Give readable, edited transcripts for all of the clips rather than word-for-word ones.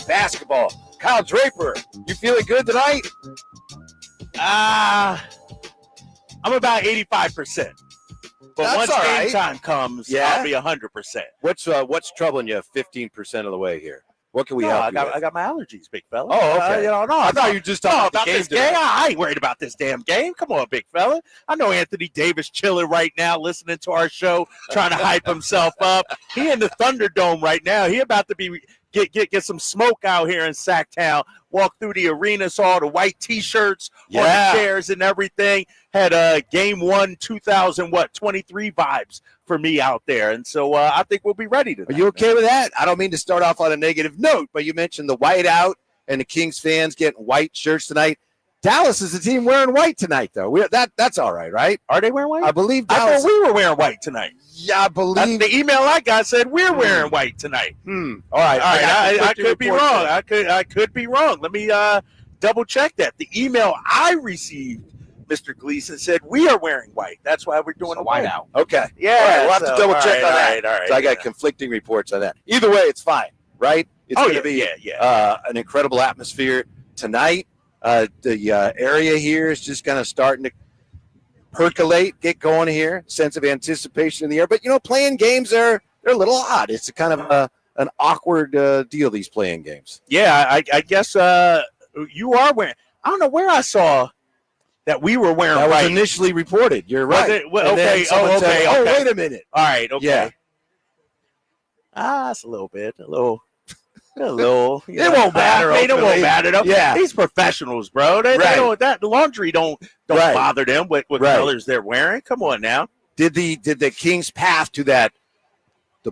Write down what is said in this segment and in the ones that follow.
basketball. Kyle Draper, you feeling good tonight? I'm about 85%. But That's once all game right. time comes, Yeah? I'll be 100%. What's troubling you 15% of the way here? What can we help you with? I got my allergies, big fella. Oh, okay. I thought you were just talking about the game this game. I ain't worried about this damn game. Come on, big fella. I know Anthony Davis chilling right now, listening to our show, trying to hype himself up. He in the Thunderdome right now. He about to be get some smoke out here in Sacktown. Walk through the arena, saw the white T-shirts on the chairs and everything. Had a game 1 2023 vibes for me out there, and so I think we'll be ready to. Are you okay with that? I don't mean to start off on a negative note, but you mentioned the white out and the Kings fans getting white shirts tonight. Dallas is the team wearing white tonight, though. That's all right, right? Are they wearing white? I believe I Dallas. thought we were wearing white tonight. Yeah, I believe the email I got said we're wearing white tonight. All right. I could be wrong. I could be wrong. Let me double check that. The email I received, Mr. Gleason, said we are wearing white. That's why we're doing a white out. Okay. Yeah. All right, we'll have to double check on that. All right. So I got conflicting reports on that. Either way, it's fine, right? It's going to be an incredible atmosphere tonight. The area here is just kind of starting to percolate, get going here. Sense of anticipation in the air. But, playing games they're a little odd. It's a kind of an awkward deal, these playing games. Yeah, I guess you are wearing. I don't know where I saw that we were wearing white. That was initially reported. You're right. Okay. Okay. Wait a minute. All right. Okay. Yeah. It's a little bit. A little. It won't matter. It won't matter though. Yeah. These professionals, bro. They don't. That the laundry don't bother them with colors they're wearing. Come on now. Did the Kings' path to the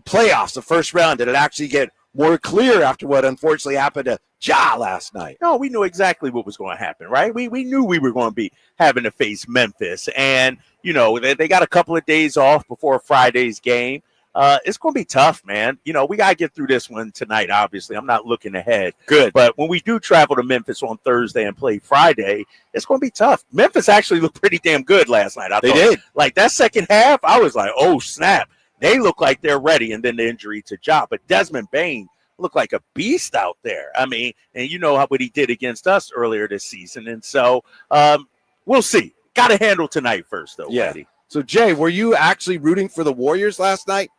playoffs, the first round, did it actually get more clear after what unfortunately happened to Ja last night? No, we knew exactly what was going to happen, right? We knew we were going to be having to face Memphis, and they got a couple of days off before Friday's game. It's going to be tough, man. We got to get through this one tonight, obviously. I'm not looking ahead. Good. But when we do travel to Memphis on Thursday and play Friday, it's going to be tough. Memphis actually looked pretty damn good last night. They did. Like that second half, I was like, oh, snap. They look like they're ready, and then the injury to Ja. But Desmond Bane looked like a beast out there. I mean, and what he did against us earlier this season. And so we'll see. Got to handle tonight first, though, buddy. So, Jay, were you actually rooting for the Warriors last night?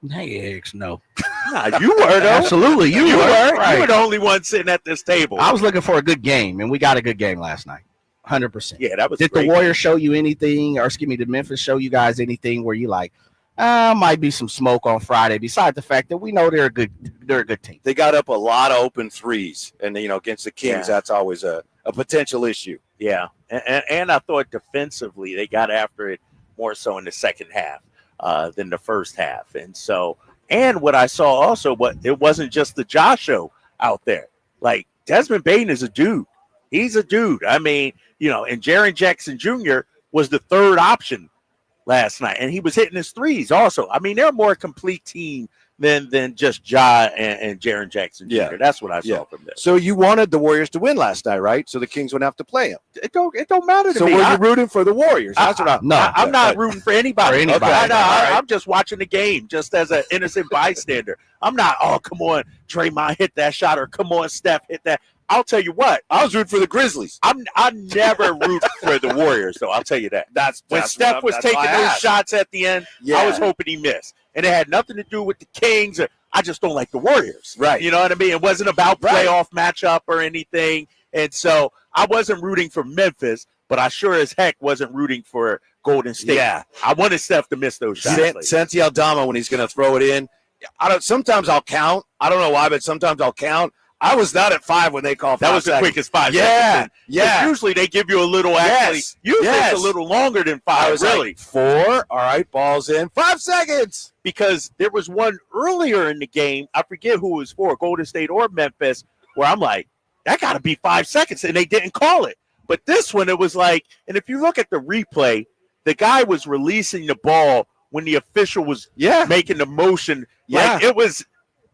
Hey, no. Nah, you were, though. Absolutely, you were. Right. You were the only one sitting at this table. I was looking for a good game, and we got a good game last night. 100%. Yeah, that was Did great. The Warriors show you anything, or excuse me, did Memphis show you guys anything where you like, might be some smoke on Friday, besides the fact that we know they're a good team? They got up a lot of open threes, and against the Kings, that's always a potential issue. Yeah, and I thought defensively they got after it more so in the second half than the first half. And so, and what I saw also, but it wasn't just the Ja show out there. Like Desmond Bane is a dude. He's a dude. I mean, and Jaren Jackson Jr. was the third option last night, and he was hitting his threes also. I mean, they're a more complete team than just Ja and Jaren Jackson Jr. Yeah. That's what I saw from them. So you wanted the Warriors to win last night, right? So the Kings wouldn't have to play them. It don't matter to me. So were you rooting for the Warriors? That's what I'm not rooting for anybody. Okay. I'm just watching the game, just as an innocent bystander. I'm not, come on, Draymond hit that shot, or come on, Steph hit that. I'll tell you what. I was rooting for the Grizzlies. I never root for the Warriors, though. I'll tell you that. When Steph was taking those shots at the end, I was hoping he missed. And it had nothing to do with the Kings. I just don't like the Warriors. Right. You know what I mean? It wasn't about playoff matchup or anything. And so I wasn't rooting for Memphis, but I sure as heck wasn't rooting for Golden State. Yeah. I wanted Steph to miss those shots. Santi Aldama, when he's going to throw it in, sometimes I'll count. I don't know why, but sometimes I'll count. I was not at 5 when they called 5 That was seconds. the quickest 5 seconds. Yeah. Usually they give you a little Usually it's a little longer than 5, I was really. Like, 4. All right, ball's in. 5 seconds. Because there was one earlier in the game, I forget who it was for, Golden State or Memphis, where I'm like, that got to be 5 seconds, and they didn't call it. But this one, it was like, and if you look at the replay, the guy was releasing the ball when the official was making the motion. Like,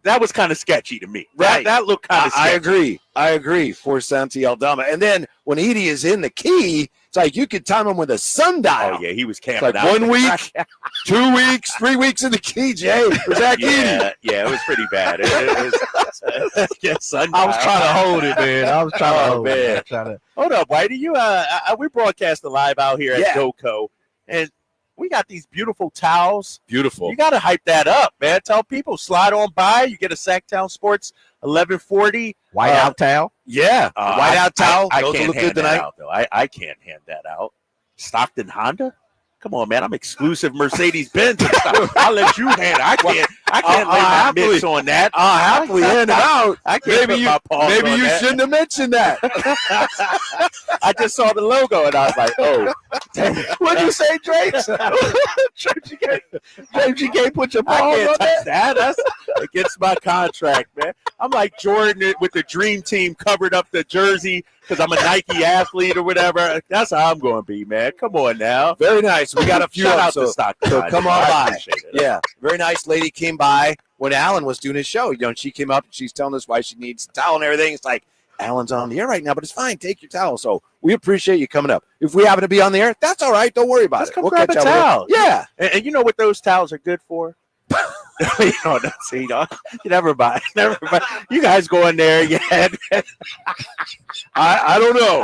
that was kind of sketchy to me. Right. That looked kind of sketchy. I agree for Santi Aldama. And then when Edey is in the key, It's like you could time him with a sundial. Oh, yeah, he was camping like out. 1 week, 2 weeks, 3 weeks in the KJ for Zach Edey. Yeah, it was pretty bad. It was I was trying to hold it, man. I was trying to hold it. Hold up, Whitey. We broadcast live out here at GoCo, and we got these beautiful towels. Beautiful. You got to hype that up, man. Tell people, slide on by. You get a Sacktown Sports 1140. Whiteout towel? Yeah. Whiteout towel. I Those can't look hand good tonight. that out, though. I can't hand that out. Stockton Honda? Come on, man. I'm exclusive Mercedes-Benz. I'll let you hand it. I can't lay my mitts on that. I'll happily hand it out. I can't Maybe you shouldn't have mentioned that. I just saw the logo, and I was like, oh. What'd you say, Drapes? Drapes, you can't put your I balls can't on touch that? That's against my contract, man. I'm like Jordan with the Dream Team covered up the jersey because I'm a Nike athlete or whatever. That's how I'm going to be, man. Come on now. Very nice. We got a few Shout up, out to Stockton. so come on by. It. Yeah, very nice lady came by when Alan was doing his show. You know, and she came up and she's telling us why she needs a towel and everything. It's like, Alan's on the air right now, but it's fine. Take your towel. So we appreciate you coming up. If we happen to be on the air, that's all right. Don't worry about Let's it. come grab a towel. Yeah. And you know what those towels are good for? Never mind. You guys go in there. Yeah. I don't know.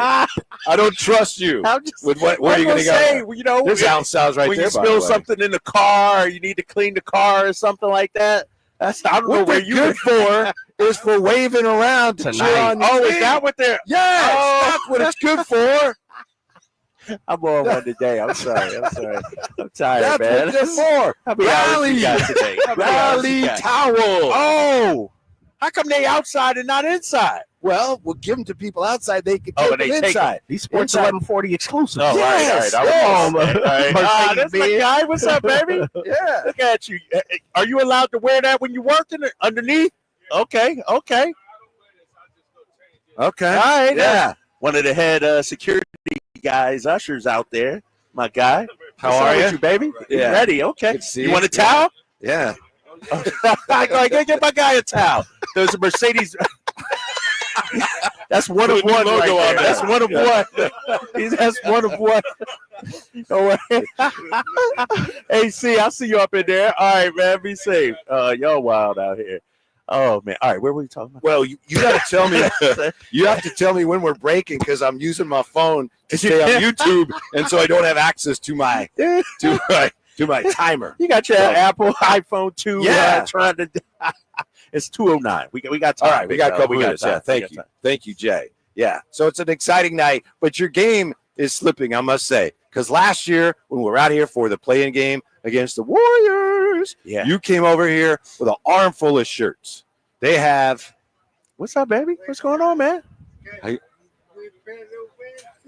I don't trust you. With what are you going to go? You know, this sounds right when there. You spill something in the car, or you need to clean the car or something like that. I don't know where you good for is for waving around tonight. Is that what they're? Yes, that's what it's good for. I'm on one today. I'm sorry. I'm tired, that's man. What it's for. How many hours you got today? Rally towel. Oh, how come they outside and not inside? Well, we'll give them to people outside. They can take them inside. These Sports 1140 exclusive. Oh, yes, all right. That's my guy. What's up, baby? Yeah. Look at you. Are you allowed to wear that when you're working underneath? Okay. All right. Yeah. One of the head security guys, ushers out there. My guy. How are you, baby? Yeah. Ready? Okay. You want a towel? Yeah. I gotta get my guy a towel. There's a Mercedes. That's one of one. Right there. That's one of one. That's one of one. All right. Hey, I'll see you up in there. All right, man. Be safe. Y'all wild out here. Oh man. All right, where were we talking about? Well, you got to tell me. You have to tell me when we're breaking because I'm using my phone to stay on YouTube, and so I don't have access to my timer. You got your Apple iPhone 2. Yeah. Trying to. It's 2:09. We got time. All right, we got a couple minutes. Yeah, thank you, Jay. Yeah, so it's an exciting night, but your game is slipping, I must say, because last year when we were out here for the play-in game against the Warriors, you came over here with an armful of shirts. They have. What's up, baby? What's going on, man?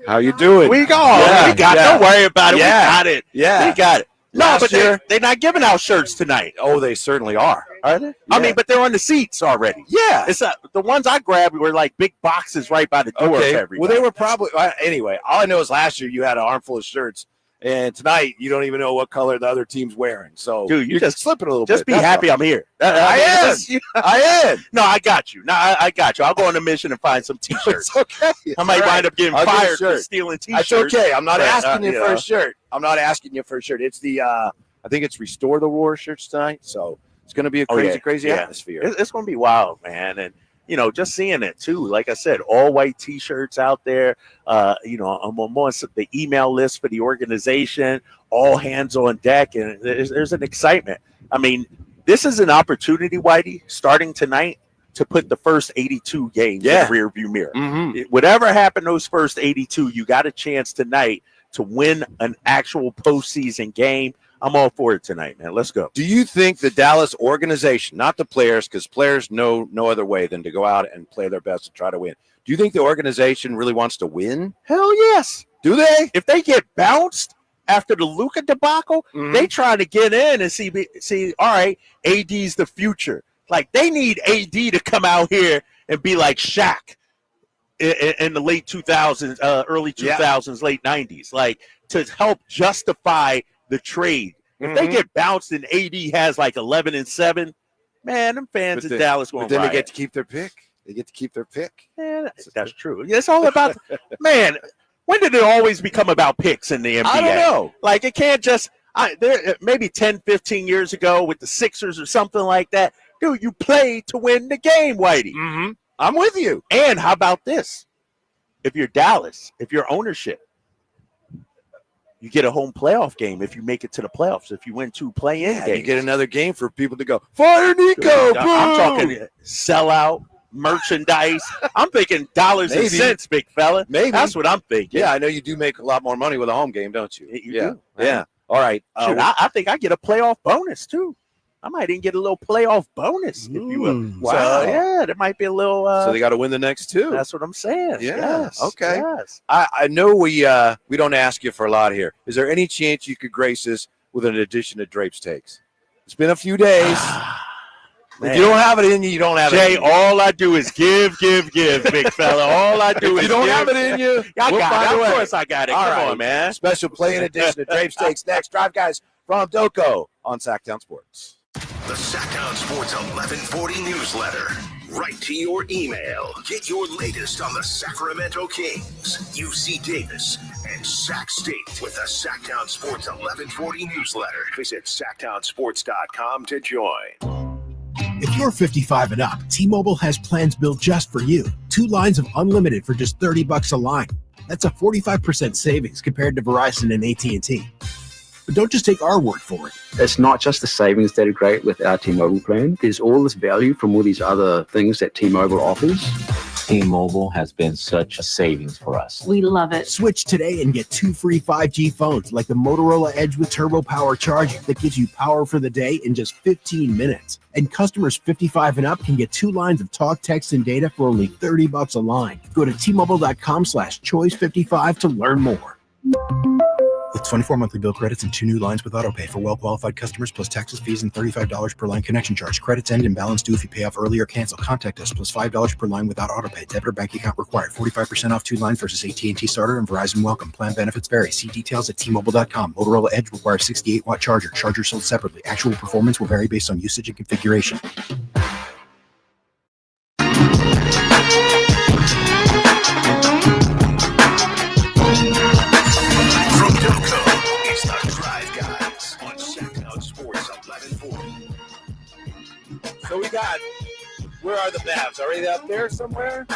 How you doing? We got it. Don't worry about it. Yeah. We got it. Yeah. We got it. No, Last but year, they're not giving out shirts tonight. Oh, they certainly are. Are they? Yeah. I mean, but they're on the seats already. Yeah. It's the ones I grabbed were like big boxes right by the door. Okay. Well, they were probably anyway. All I know is last year you had an armful of shirts, and tonight you don't even know what color the other team's wearing. So, dude, you're just slipping a little bit. Just be happy I'm here. I am. No, I got you. No, I got you. I'll go on a mission and find some T-shirts. It's okay. I might wind up getting fired for stealing T-shirts. That's okay. I'm not asking you for a shirt. I'm not asking you for a shirt. It's the I think it's Restore the War shirts tonight. So it's going to be a crazy atmosphere. It's going to be wild, man. And, just seeing it, too. Like I said, all white T-shirts out there. I'm on the email list for the organization, all hands on deck. And there's an excitement. I mean, this is an opportunity, Whitey, starting tonight to put the first 82 games in the rearview mirror. Mm-hmm. Whatever happened those first 82, you got a chance tonight to win an actual postseason game. I'm all for it tonight, man. Let's go. Do you think the Dallas organization, not the players, because players know no other way than to go out and play their best to try to win. Do you think the organization really wants to win? Hell yes. Do they? If they get bounced after the Luka debacle, they try to get in and see, all right, AD's the future. Like, they need AD to come out here and be like Shaq in the late 2000s, early 2000s, late 90s, like to help justify the trade. If they get bounced and AD has like 11-7, man, them fans in Dallas won't. But then they get to keep their pick. They get to keep their pick. Man, that's true. It's all about man. When did it always become about picks in the NBA? I don't know. Like, it can't just maybe 10, 15 years ago with the Sixers or something like that. Dude, you play to win the game, Whitey. Mm-hmm. I'm with you. And how about this? If you're Dallas, if you're ownership, you get a home playoff game if you make it to the playoffs. If you win 2 play-in games. You get another game for people to go, fire Nico. Dude, I'm talking sellout, merchandise. I'm thinking dollars and cents, big fella. Maybe. That's what I'm thinking. Yeah, I know you do make a lot more money with a home game, don't you? You yeah. do. Yeah. All right. Shoot, I think I get a playoff bonus, too. I might even get a little playoff bonus, if you will. Wow. So, yeah, there might be a little. So they got to win the next 2. That's what I'm saying. Yeah. Yes. Okay. Yes. I know we don't ask you for a lot here. Is there any chance you could grace us with an edition of Drapes Takes? It's been a few days. If you don't have it in you, you don't have Jay, it in you. all I do is give, big fella. All I do is If you don't give. have it in you, I we'll got find it. a way. Of course I got it. All Come right. on, man. Special play-in edition of Drapes Takes next. Drive Guys from Doko on Sacktown Sports. The Sacktown Sports 1140 newsletter. Right to your email. Get your latest on the Sacramento Kings, UC Davis, and Sac State with the Sacktown Sports 1140 newsletter. Visit sacktownsports.com to join. If you're 55 and up, T-Mobile has plans built just for you. 2 lines of unlimited for just $30 a line. That's a 45% savings compared to Verizon and AT&T. But don't just take our word for it. It's not just the savings that are great with our T-Mobile plan. There's all this value from all these other things that T-Mobile offers. T-Mobile has been such a savings for us. We love it. Switch today and get 2 free 5G phones like the Motorola Edge with Turbo Power charging that gives you power for the day in just 15 minutes. And customers 55 and up can get 2 lines of talk, text, and data for only $30 a line. Go to T-Mobile.com/choice55 to learn more. With 24 monthly bill credits and 2 new lines with autopay for well-qualified customers plus taxes, fees, and $35 per line connection charge. Credits end and balance due if you pay off early or cancel. Contact us plus $5 per line without autopay. Debit or bank account required. 45% off 2 lines versus AT&T Starter and Verizon Welcome. Plan benefits vary. See details at T-Mobile.com. Motorola Edge requires 68-watt charger. Charger sold separately. Actual performance will vary based on usage and configuration. So we got, where are the Mavs? Are they up there somewhere?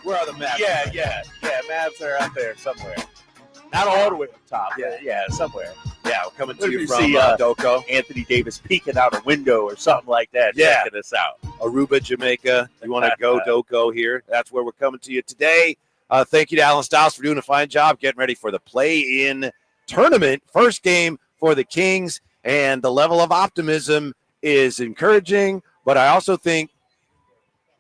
Where are the Mavs? Yeah. Mavs are up there somewhere. Not all the way up top. Yeah, somewhere. Yeah, we're coming to What you if from you see, Doko. Anthony Davis peeking out a window or something like that. Yeah. Checking us out. Aruba, Jamaica. You want to go Doko here? That's where we're coming to you today. Thank you to Alan Stiles for doing a fine job getting ready for the play-in tournament. First game for the Kings, and the level of optimism is encouraging, but I also think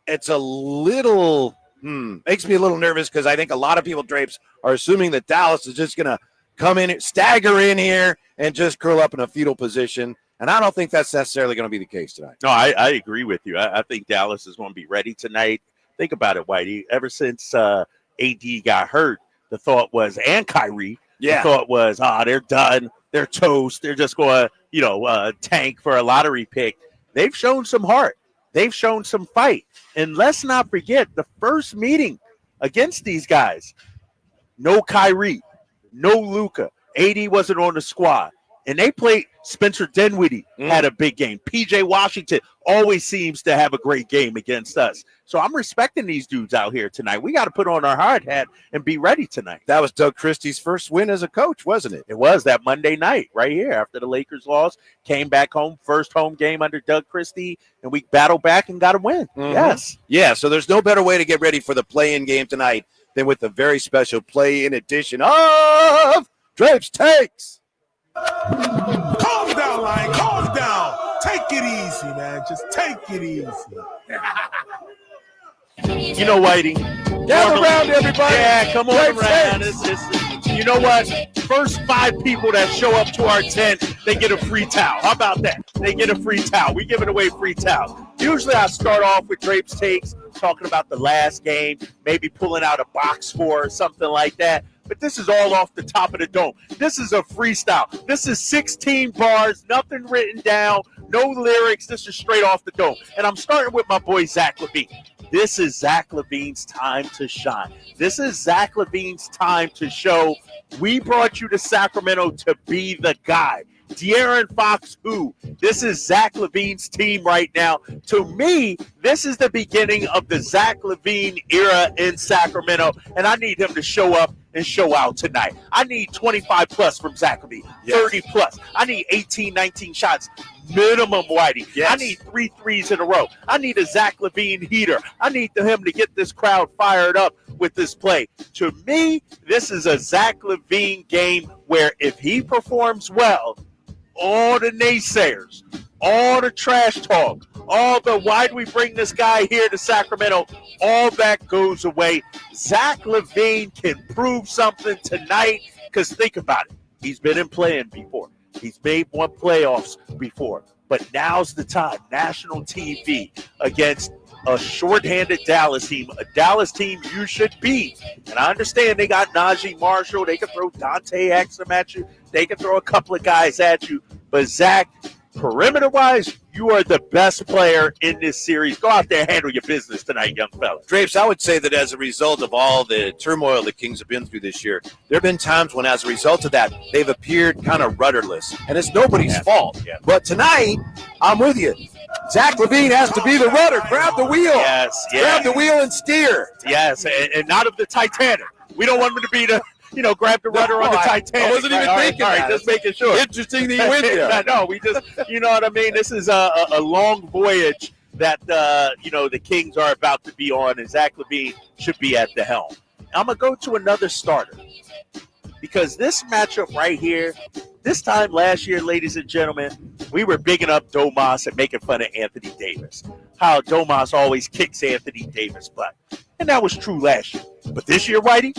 it's a little makes me a little nervous because I think a lot of people, Drapes, are assuming that Dallas is just going to come in, stagger in here, and just curl up in a fetal position. And I don't think that's necessarily going to be the case tonight. No, I agree with you. I think Dallas is going to be ready tonight. Think about it, Whitey. Ever since AD got hurt, the thought was, and Kyrie, the thought was, they're done. They're toast. They're just going to, tank for a lottery pick. They've shown some heart. They've shown some fight. And let's not forget the first meeting against these guys. No Kyrie, no Luka. AD wasn't on the squad. And they played Spencer Dinwiddie had a big game. PJ Washington always seems to have a great game against us. So I'm respecting these dudes out here tonight. We got to put on our hard hat and be ready tonight. That was Doug Christie's first win as a coach, wasn't it? It was that Monday night right here after the Lakers lost. Came back home, first home game under Doug Christie, and we battled back and got a win. Yes. Yeah, so there's no better way to get ready for the play-in game tonight than with a very special play-in edition of Drapes Takes. Calm down, Lion. Calm down. Take it easy, man. Just take it easy. You know, Whitey. Gather around, everybody. Yeah, come on Drapes around. Takes. You know what? First 5 people that show up to our tent, they get a free towel. How about that? They get a free towel. We giving away free towels. Usually I start off with Drapes Takes, talking about the last game, maybe pulling out a box score or something like that. But this is all off the top of the dome. This is a freestyle. This is 16 bars, nothing written down, no lyrics. This is straight off the dome. And I'm starting with my boy, Zack Lavine. This is Zack Lavine's time to shine. This is Zack Lavine's time to show we brought you to Sacramento to be the guy. De'Aaron Fox, who? This is Zack Lavine's team right now. To me, this is the beginning of the Zack Lavine era in Sacramento, and I need him to show up and show out tonight. I need 25 plus from Zack Lavine, 30 plus. I need 18, 19 shots minimum, Whitey. Yes. I need 3 threes in a row. I need a Zack Lavine heater. I need him to get this crowd fired up with this play. To me, this is a Zack Lavine game where if he performs well, all the naysayers, all the trash talk, all the why do we bring this guy here to Sacramento, all that goes away. Zack Lavine can prove something tonight because think about it. He's been in play-in before. He's made one playoffs before. But now's the time. National TV against a shorthanded Dallas team, a Dallas team you should beat. And I understand they got Najee Marshall. They can throw Dante Exum at you. They can throw a couple of guys at you. But, Zach, perimeter-wise, you are the best player in this series. Go out there and handle your business tonight, young fella. Drapes, I would say that as a result of all the turmoil the Kings have been through this year, there have been times when, as a result of that, they've appeared kind of rudderless. And it's nobody's fault. Yeah. But tonight, I'm with you. Zack Lavine has to be the rudder. Grab the wheel. Yes. Grab the wheel and steer. Yes, and not of the Titanic. We don't want him to be the, grab the rudder on the Titanic. I wasn't even thinking that. Just making sure. Interesting that you went there. No, we just, you know what I mean? This is a long voyage that, the Kings are about to be on, and Zack Lavine should be at the helm. I'm going to go to another starter because this matchup right here, this time last year, ladies and gentlemen, we were bigging up Domas and making fun of Anthony Davis. How Domas always kicks Anthony Davis' butt. And that was true last year. But this year, Whitey,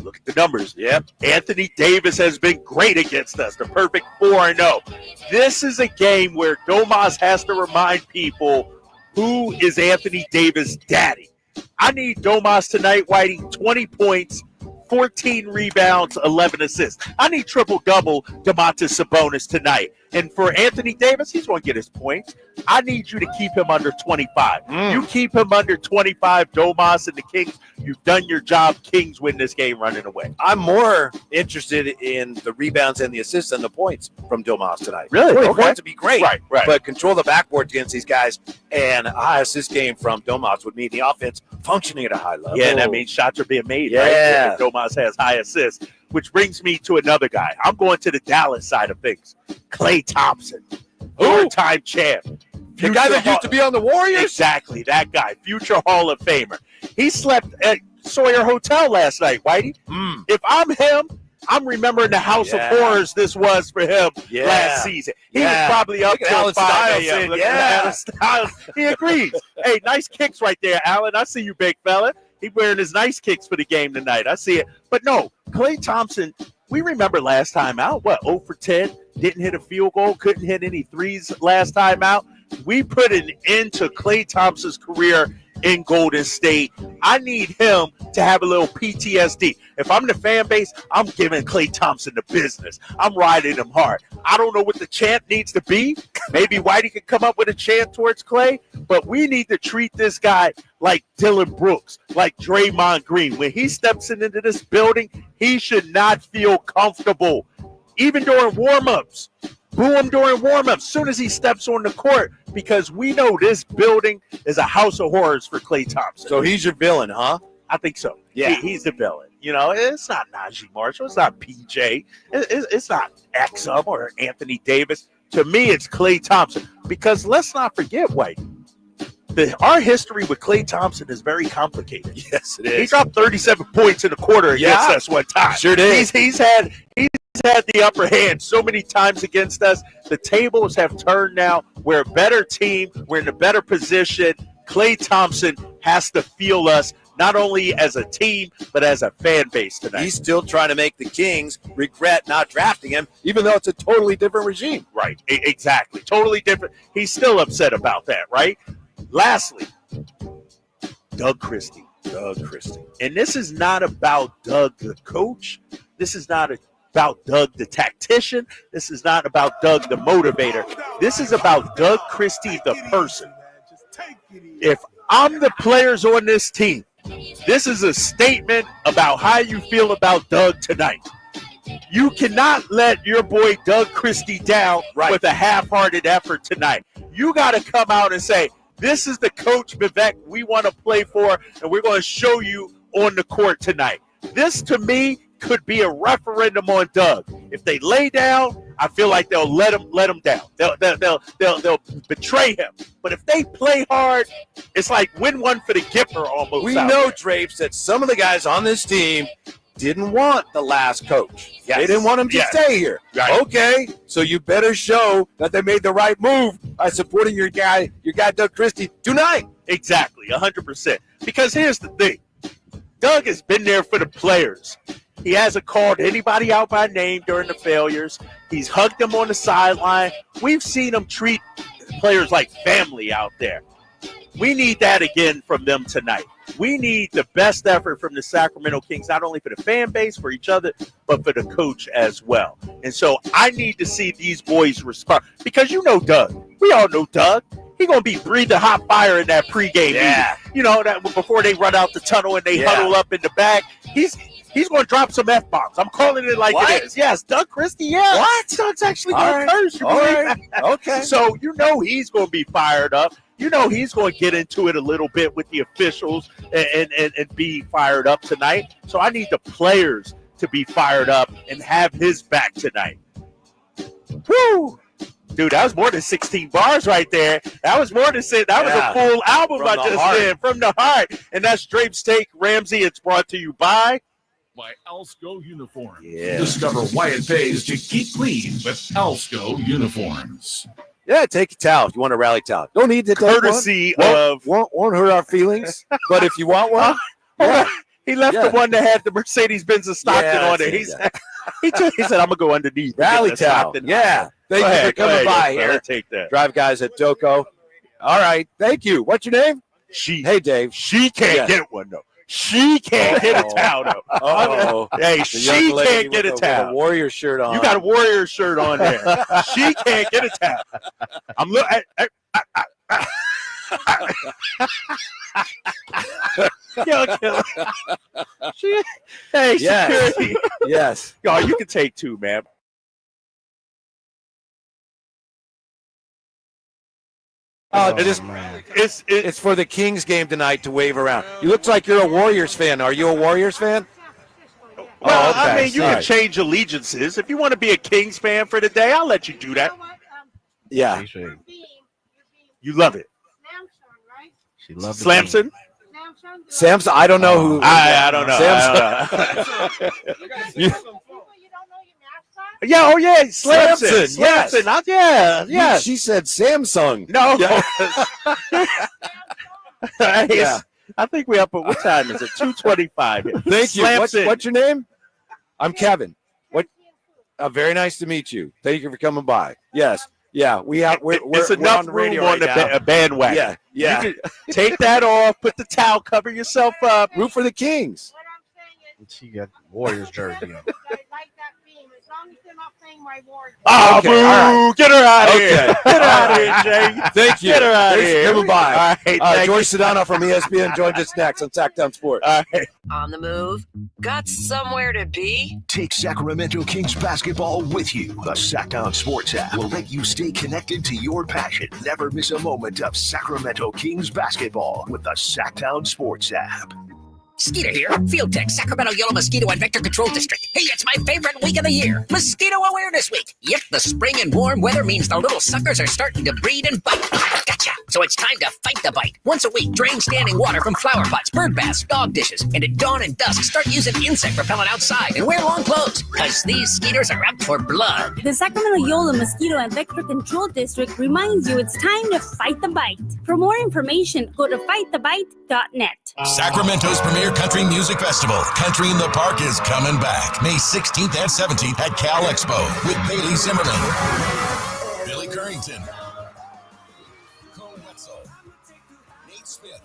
look at the numbers. Yep. Anthony Davis has been great against us. The perfect 4-0. This is a game where Domas has to remind people who is Anthony Davis' daddy. I need Domas tonight, Whitey, 20 points, 14 rebounds, 11 assists. I need triple-double Domantas Sabonis tonight. And for Anthony Davis, he's going to get his points. I need you to keep him under 25. You keep him under 25, Domas and the Kings, you've done your job. Kings win this game running away. I'm more interested in the rebounds and the assists than the points from Domas tonight. Really? 20 Okay. points would be great. Right. But control the backboard against these guys, and a high assist game from Domas would mean the offense functioning at a high level. Yeah, that means shots are being made, Yeah. right? If Domas has high assists, which brings me to another guy. I'm going to the Dallas side of things. Klay Thompson, four-time champ. The guy that used to be on the Warriors? Exactly, that guy, future Hall of Famer. He slept at Sawyer Hotel last night, Whitey. If I'm him, I'm remembering the House of Horrors this was for him last season. He was probably up to Alan 5 Stiles a.m. in, Alan Stiles. He agrees. Hey, nice kicks right there, Alan. I see you, big fella. He wearing his nice kicks for the game tonight. I see it. But no, Klay Thompson, we remember last time out, 0 for 10, didn't hit a field goal, couldn't hit any threes last time out. We put an end to Klay Thompson's career in Golden State. I need him to have a little PTSD. If I'm the fan base, I'm giving Klay Thompson the business. I'm riding him hard. I don't know what the chant needs to be. Maybe Whitey could come up with a chant towards Klay, but we need to treat this guy like Dylan Brooks, like Draymond Green. When he steps into this building, he should not feel comfortable, even during warm-ups. Boo him during warm-ups as soon as he steps on the court, because we know this building is a house of horrors for Klay Thompson. So he's your villain, huh? I think so. Yeah. He's the villain. It's not Najee Marshall. It's not PJ. It's not Exum or Anthony Davis. To me, it's Klay Thompson. Because let's not forget, White, our history with Klay Thompson is very complicated. Yes, it is. He dropped 37 points in the quarter against us one time. Sure did. He's had the upper hand so many times against us. The tables have turned now. We're a better team. We're in a better position. Klay Thompson has to feel us, not only as a team, but as a fan base tonight. He's still trying to make the Kings regret not drafting him, even though it's a totally different regime. Right, exactly. Totally different. He's still upset about that, right? Lastly, Doug Christie. And this is not about Doug the coach. This is not about Doug the tactician. This is not about Doug the motivator. This is about Doug Christie the person. If I'm the players on this team. This is a statement about how you feel about Doug tonight. You cannot let your boy Doug Christie down with a half-hearted effort tonight. You got to come out and say, this is the coach, Vivek, we want to play for, and we're going to show you on the court tonight. This, to me, could be a referendum on Doug. If they lay down, I feel like they'll let him down. They'll betray him. But if they play hard, it's like win one for the Gipper almost. We know, Drapes, that some of the guys on this team didn't want the last coach. Yes. They didn't want him to stay here. Right. Okay, so you better show that they made the right move by supporting your guy Doug Christie tonight. Exactly, 100%. Because here's the thing. Doug has been there for the players. He hasn't called anybody out by name during the failures. He's hugged them on the sideline. We've seen him treat players like family out there. We need that again from them tonight. We need the best effort from the Sacramento Kings, not only for the fan base, for each other, but for the coach as well. And so I need to see these boys respond. Because you know Doug. We all know Doug. He's going to be breathing hot fire in that pregame meeting. You know, that before they run out the tunnel and they huddle up in the back. He's going to drop some F-bombs. I'm calling it like it is. Yes, Doug Christie, What? Doug's actually going to curse. All right. Okay. So you know he's going to be fired up. You know he's going to get into it a little bit with the officials and be fired up tonight. So I need the players to be fired up and have his back tonight. Woo! Dude, that was more than 16 bars right there. That was more than that was a full album I just did from the heart. And that's Drapes Takes, Ramsey. It's brought to you by Alsco Uniforms. Discover why it pays to keep clean with Alsco Uniforms. Yeah, take a towel if you want a rally towel. Don't need to take courtesy one. of won't hurt our feelings. But if you want one, he left the one that had the Mercedes-Benz of Stockton on it. He said, "I'm gonna go underneath rally towel." Yeah, thank you for coming by here. Take that. Drive guys at Doko. All right, thank you. What's your name? Hey, Dave. She can't get one though. She can't get a towel though. Hey, she can't get a towel. A Warrior shirt on. You got a Warrior shirt on there. She can't get a towel. I'm looking. Hey, security. Yes. Y'all, you can take two, man. It's for the Kings game tonight to wave around. You look like you're a Warriors fan. Are you a Warriors fan? Well, I mean, you can change allegiances. If you want to be a Kings fan for the day, I'll let you do that. Yeah. You love it. She loves Slamson? Samson, I don't know who. I don't know. Samson. Yeah, Slamson. Yes. Yeah. She said Samsung. No. Yeah. I think we up at what time is it? 2:25. Thank you. What's your name? I'm Kevin. What? Very nice to meet you. Thank you for coming by. Yes. Yeah, it's enough on the radio room right on now. the bandwagon. Yeah. You can take that off, put the towel, cover yourself up. Root for the Kings. She got Warriors jersey on. Oh, okay, boo! Right. Get her out of Okay. here! Get her out of here, Jay! Thank you. Get her out of Thanks here! for coming by. All right, George Sedano from ESPN joins us next on Sacktown Sports. All right. On the move? Got somewhere to be? Take Sacramento Kings basketball with you. The Sacktown Sports app will let you stay connected to your passion. Never miss a moment of Sacramento Kings basketball with the Sacktown Sports app. Skeeter here, Field Tech, Sacramento Yellow Mosquito and Vector Control District. Hey, it's my favorite week of the year, Mosquito Awareness Week. Yep, the spring and warm weather means the little suckers are starting to breed and bite. Gotcha. So it's time to fight the bite. Once a week, drain standing water from flower pots, bird baths, dog dishes, and at dawn and dusk, start using insect repellent outside and wear long clothes, because these skeeters are out for blood. The Sacramento Yellow Mosquito and Vector Control District reminds you it's time to fight the bite. For more information, go to fightthebite.net. Sacramento's premier country music festival, Country in the Park, is coming back May 16th and 17th at Cal Expo with Bailey Zimmerman, Billy Currington, Cole Wetzel, Nate Smith,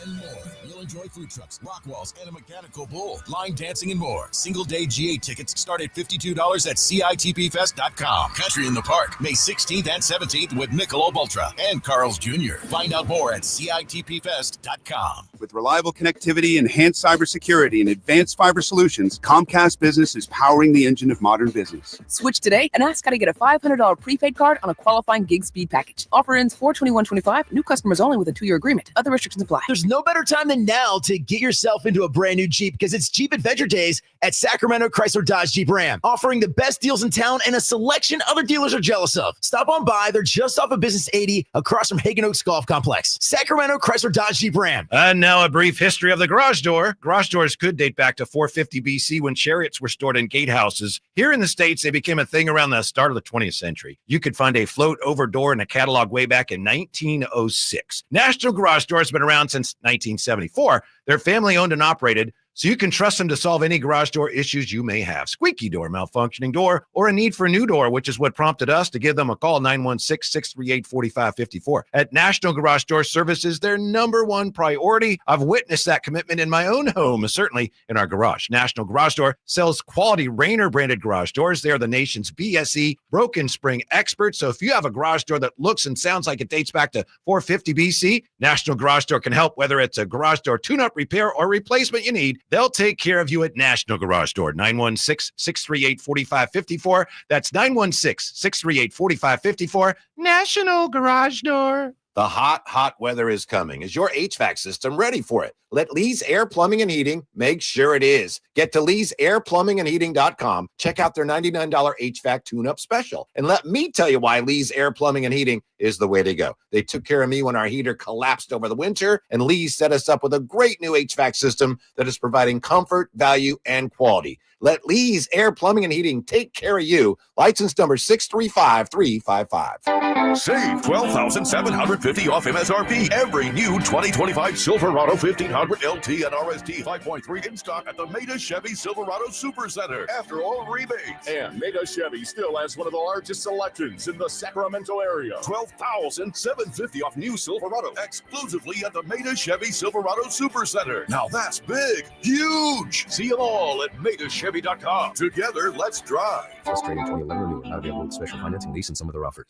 and more. You'll enjoy food trucks, rock walls, and a mechanical bull, line dancing, and more. Single-day GA tickets start at $52 at CITPFest.com. Country in the Park, May 16th and 17th with Michelob Ultra and Carl's Jr. Find out more at CITPFest.com. With reliable connectivity, enhanced cybersecurity, and advanced fiber solutions, Comcast Business is powering the engine of modern business. Switch today and ask how to get a $500 prepaid card on a qualifying gig speed package. Offer ends 4/21/25. New customers only with a 2-year agreement. Other restrictions apply. There's no better time than now to get yourself into a brand new Jeep because it's Jeep Adventure Days at Sacramento Chrysler Dodge Jeep Ram, offering the best deals in town and a selection other dealers are jealous of. Stop on by. They're just off of Business 80 across from Hagen Oaks Golf Complex. Sacramento Chrysler Dodge Jeep Ram. And now a brief history of the garage door. Garage doors could date back to 450 BC when chariots were stored in gatehouses. Here in the States, they became a thing around the start of the 20th century. You could find a float over door in a catalog way back in 1906. National Garage Door has been around since 1974. They're family owned and operated, so you can trust them to solve any garage door issues you may have. Squeaky door, malfunctioning door, or a need for a new door, which is what prompted us to give them a call, 916-638-4554. At National Garage Door Services, their number one priority. I've witnessed that commitment in my own home, certainly in our garage. National Garage Door sells quality Rainer branded garage doors. They are the nation's BSE broken spring experts. So if you have a garage door that looks and sounds like it dates back to 450 BC, National Garage Door can help, whether it's a garage door tune-up, repair, or replacement you need. They'll take care of you at National Garage Door, 916-638-4554. That's 916-638-4554. National Garage Door. The hot weather is coming. Is your HVAC system ready for it? Let Lee's Air Plumbing and Heating make sure it is. Get to Lee'sAirPlumbingandHeating.com. Check out their $99 HVAC tune-up special. And let me tell you why Lee's Air Plumbing and Heating is the way to go. They took care of me when our heater collapsed over the winter, and Lee's set us up with a great new HVAC system that is providing comfort, value, and quality. Let Lee's Air Plumbing and Heating take care of you. License number 635355. Save $12,750 off MSRP. Every new 2025 Silverado 1500 LT and RST 5.3 in stock at the Maida Chevy Silverado Super Center. After all rebates. And Maida Chevy still has one of the largest selections in the Sacramento area. $12,750 off new Silverado exclusively at the Maida Chevy Silverado Super Center. Now that's big, huge. See them all at MaidaChevy.com. Together, let's drive. Australian 2011 renewal. Not available with special financing, lease, and some other offers.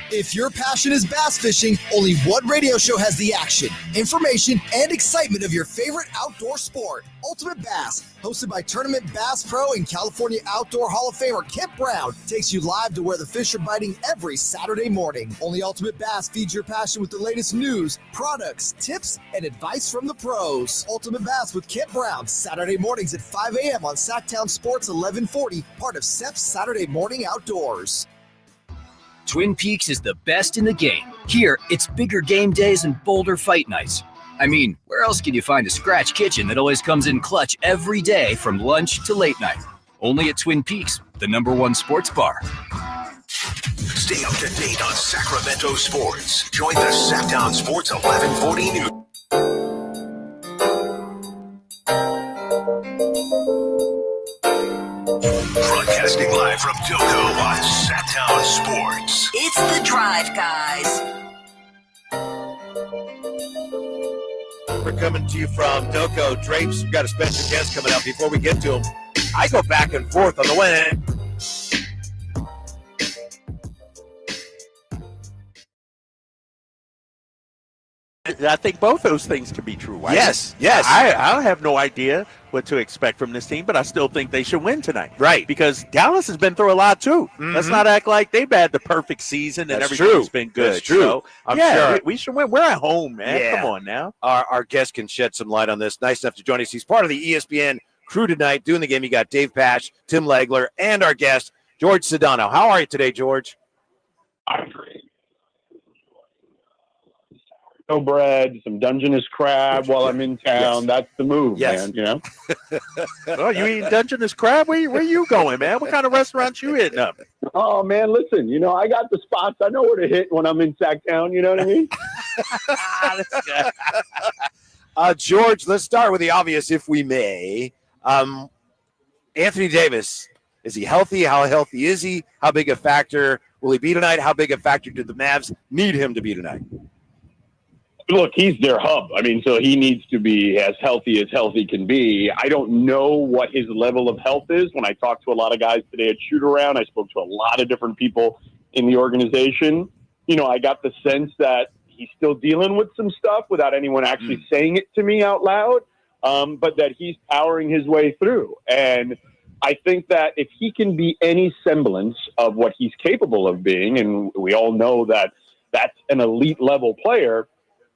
If your passion is bass fishing, only one radio show has the action, information, and excitement of your favorite outdoor sport. Ultimate Bass, hosted by Tournament Bass Pro and California Outdoor Hall of Famer Kip Brown, takes you live to where the fish are biting every Saturday morning. Only Ultimate Bass feeds your passion with the latest news, products, tips, and advice from the pros. Ultimate Bass with Kip Brown, Saturday mornings at 5 a.m. on Sacktown Sports 1140, part of SEP's Saturday Morning Outdoors. Twin Peaks is the best in the game. Here, it's bigger game days and bolder fight nights. I mean, where else can you find a scratch kitchen that always comes in clutch every day from lunch to late night? Only at Twin Peaks, the #1 sports bar. Stay up to date on Sacramento sports. Join the Sacktown Sports 1140 News. Broadcasting live from Doco on Sacktown Sports. It's The Drive, guys. We're coming to you from Doco. Drapes, we've got a special guest coming up. Before we get to him, I go back and forth on the one end. I think both those things can be true. Right? Yes. I have no idea what to expect from this team, but I still think they should win tonight. Right. Because Dallas has been through a lot, too. Mm-hmm. Let's not act like they've had the perfect season and everything's been good. That's true. So, I'm sure. We should win. We're at home, man. Yeah. Come on now. Our guest can shed some light on this. Nice enough to join us. He's part of the ESPN crew tonight doing the game. You got Dave Pasch, Tim Legler, and our guest, George Sedano. How are you today, George? I'm great. No bread, some Dungeness crab while I'm in town. Yes. That's the move, man, you know? Oh, you eating Dungeness crab? Where you going, man? What kind of restaurants you hitting up? Oh, man, listen, you know, I got the spots. I know where to hit when I'm in Sacktown, you know what I mean? George, let's start with the obvious, if we may. Anthony Davis, is he healthy? How healthy is he? How big a factor will he be tonight? How big a factor do the Mavs need him to be tonight? Look, he's their hub. I mean, so he needs to be as healthy can be. I don't know what his level of health is. When I talked to a lot of guys today at shoot-around, I spoke to a lot of different people in the organization. I got the sense that he's still dealing with some stuff without anyone actually saying it to me out loud, but that he's powering his way through. And I think that if he can be any semblance of what he's capable of being, and we all know that that's an elite level player,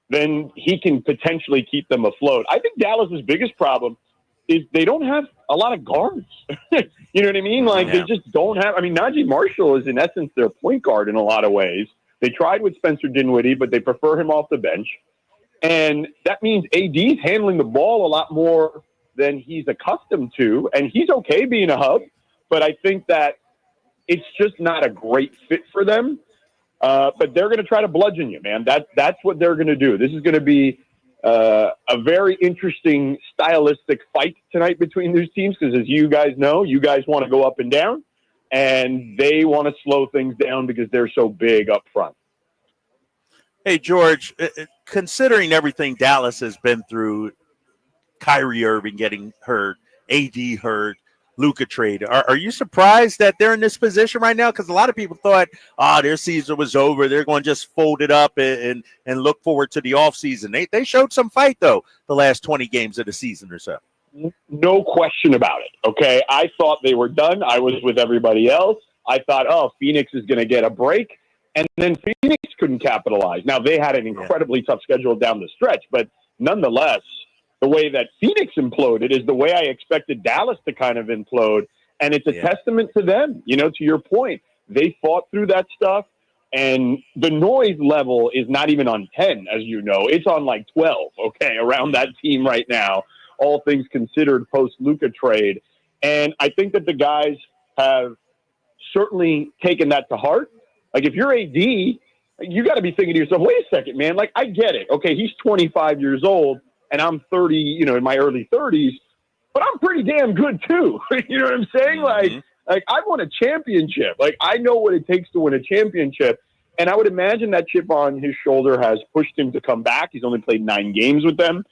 then he can potentially keep them afloat. I think Dallas's biggest problem is they don't have a lot of guards. You know what I mean? They just don't have. I mean, Najee Marshall is in essence their point guard in a lot of ways. They tried with Spencer Dinwiddie, but they prefer him off the bench. And that means AD's handling the ball a lot more than he's accustomed to. And he's okay being a hub, but I think that it's just not a great fit for them. But they're going to try to bludgeon you, man. That's what they're going to do. This is going to be a very interesting stylistic fight tonight between these teams because, as you guys know, you guys want to go up and down, and they want to slow things down because they're so big up front. Hey, George, considering everything Dallas has been through, Kyrie Irving getting hurt, AD hurt, Luka trade, are you surprised that they're in this position right now? Because a lot of people thought, their season was over. They're going to just fold it up and look forward to the offseason. They showed some fight, though, the last 20 games of the season or so. No question about it, okay? I thought they were done. I was with everybody else. I thought, Phoenix is going to get a break. And then Phoenix couldn't capitalize. Now, they had an incredibly tough schedule down the stretch, but nonetheless, the way that Phoenix imploded is the way I expected Dallas to kind of implode. And it's a testament to them, to your point. They fought through that stuff, and the noise level is not even on 10, as you know. It's on 12, okay, around that team right now, all things considered post-Luka trade. And I think that the guys have certainly taken that to heart. If you're AD, you got to be thinking to yourself, wait a second, man. I get it. Okay, he's 25 years old, and I'm 30, in my early 30s, but I'm pretty damn good too. You know what I'm saying? I've won a championship. I know what it takes to win a championship. And I would imagine that chip on his shoulder has pushed him to come back. He's only played 9 games with them.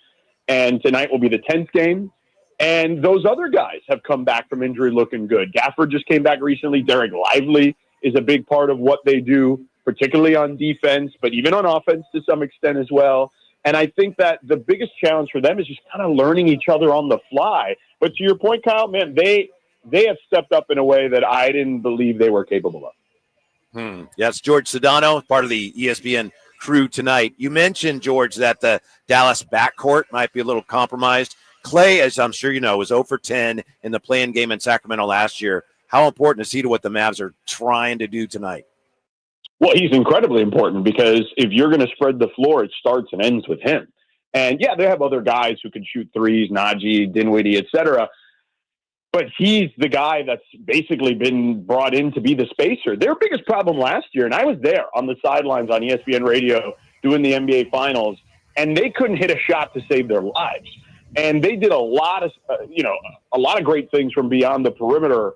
And tonight will be the 10th game. And those other guys have come back from injury looking good. Gafford just came back recently. Derek Lively is a big part of what they do, particularly on defense, but even on offense to some extent as well. And I think that the biggest challenge for them is just kind of learning each other on the fly. But to your point, Kyle, man, they have stepped up in a way that I didn't believe they were capable of. Yes, George Sedano, part of the ESPN crew tonight. You mentioned, George, that the Dallas backcourt might be a little compromised. Clay, as I'm sure you know, was 0 for 10 in the play-in game in Sacramento last year. How important is he to what the Mavs are trying to do tonight? Well, he's incredibly important because if you're going to spread the floor, it starts and ends with him. And, they have other guys who can shoot threes, Najee, Dinwiddie, et cetera. But he's the guy that's basically been brought in to be the spacer. Their biggest problem last year, and I was there on the sidelines on ESPN radio doing the NBA Finals, and they couldn't hit a shot to save their lives. And they did a lot of great things from beyond the perimeter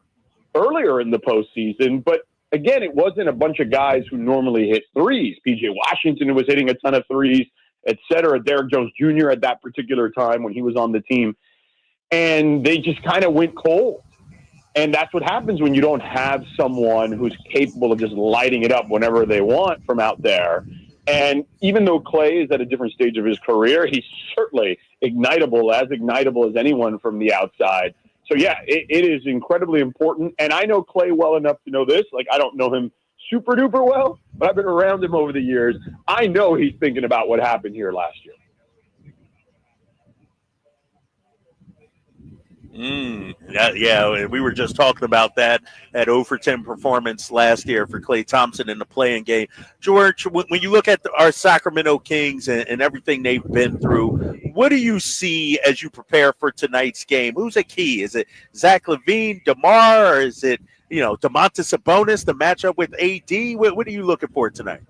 earlier in the postseason. But again, it wasn't a bunch of guys who normally hit threes. PJ Washington was hitting a ton of threes, et cetera. Derrick Jones Jr. at that particular time when he was on the team. And they just kind of went cold. And that's what happens when you don't have someone who's capable of just lighting it up whenever they want from out there. And even though Clay is at a different stage of his career, he's certainly ignitable as anyone from the outside. So, it is incredibly important. And I know Clay well enough to know this. I don't know him super duper well, but I've been around him over the years. I know he's thinking about what happened here last year. We were just talking about that 0 for 10 performance last year for Klay Thompson in the play-in game. George, when you look at our Sacramento Kings and everything they've been through, what do you see as you prepare for tonight's game? Who's a key? Is it Zack Lavine, DeMar, or is it Domantas Sabonis, the matchup with AD? What are you looking for tonight?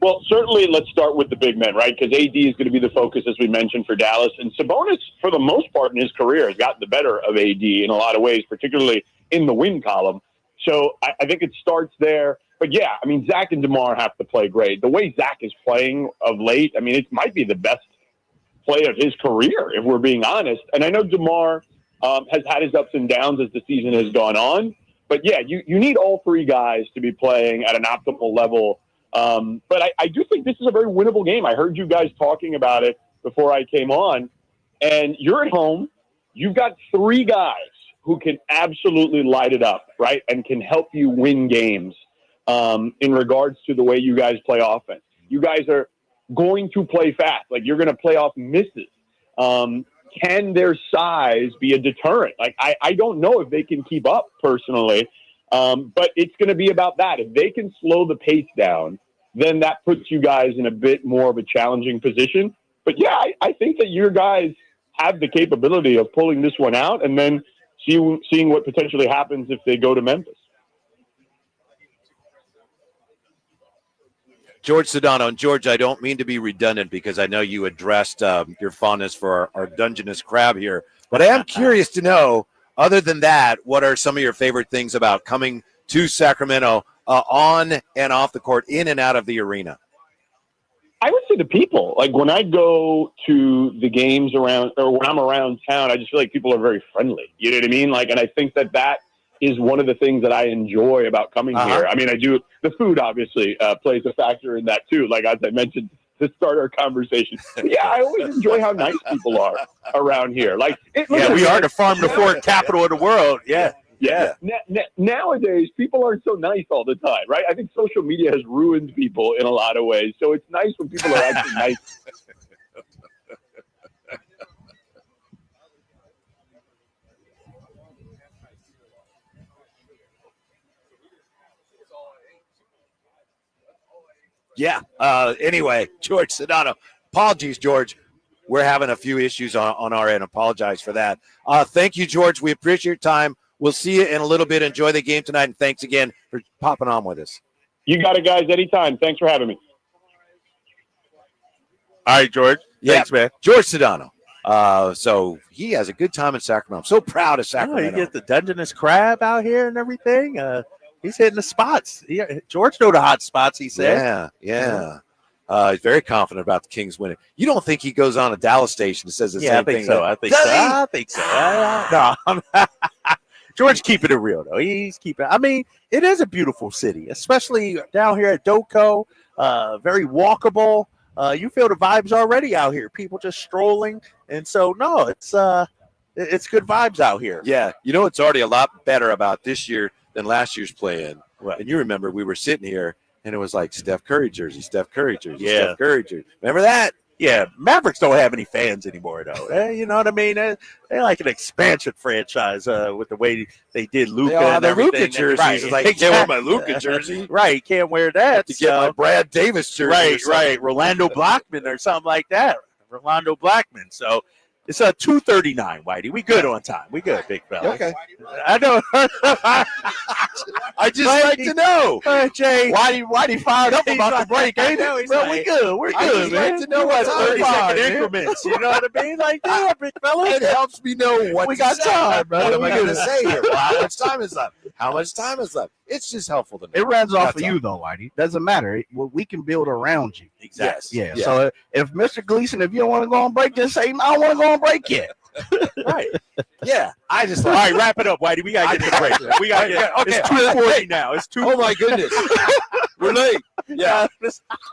Well, certainly let's start with the big men, right? Because AD is going to be the focus, as we mentioned, for Dallas. And Sabonis, for the most part in his career, has gotten the better of AD in a lot of ways, particularly in the win column. So I think it starts there. But yeah, I mean, Zach and DeMar have to play great. The way Zach is playing of late, I mean, it might be the best play of his career, if we're being honest. And I know DeMar has had his ups and downs as the season has gone on. But yeah, you need all three guys to be playing at an optimal level. But I do think this is a very winnable game. I heard you guys talking about it before I came on. And you're at home. You've got three guys who can absolutely light it up, right, and can help you win games in regards to the way you guys play offense. You guys are going to play fast. Like, you're going to play off misses. Can their size be a deterrent? Like, I don't know if they can keep up personally, but it's going to be about that. If they can slow the pace down, then that puts you guys in a bit more of a challenging position. But yeah, I think that your guys have the capability of pulling this one out and then seeing what potentially happens if they go to Memphis. George Sedano. And George, I don't mean to be redundant because I know you addressed your fondness for our Dungeness crab here, but I am curious to know, other than that, what are some of your favorite things about coming to Sacramento on and off the court, in and out of the arena? I would say the people. Like, when I go to the games around, or when I'm around town, I just feel like people are very friendly. You know what I mean? Like, and I think that is one of the things that I enjoy about coming here. I mean, I do. The food obviously plays a factor in that too. Like, as I mentioned to start our conversation. But yeah, I always enjoy how nice people are around here. Like, we are the farm to fork capital of the world. Yeah. Yeah. Nowadays, people aren't so nice all the time, right? I think social media has ruined people in a lot of ways. So it's nice when people are actually nice. Yeah. Anyway, George Sedano. Apologies, George. We're having a few issues on our end. Apologize for that. Thank you, George. We appreciate your time. We'll see you in a little bit. Enjoy the game tonight, and thanks again for popping on with us. You got it, guys. Anytime. Thanks for having me. All right, George. Thanks, man. George Sedano. So he has a good time in Sacramento. I'm so proud of Sacramento. You get the Dungeness crab out here and everything. He's hitting the spots. George know the hot spots, he said. Yeah. He's very confident about the Kings winning. You don't think he goes on a Dallas station and says the same thing? I think so. No, George keeping it real, though. He's keeping. I mean, it is a beautiful city, especially down here at Doco. Very walkable. You feel the vibes already out here. People just strolling, and so no, it's good vibes out here. Yeah, it's already a lot better about this year than last year's play-in. Right. And you remember we were sitting here, and it was like Steph Curry jersey, Steph Curry jersey, Steph Curry jersey. Remember that? Yeah, Mavericks don't have any fans anymore, though. You know what I mean? They're like an expansion franchise with the way they did Luka and everything. Luka jerseys. Right. It's like, I can't wear my Luka jersey. Right, can't wear that. To get my Brad Davis jersey. Right. Rolando Blackman or something like that. Rolando Blackman. So it's 2:39, Whitey. We good on time. We good, big fella. Okay. I know. I just like to know. Jay. Whitey fired up about the break, ain't it? Well, we good. We're good, man. Like to know what 30-second increments. You know what I mean? Like, yeah, big fella. It helps me know what we got time, brother. What am I going to say here? Well, how much time is left? How much time is left? It's just helpful to know. It runs off of you, though, Whitey. Doesn't matter. We can build around you. Exactly. Yeah. So if Mr. Gleason, if you don't want to go on break, just say, I don't want to go on break yet. Right. Yeah. I just all right, wrap it up, Whitey. We gotta get to the break. We gotta get it's 2:40 now. It's 2. Oh my goodness. We're late. Yeah.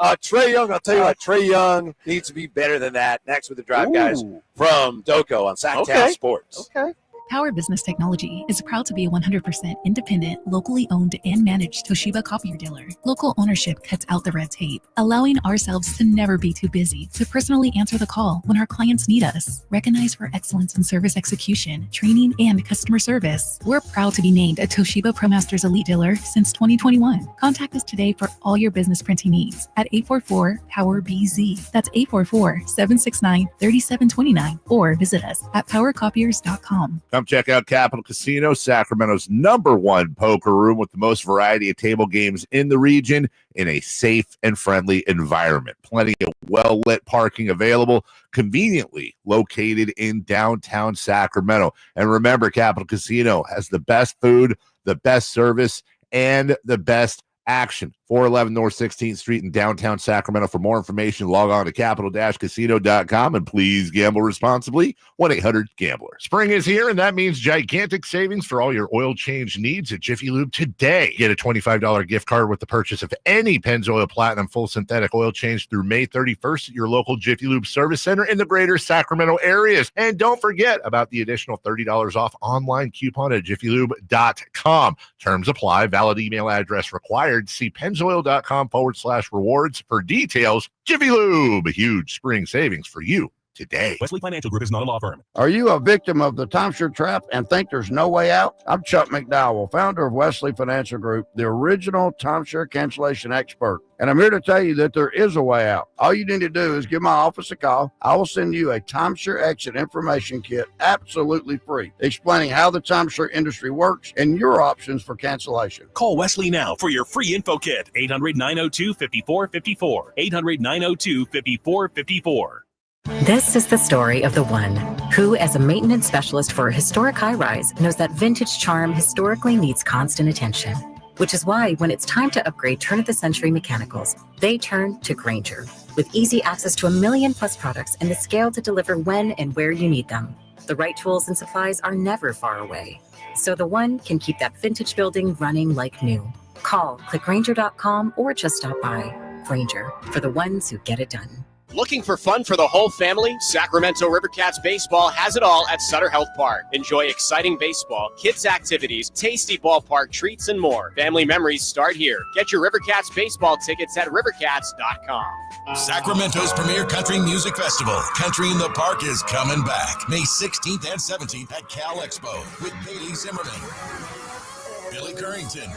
Trae Young, I'll tell you what, Trae Young needs to be better than that. Next with the Drive Guys from Doco on Sacktown Sports. Okay. Power Business Technology is proud to be a 100% independent, locally owned and managed Toshiba copier dealer. Local ownership cuts out the red tape, allowing ourselves to never be too busy to personally answer the call when our clients need us. Recognized for excellence in service execution, training, and customer service, we're proud to be named a Toshiba ProMasters Elite Dealer since 2021. Contact us today for all your business printing needs at 844-POWER-BZ. That's 844-769-3729, or visit us at powercopiers.com. Come check out Capital Casino, Sacramento's #1 poker room with the most variety of table games in the region in a safe and friendly environment. Plenty of well-lit parking available, conveniently located in downtown Sacramento. And remember, Capital Casino has the best food, the best service, and the best action. 411 North 16th Street in downtown Sacramento. For more information, log on to capital-casino.com and please gamble responsibly. 1-800-GAMBLER. Spring is here, and that means gigantic savings for all your oil change needs at Jiffy Lube today. Get a $25 gift card with the purchase of any Pennzoil Platinum full synthetic oil change through May 31st at your local Jiffy Lube service center in the greater Sacramento areas. And don't forget about the additional $30 off online coupon at jiffylube.com. Terms apply. Valid email address required. See pennzoil.com/rewards for details. Jiffy Lube, a huge spring savings for you today. Wesley Financial Group is not a law firm. Are you a victim of the timeshare trap and think there's no way out? I'm Chuck McDowell, founder of Wesley Financial Group, the original timeshare cancellation expert. And I'm here to tell you that there is a way out. All you need to do is give my office a call. I will send you a timeshare exit information kit absolutely free, explaining how the timeshare industry works and your options for cancellation. Call Wesley now for your free info kit. 800-902-5454. 800-902-5454. This is the story of the one who, as a maintenance specialist for a historic high-rise, knows that vintage charm historically needs constant attention. Which is why when it's time to upgrade turn-of-the-century mechanicals, they turn to Grainger. With easy access to 1 million+ products and the scale to deliver when and where you need them. The right tools and supplies are never far away. So the one can keep that vintage building running like new. Call, click Grainger.com, or just stop by. Grainger, for the ones who get it done. Looking for fun for the whole family? Sacramento Rivercats Baseball has it all at Sutter Health Park. Enjoy exciting baseball, kids' activities, tasty ballpark treats, and more. Family memories start here. Get your Rivercats baseball tickets at rivercats.com. Sacramento's premier country music festival, Country in the Park, is coming back May 16th and 17th at Cal Expo with Bailey Zimmerman, Billy Currington,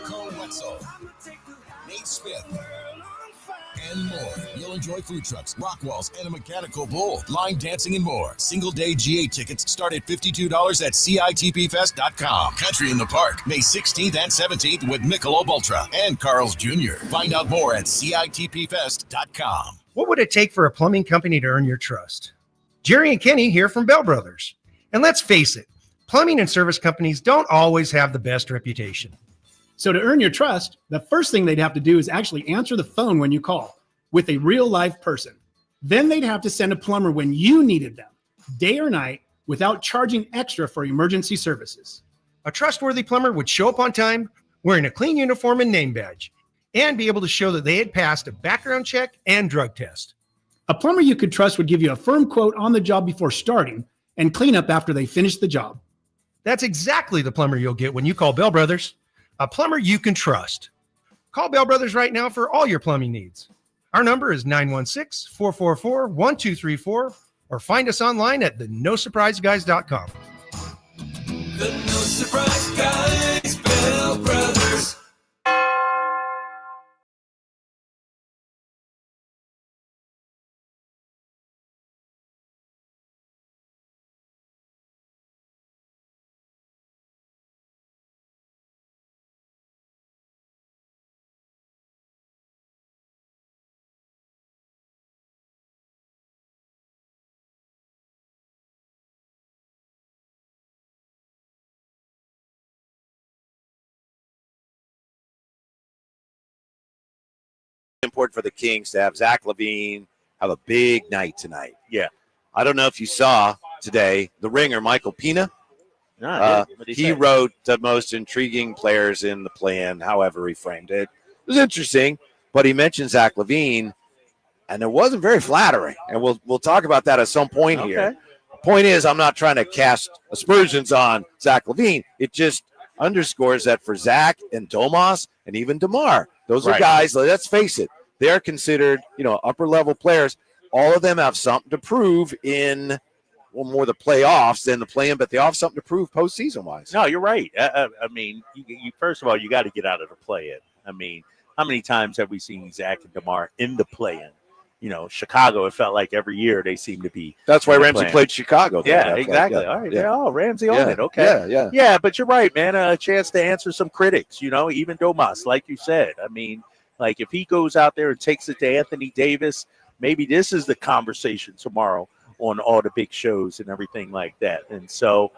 Cole Wetzel, Nate Smith, and more. You'll enjoy food trucks, rock walls, and a mechanical bull, line dancing, and more. Single-day GA tickets start at $52 at CITPFest.com. Country in the Park, May 16th and 17th with Michelob Ultra and Carl's Jr. Find out more at CITPFest.com. What would it take for a plumbing company to earn your trust? Jerry and Kenny here from Bell Brothers. And let's face it, plumbing and service companies don't always have the best reputation. So to earn your trust, the first thing they'd have to do is actually answer the phone when you call with a real live person. Then they'd have to send a plumber when you needed them, day or night, without charging extra for emergency services. A trustworthy plumber would show up on time, wearing a clean uniform and name badge, and be able to show that they had passed a background check and drug test. A plumber you could trust would give you a firm quote on the job before starting and clean up after they finish the job. That's exactly the plumber you'll get when you call Bell Brothers. A plumber you can trust. Call Bell Brothers right now for all your plumbing needs. Our number is 916-444-1234 or find us online at thenosurpriseguys.com. The No Surprise Guys, Bell Brothers. Important for the Kings to have Zack Lavine have a big night tonight. Yeah. I don't know if you saw today, the ringer, Michael Pina. He wrote the most intriguing players in the play-in, however he framed it. It was interesting, but he mentioned Zack Lavine, and it wasn't very flattering. And we'll talk about that at some point here. Point is, I'm not trying to cast aspersions on Zack Lavine. It just underscores that for Zach and Domas and even DeMar, those are guys, let's face it, they're considered, upper-level players. All of them have something to prove in, more the playoffs than the play-in, but they all have something to prove postseason-wise. No, you're right. I mean, you first of all, you got to get out of the play-in. I mean, how many times have we seen Zach and DeMar in the play-in? Chicago, it felt like every year they seem to be. That's why Ramsey played Chicago. Yeah, exactly. All right. Oh, Ramsey on it. Okay. Yeah, but you're right, man. A chance to answer some critics, even Domas, like you said. I mean, like if he goes out there and takes it to Anthony Davis, maybe this is the conversation tomorrow on all the big shows and everything like that. And so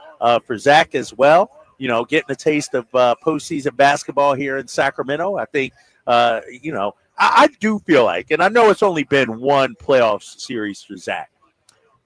for Zach as well, getting a taste of postseason basketball here in Sacramento. I think, I do feel like, and I know it's only been one playoff series for Zach.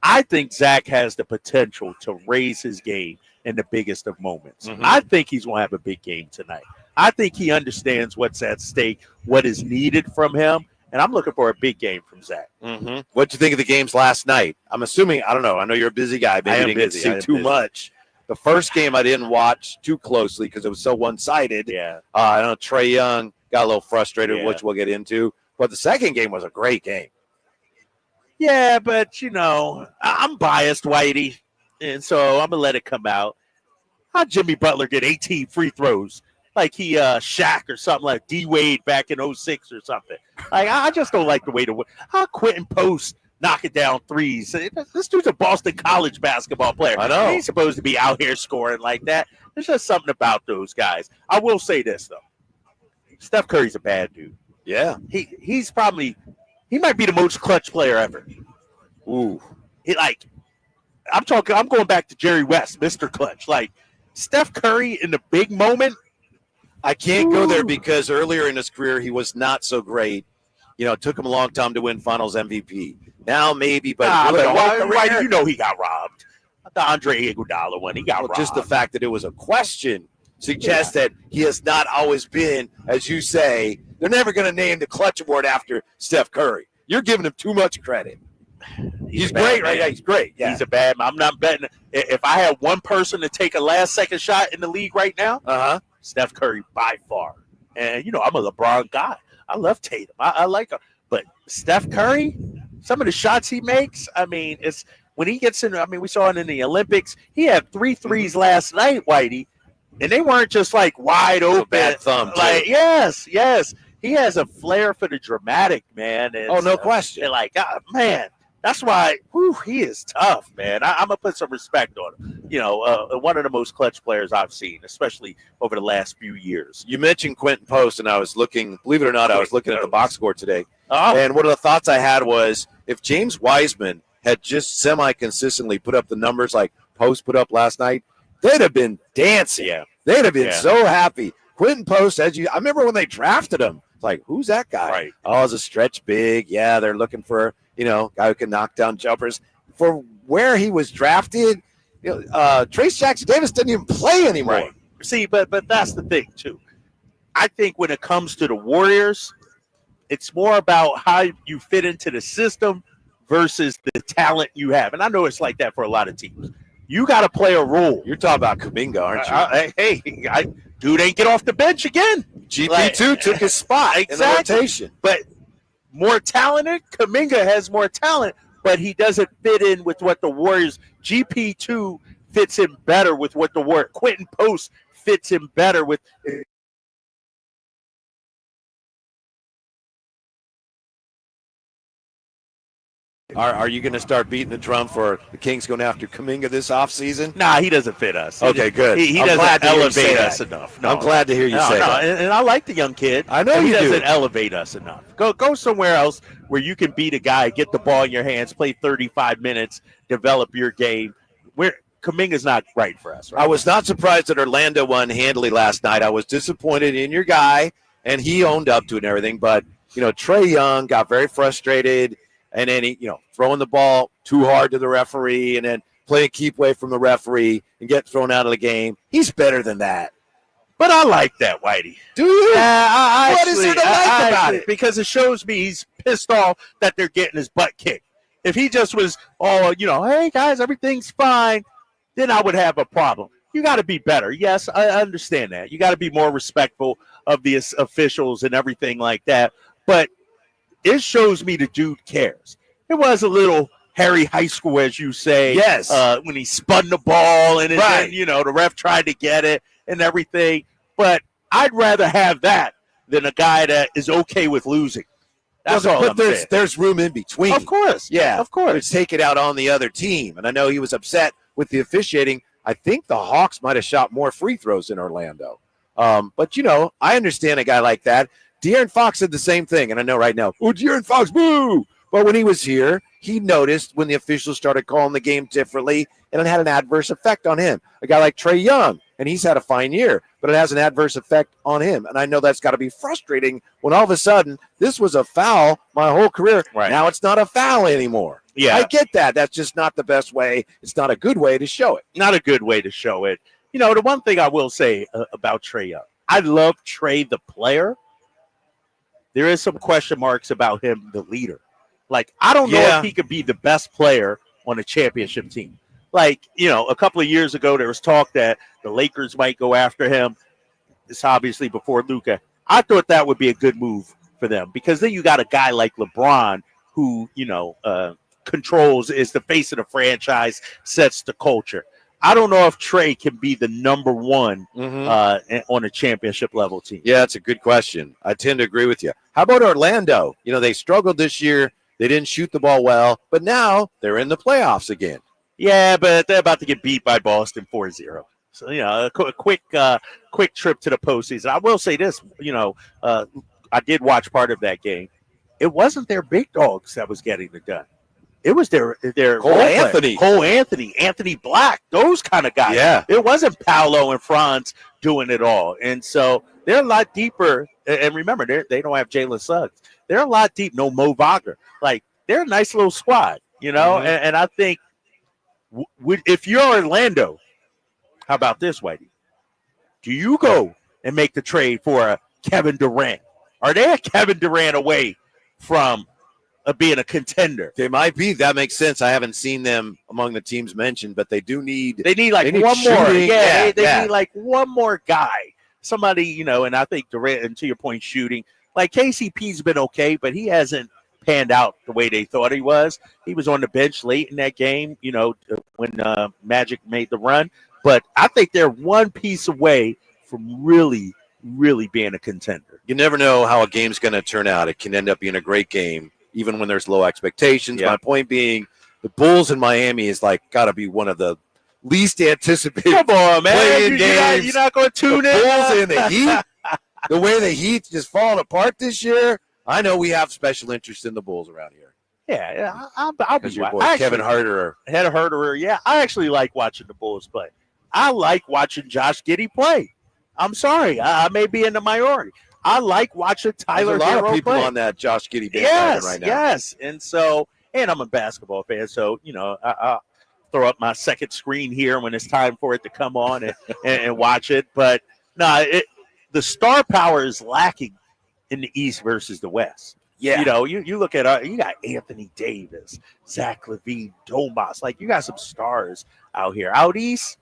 I think Zach has the potential to raise his game in the biggest of moments. Mm-hmm. I think he's going to have a big game tonight. I think he understands what's at stake, what is needed from him, and I'm looking for a big game from Zach. Mm-hmm. What'd you think of the games last night? I'm assuming, I don't know. I know you're a busy guy. Maybe you didn't get to see too much. The first game I didn't watch too closely because it was so one-sided. Yeah. I know Trae Young got a little frustrated, which we'll get into. But the second game was a great game. Yeah, but, I'm biased, Whitey, and so I'm going to let it come out. How'd Jimmy Butler get 18 free throws? Like he Shaq or something, like D-Wade back in 06 or something. Like, I just don't like the way to win. How Quentin Post knocking down threes? This dude's a Boston College basketball player. I know. He ain't supposed to be out here scoring like that. There's just something about those guys. I will say this, though. Steph Curry's a bad dude. Yeah. He might be the most clutch player ever. Ooh. I'm going back to Jerry West, Mr. Clutch. Like, Steph Curry in the big moment. I can't go there because earlier in his career, he was not so great. It took him a long time to win Finals MVP. Now maybe, but why do you know he got robbed? The Andre Iguodala one, he got robbed. Just the fact that it was a question suggests that he has not always been, as you say, they're never going to name the Clutch Award after Steph Curry. You're giving him too much credit. He's great, right? Yeah, he's great. Yeah. He's a bad man. I'm not betting. If I had one person to take a last-second shot in the league right now, Steph Curry by far. And, I'm a LeBron guy. I love Tatum. I like him. But Steph Curry, some of the shots he makes, it's when he gets in, we saw it in the Olympics. He had 3 threes last night, Whitey, and they weren't just like wide open. Bad thumb, too. Like, yes. He has a flair for the dramatic, man. No question. Man, that's why he is tough, man. I'm going to put some respect on him. One of the most clutch players I've seen, especially over the last few years. You mentioned Quentin Post, and I was looking, believe it or not, I was looking at the box score today. And one of the thoughts I had was if James Wiseman had just semi-consistently put up the numbers like Post put up last night, they'd have been dancing. Yeah. They'd have been so happy. Quentin Post, I remember when they drafted him, it's like, who's that guy? Right. Oh, it's a stretch big. Yeah, they're looking for, guy who can knock down jumpers. For where he was drafted, Trace Jackson Davis doesn't even play anymore. Right. See, but that's the thing, too. I think when it comes to the Warriors, it's more about how you fit into the system versus the talent you have. And I know it's like that for a lot of teams. You got to play a role. You're talking about Kuminga, aren't you? Dude ain't get off the bench again. GP2 took his spot in the rotation. But more talented, Kuminga has more talent, but he doesn't fit in with what the Warriors. GP2 fits in better with what the Warriors. Quentin Post fits in better with. Are you going to start beating the drum for the Kings going after Kuminga this offseason? Nah, he doesn't fit us. Okay, good. He doesn't elevate us enough. No. I'm glad to hear you say that. And I like the young kid. I know he you doesn't do. elevate us enough. Go somewhere else where you can beat a guy, get the ball in your hands, play 35 minutes, develop your game. Kuminga's not right for us. Right? I was not surprised that Orlando won handily last night. I was disappointed in your guy, and he owned up to it and everything. But, Trae Young got very frustrated. And then he, throwing the ball too hard to the referee and then playing keep away from the referee and get thrown out of the game. He's better than that. But I like that, Whitey. Do you? What is there to like about it? Because it shows me he's pissed off that they're getting his butt kicked. If he just was, hey, guys, everything's fine, then I would have a problem. You got to be better. Yes, I understand that. You got to be more respectful of the officials and everything like that. But it shows me the dude cares. It was a little Harry High School, as you say. Yes. When he spun the ball and then, the ref tried to get it and everything. But I'd rather have that than a guy that is okay with losing. That's all I'm saying. There's room in between. Of course. Yeah. Of course. To take it out on the other team. And I know he was upset with the officiating. I think the Hawks might have shot more free throws in Orlando. But, I understand a guy like that. De'Aaron Fox said the same thing, and I know right now, De'Aaron Fox, boo! But when he was here, he noticed when the officials started calling the game differently, and it had an adverse effect on him. A guy like Trae Young and he's had a fine year, but it has an adverse effect on him. And I know that's got to be frustrating when all of a sudden this was a foul my whole career. Right. Now it's not a foul anymore. Yeah. I get that. That's just not the best way. It's not a good way to show it. Not a good way to show it. The one thing I will say about Trae Young, I love Trae the player. There is some question marks about him, the leader. Like, I don't know if he could be the best player on a championship team. Like, a couple of years ago, there was talk that the Lakers might go after him. It's obviously before Luka. I thought that would be a good move for them because then you got a guy like LeBron who, controls, is the face of the franchise, sets the culture. I don't know if Trae can be the number one on a championship level team. Yeah, that's a good question. I tend to agree with you. How about Orlando? They struggled this year. They didn't shoot the ball well, but now they're in the playoffs again. Yeah, but they're about to get beat by Boston 4-0. So, a quick trip to the postseason. I will say this, I did watch part of that game. It wasn't their big dogs that was getting it done. It was their Cole Anthony, Anthony Black, those kind of guys. Yeah. It wasn't Paolo and Franz doing it all. And so they're a lot deeper. And remember, they don't have Jalen Suggs. They're a lot deep. No Mo Wagner. Like, they're a nice little squad, and I think if you're Orlando, how about this, Whitey? Do you go and make the trade for a Kevin Durant? Are they a Kevin Durant away from being a contender? They might be. That makes sense. I haven't seen them among the teams mentioned, but they do need. They need one more. Yeah, they need like one more guy. Somebody, and I think Durant, and to your point, shooting. Like KCP's been okay, but he hasn't panned out the way they thought he was. He was on the bench late in that game, when Magic made the run. But I think they're one piece away from really, really being a contender. You never know how a game's going to turn out. It can end up being a great game, even when there's low expectations. Yeah. My point being, the Bulls in Miami is got to be one of the least anticipated. Come on, man. Games. You're not going to tune in. Bulls and the Heat. The way the Heat's just falling apart this year. I know we have special interest in the Bulls around here. Yeah, I'll be your boy Kevin Herterer. Yeah, I actually like watching the Bulls play. I like watching Josh Giddey play. I'm sorry, I may be in the minority. I like watching Tyler There's a lot Hero of people play. on that Josh Giddey bandwagon right now. Yes, and I'm a basketball fan, so I'll throw up my second screen here when it's time for it to come on and watch it. But the star power is lacking in the East versus the West. Yeah. You look at you got Anthony Davis, Zach Lavine, Domas. Like, you got some stars out here. Out East,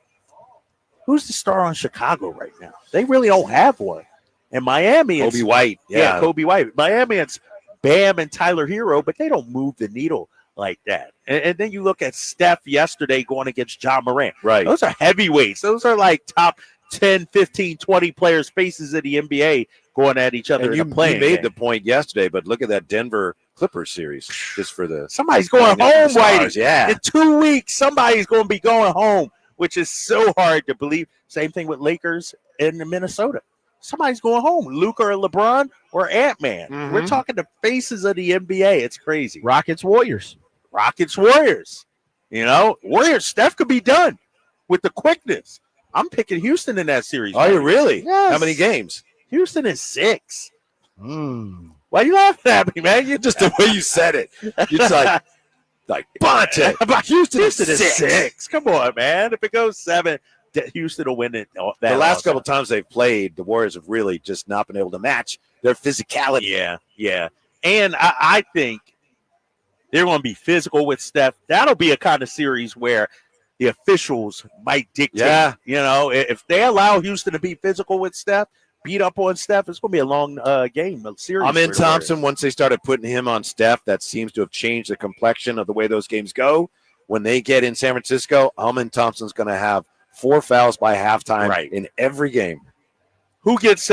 who's the star on Chicago right now? They really don't have one. And Miami, Kobe White. Yeah, Kobe White. Miami, it's Bam and Tyler Hero, but they don't move the needle like that. And then you look at Steph yesterday going against John Morant. Right. Those are heavyweights. Those are like top 10, 15, 20 players, faces of the NBA going at each other. And you made the point yesterday, but look at that Denver Clippers series just for the. Somebody's going home, Whitey. Yeah. In 2 weeks, somebody's going to be going home, which is so hard to believe. Same thing with Lakers in Minnesota. Somebody's going home. Luka or LeBron or Ant-Man. Mm-hmm. We're talking the faces of the NBA. It's crazy. Rockets, Warriors. Warriors. Warriors, Steph could be done with the quickness. I'm picking Houston in that series. Are you really? Yes. How many games? Houston is 6. Why are you laughing at me, man? You Just the way you said it. It's like Bonte. Houston is 6. Come on, man. If it goes 7, Houston will win it. The last couple times they've played, the Warriors have really just not been able to match their physicality. Yeah. And I think they're going to be physical with Steph. That'll be a kind of series where the officials might dictate. Yeah. If they allow Houston to be physical with Steph, beat up on Steph, it's going to be a long game, a series. Amin Thompson, once they started putting him on Steph, that seems to have changed the complexion of the way those games go. When they get in San Francisco, Amin Thompson's going to have 4 fouls by halftime in every game. Who gets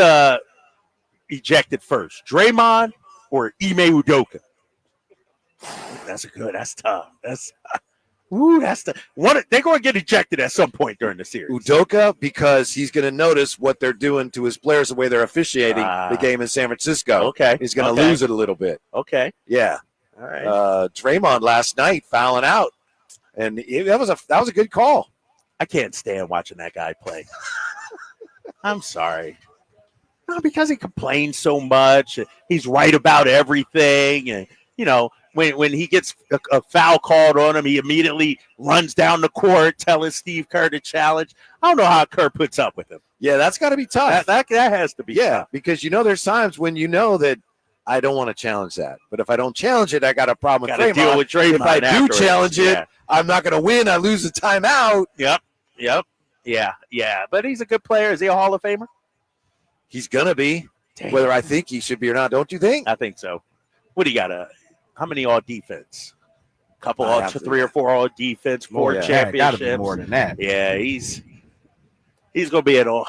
ejected first, Draymond or Ime Udoka? That's tough. That's they're going to get ejected at some point during the series. Udoka, because he's going to notice what they're doing to his players, the way they're officiating the game in San Francisco. Okay. He's going to lose it a little bit. Okay. Yeah. All right. Draymond last night fouling out, and that was a good call. I can't stand watching that guy play. I'm sorry. No, because he complains so much. He's right about everything. And, when he gets a foul called on him, he immediately runs down the court telling Steve Kerr to challenge. I don't know how Kerr puts up with him. Yeah, that's got to be tough. That has to be tough. Because there's times when that I don't want to challenge that. But if I don't challenge it, I got a problem with Draymond. Deal with Draymond. If I do challenge it, I'm not going to win. I lose the timeout. Yep. Yeah. But he's a good player. Is he a Hall of Famer? He's going to be. Whether I think he should be or not, don't you think? I think so. What do you got? How many all defense? Couple, 3 or 4 all defense, 4 championships. Got to be more than that. Yeah, he's going to be at all.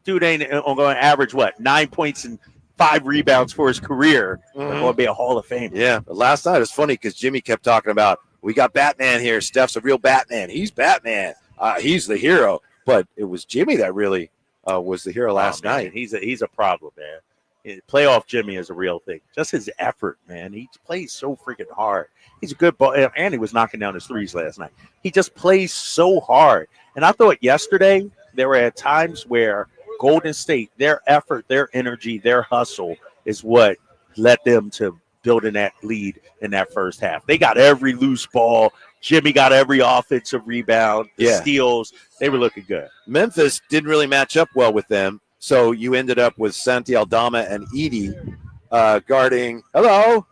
Dude ain't going to average 9 points and 5 rebounds for his career. Going to be a Hall of Fame. Yeah, but last night it was funny because Jimmy kept talking about, we got Batman here. Steph's a real Batman. He's Batman. He's the hero. But it was Jimmy that really was the hero last night. He's a problem, man. Playoff Jimmy is a real thing. Just his effort, man. He plays so freaking hard. He's a good ball, and he was knocking down his threes last night. He just plays so hard. And I thought yesterday there were at times where Golden State, their effort, their energy, their hustle is what led them to building that lead in that first half. They got every loose ball. Jimmy got every offensive rebound, steals. They were looking good. Memphis didn't really match up well with them. So you ended up with Santi Aldama and Edie guarding. Hello.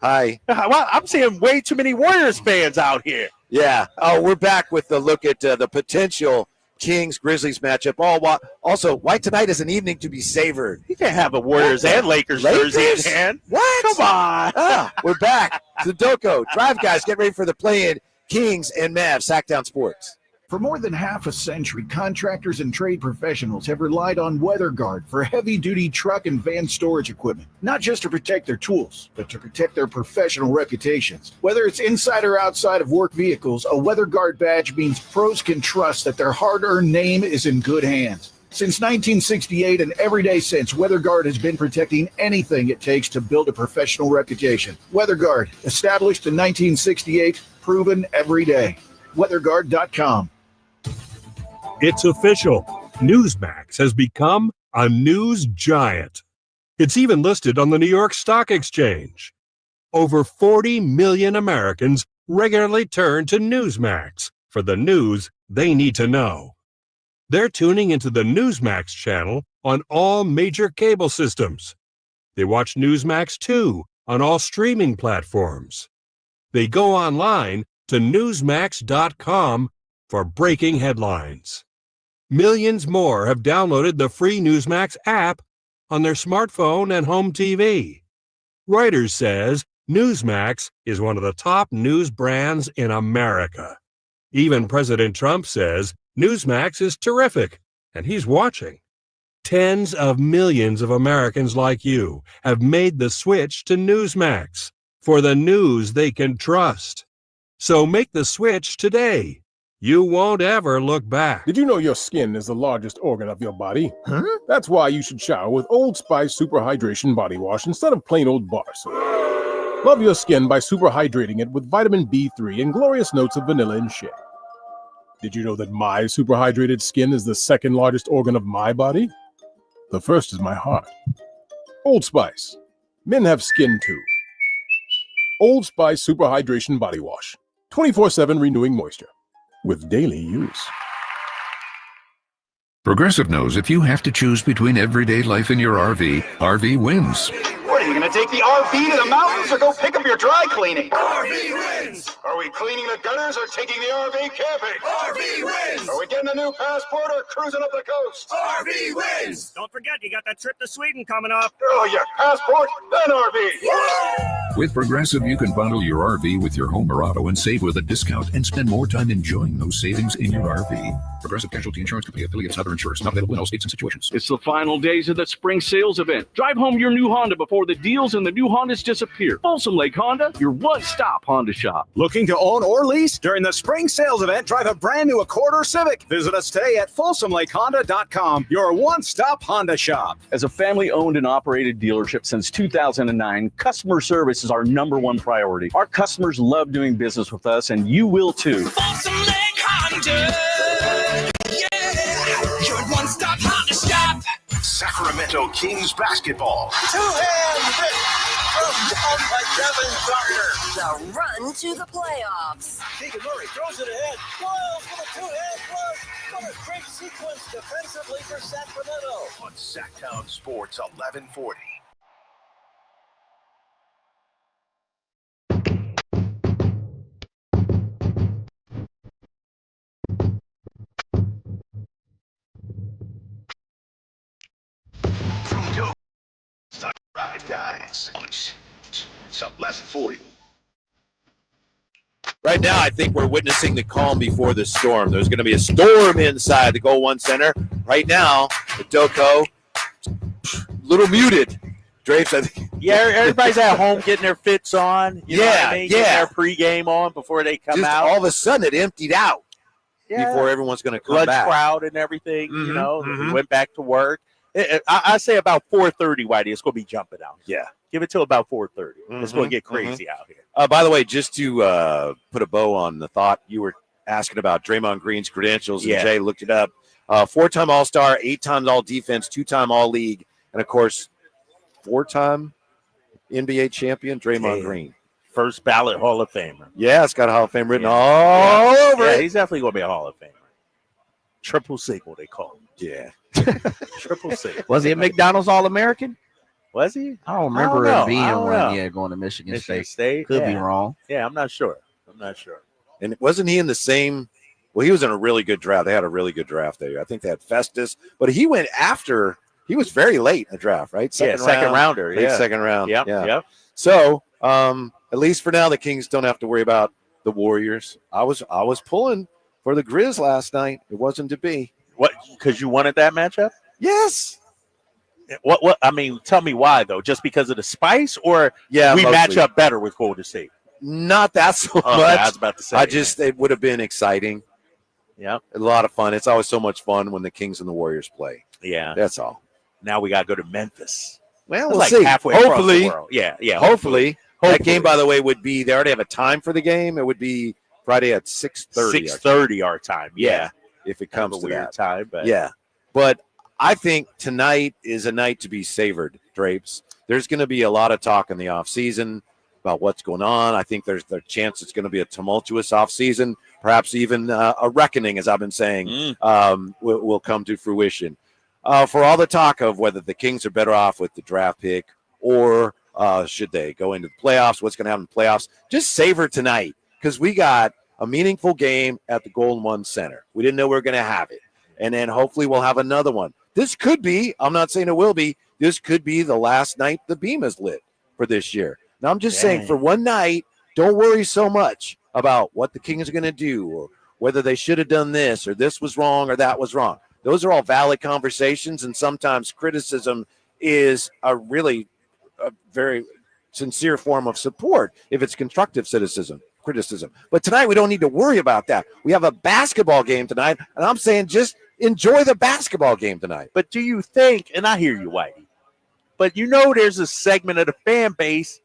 Hi. Well, I'm seeing way too many Warriors fans out here. Yeah. Oh, we're back with the look at the potential Kings-Grizzlies matchup. Also, why tonight is an evening to be savored? You can't have a Warriors and Lakers jersey in hand. What? Come on. We're back. Sudoku. Drive, guys. Get ready for the play-in. Kings and Mavs. Sackdown Sports. For more than half a century, contractors and trade professionals have relied on WeatherGuard for heavy-duty truck and van storage equipment, not just to protect their tools, but to protect their professional reputations. Whether it's inside or outside of work vehicles, a WeatherGuard badge means pros can trust that their hard-earned name is in good hands. Since 1968 and every day since, WeatherGuard has been protecting anything it takes to build a professional reputation. WeatherGuard, established in 1968, proven every day. WeatherGuard.com. It's official. Newsmax has become a news giant. It's even listed on the New York Stock Exchange. Over 40 million Americans regularly turn to Newsmax for the news they need to know. They're tuning into the Newsmax channel on all major cable systems. They watch Newsmax 2 on all streaming platforms. They go online to Newsmax.com for breaking headlines. Millions more have downloaded the free Newsmax app on their smartphone and home TV. Reuters says Newsmax is one of the top news brands in America. Even President Trump says Newsmax is terrific, and he's watching. Tens of millions of Americans like you have made the switch to Newsmax for the news they can trust. So make the switch today. You won't ever look back. Did you know your skin is the largest organ of your body? Huh? That's why you should shower with Old Spice Super Hydration Body Wash instead of plain old bar soap. Love your skin by super hydrating it with vitamin B3 and glorious notes of vanilla and shea. Did you know that my super hydrated skin is the second largest organ of my body? The first is my heart. Old Spice. Men have skin too. Old Spice Super Hydration Body Wash. 24/7 renewing moisture. With daily use. Progressive knows if you have to choose between everyday life and your RV wins. What, are you going to take the RV to the mountains or go pick up your dry cleaning? RV wins! Are we cleaning the gutters or taking the RV camping? RV wins! Are we getting a new passport or cruising up the coast? RV wins! Don't forget, you got that trip to Sweden coming up. Oh, yeah, passport, then RV. With Progressive, you can bundle your RV with your home or auto and save with a discount and spend more time enjoying those savings in your RV. Progressive Casualty Insurance Company, affiliates, other insurers, not available in all states and situations. It's the final days of the spring sales event. Drive home your new Honda before the deals and the new Hondas disappear. Folsom Lake Honda, your one-stop Honda shop. Looking to own or lease? During the spring sales event, drive a brand new Accord or Civic. Visit us today at FolsomLakeHonda.com, your one-stop Honda shop. As a family-owned and operated dealership since 2009, customer service is our #1 priority. Our customers love doing business with us, and you will too. Folsom Lake Honda. Yeah. Your one-stop Honda shop. Sacramento Kings basketball. Two-hand hit from by Devin Gardner. The run to the playoffs. Keegan Murray throws it ahead. Wells with a two-hand flush. What a great sequence defensively for Sacramento. On Sacktown Sports 1140. Ride guys. It's 1140. Right now, I think we're witnessing the calm before the storm. There's going to be a storm inside the Goal One Center. Right now, the Doko, little muted. Drapes, I think. Yeah, everybody's at home getting their fits on. You know what I mean? Yeah. Getting their pregame on before they come Just out. all of a sudden, it emptied out before everyone's going to come Lunch back. crowd and everything, you know, we went back to work. I say about 4:30, Whitey, it's going to be jumping out. Yeah. Give it till about 4:30. It's going to get crazy out here. By the way, just to put a bow on the thought, you were asking about Draymond Green's credentials, and Jay looked it up. 4-time All-Star, 8 times All-Defense, 2-time All-League, and, of course, 4-time NBA champion, Draymond Green. First ballot Hall of Famer. Yeah, it's got a Hall of Fame written all over it. He's definitely going to be a Hall of Famer. Triple single, they call him. Yeah. Triple single. Was he a McDonald's All-American? Was he? I don't remember him being one. Yeah, going to Michigan State. Could be wrong. Yeah, I'm not sure. And wasn't he in the same – well, he was in a really good draft. They had a really good draft there. I think they had Festus. But he went after – he was very late in the draft, right? Second rounder. Late second round. Yep. So, at least for now, the Kings don't have to worry about the Warriors. I was pulling for the Grizz last night. It wasn't to be. What? Because you wanted that matchup? Yes. What? I mean, tell me why though? Just because of the spice, or we mostly. match up better with Golden State? Not that so much. I was about to say. It would have been exciting. Yeah, a lot of fun. It's always so much fun when the Kings and the Warriors play. Yeah, that's all. Now we got to go to Memphis. Well, That's we'll like see. halfway Hopefully, across the world. Yeah. Hopefully, that game, by the way, would be. They already have a time for the game. It would be Friday at 6:30. 6:30 our time. Yeah. If it comes to weird that time, but But I think tonight is a night to be savored, Drapes. There's going to be a lot of talk in the offseason about what's going on. I think there's the chance it's going to be a tumultuous offseason, perhaps even a reckoning, as I've been saying, will come to fruition. For all the talk of whether the Kings are better off with the draft pick or should they go into the playoffs, what's going to happen in the playoffs, just savor tonight because we got a meaningful game at the Golden One Center. We didn't know we were going to have it. And then hopefully we'll have another one. This could be, I'm not saying it will be, this could be the last night the beam is lit for this year. Now, I'm just saying for one night, don't worry so much about what the Kings are going to do or whether they should have done this or this was wrong or that was wrong. Those are all valid conversations, and sometimes criticism is a very sincere form of support if it's constructive criticism. But tonight we don't need to worry about that. We have a basketball game tonight, and I'm saying just enjoy the basketball game tonight. But do you think, and I hear you, Whitey, but there's a segment of the fan base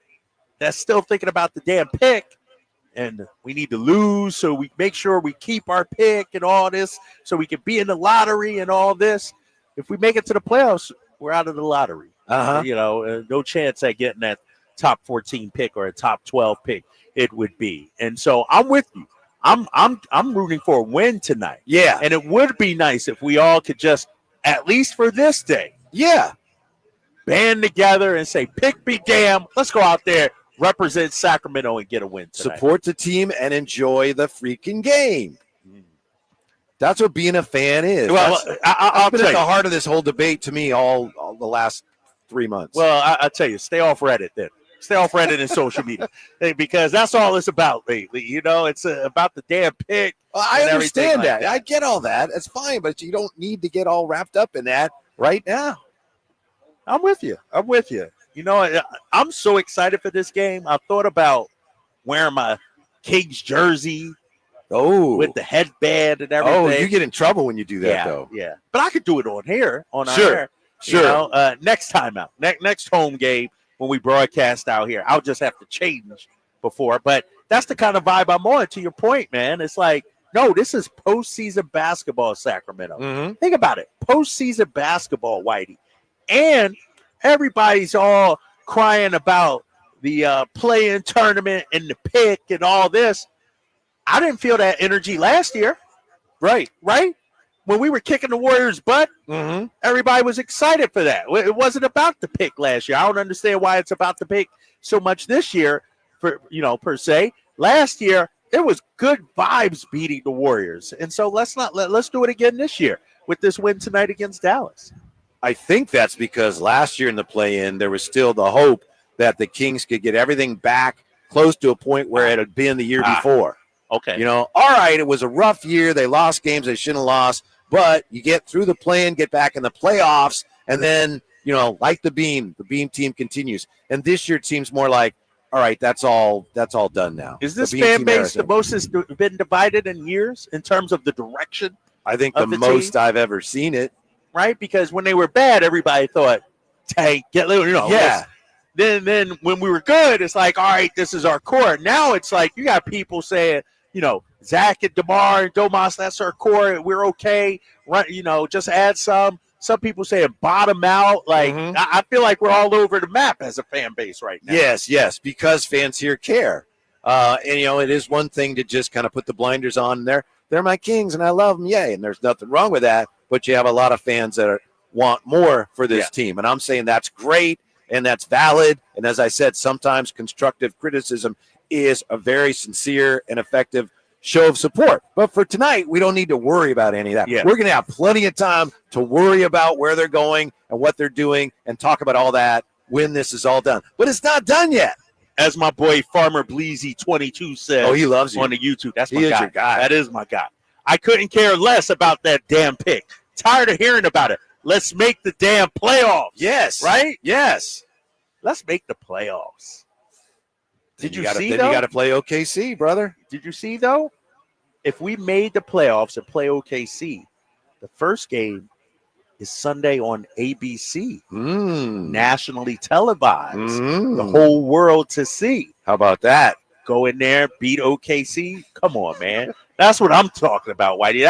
that's still thinking about the damn pick, and we need to lose so we make sure we keep our pick and all this so we can be in the lottery and all this. If we make it to the playoffs, we're out of the lottery. No chance at getting that top 14 pick or a top 12 pick. It would be. And so I'm with you. I'm rooting for a win tonight. Yeah. And it would be nice if we all could just, at least for this day, band together and say, pick be damn. Let's go out there, represent Sacramento and get a win tonight. Support the team and enjoy the freaking game. That's what being a fan is. Well, I'll been tell at the you. heart of this whole debate to me all the last 3 months. Well, I'll tell you, stay off Reddit then. Stay off Reddit and social media because that's all it's about lately. It's about the damn pick. Well, I understand that. I get all that. It's fine, but you don't need to get all wrapped up in that right now. I'm with you. I'm so excited for this game. I thought about wearing my Kings jersey. With the headband and everything. Oh, you get in trouble when you do that, though. Yeah, but I could do it on here, on our air. Sure. Next time out, next home game when we broadcast out here, I'll just have to change before. But that's the kind of vibe I'm on. To your point, man, it's like No, this is postseason basketball, Sacramento. Mm-hmm. Think about it. Postseason basketball, Whitey. And everybody's all crying about the play-in tournament and the pick and all this. I didn't feel that energy last year. Right. When we were kicking the Warriors' butt, Mm-hmm. everybody was excited for that. It wasn't about the pick last year. I don't understand why it's about the pick so much this year, per se. Last year, it was good vibes beating the Warriors. And so let's do it again this year with this win tonight against Dallas. I think that's because last year in the play-in, there was still the hope that the Kings could get everything back close to a point where it had been the year before. Okay. All right, it was a rough year. They lost games they shouldn't have lost, but you get through the play-in, get back in the playoffs, and then, like the Beam team continues. And this year it seems more like, all right, that's all done now. Is this fan base the most has been divided in years in terms of the direction? I think the most I've ever seen it. Right? Because when they were bad, everybody thought, hey, Yeah. Then when we were good, it's like, all right, this is our core. Now it's like you got people saying, Zach and DeMar and Domas, that's our core. We're okay. Right? Just add some. Some people saying bottom out. Like I feel like we're all over the map as a fan base right now. Yes, because fans here care. And it is one thing to just kind of put the blinders on. They're my Kings, and I love them. Yay! And there's nothing wrong with that. But you have a lot of fans that want more for this team, and I'm saying that's great and that's valid. And as I said, sometimes constructive criticism is a very sincere and effective show of support. But for tonight, we don't need to worry about any of that. Yeah. We're going to have plenty of time to worry about where they're going and what they're doing and talk about all that when this is all done. But it's not done yet. As my boy Farmer Bleezy 22 said, he loves you on the YouTube. That's my He is guy. your guy. That is my guy. I couldn't care less about that damn pick. Tired of hearing about it. Let's make the damn playoffs. Yes. Right? Yes. Let's make the playoffs. Did you see, Then though? you got to play OKC, brother. Did you see, though? If we made the playoffs and play OKC, the first game is Sunday on ABC, nationally televised, the whole world to see. How about that? Go in there, beat OKC. Come on, man. That's what I'm talking about, Whitey.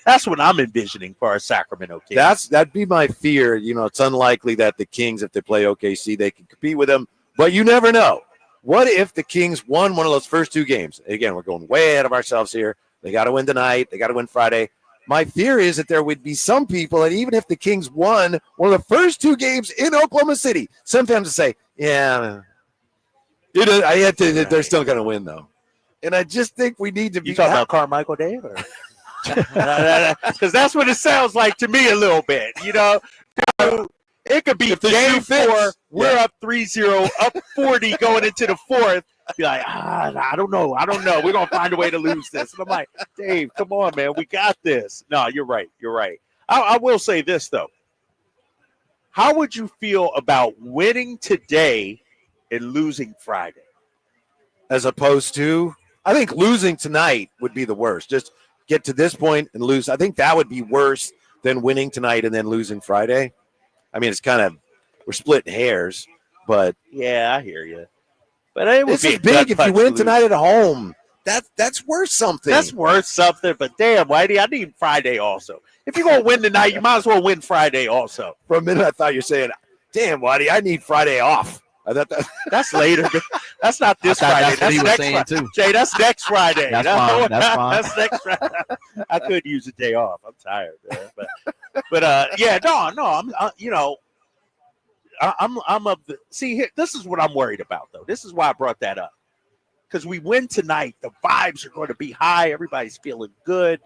That's what I'm envisioning for our Sacramento Kings. That'd be my fear. It's unlikely that the Kings, if they play OKC, they can compete with them. But you never know. What if the Kings won one of those first two games? Again, we're going way ahead of ourselves here. They got to win tonight. They got to win Friday. My fear is that there would be some people that even if the Kings won one of the first two games in Oklahoma City, some fans would say, they're still going to win, though. And I just think we need to be. You talking about Carmichael Dave? Because that's what it sounds like to me a little bit. It could be game 4. We're up 3-0, up 40 going into the fourth. Be like, I don't know. We're going to find a way to lose this. And I'm like, Dave, come on, man. We got this. No, you're right. I will say this, though. How would you feel about winning today and losing Friday? As opposed to, I think losing tonight would be the worst. Just get to this point and lose. I think that would be worse than winning tonight and then losing Friday. I mean, it's kind of, we're splitting hairs, but. Yeah, I hear you. But it would be big if you win tonight at home. That's worth something. That's worth something. But damn, Whitey, I need Friday also. If you're gonna win tonight, you might as well win Friday also. For a minute, I thought you were saying, "Damn, Whitey, I need Friday off." I thought that's later. That's not this Friday. That's next Friday. Too. Jay, that's next Friday. That's fine. That's next Friday. I could use a day off. I'm tired, man. But yeah, no. I'm of the see. This is what I'm worried about, though. This is why I brought that up. Because we win tonight, the vibes are going to be high. Everybody's feeling good.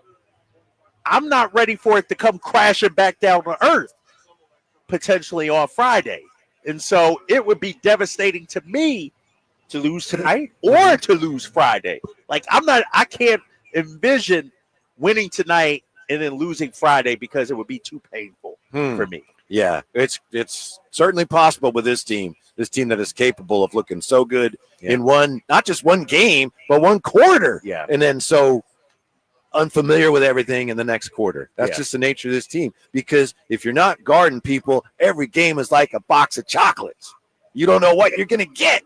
I'm not ready for it to come crashing back down to earth, potentially on Friday. And so it would be devastating to me to lose tonight or to lose Friday. Like I can't envision winning tonight and then losing Friday because it would be too painful for me. Yeah, it's certainly possible with this team that is capable of looking so good in not just one game, but one quarter. Yeah. And then so unfamiliar with everything in the next quarter. That's just the nature of this team. Because if you're not guarding people, every game is like a box of chocolates. You don't know what you're going to get.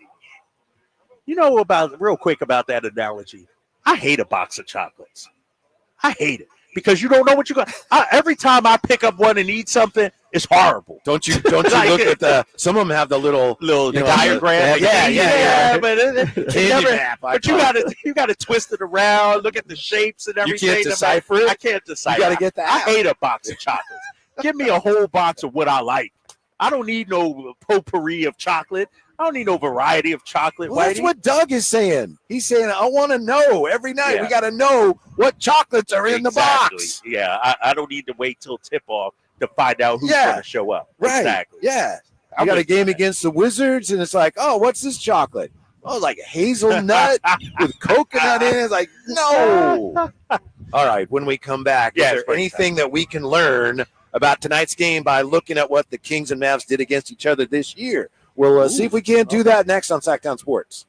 Real quick about that analogy, I hate a box of chocolates. I hate it because you don't know what you're going. Every time I pick up one and eat something, it's horrible. Don't you look at some of them have the little diagram? Yeah. But you got to twist it around, look at the shapes and everything. You can't decipher it. I can't decipher. You got to get that. I hate a box of chocolates. Give me a whole box of what I like. I don't need no potpourri of chocolate. I don't need no variety of chocolate. Well, that's what Doug is saying. He's saying, I want to know every night. Yeah. We got to know what chocolates are in the box. Yeah, I don't need to wait till tip-off to find out who's going to show up. Right. Exactly. Yeah. I got a game against the Wizards, and it's like, oh, what's this chocolate? Oh, like hazelnut with coconut in it. It's like, no. All right, when we come back, is there anything that we can learn about tonight's game by looking at what the Kings and Mavs did against each other this year? We'll see if we can't do that next on Sacktown Sports.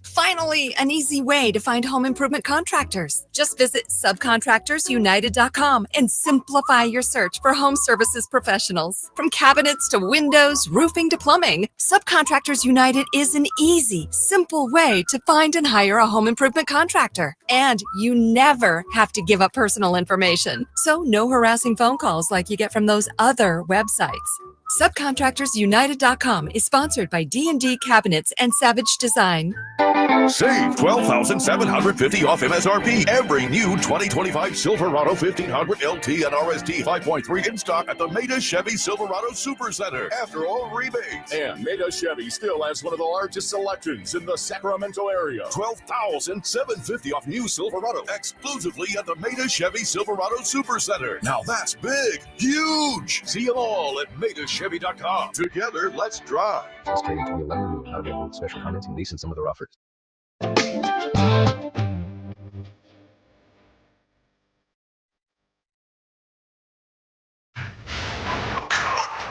Finally, an easy way to find home improvement contractors. Just visit subcontractorsunited.com and simplify your search for home services professionals. From cabinets to windows, roofing to plumbing, Subcontractors United is an easy, simple way to find and hire a home improvement contractor. And you never have to give up personal information. So no harassing phone calls like you get from those other websites. Subcontractorsunited.com is sponsored by D&D Cabinets and Savage Design. Save $12,750 off MSRP. Every new 2025 Silverado 1500 LT and RST 5.3 in stock at the Maida Chevy Silverado Supercenter. After all rebates. And Maida Chevy still has one of the largest selections in the Sacramento area. $12,750 off new Silverado exclusively at the Maida Chevy Silverado Supercenter. Now that's big, huge. See them all at MaidaChevy.com. Together, let's drive. Just trading 2011 new Honda with special financing, lease, and some other offers.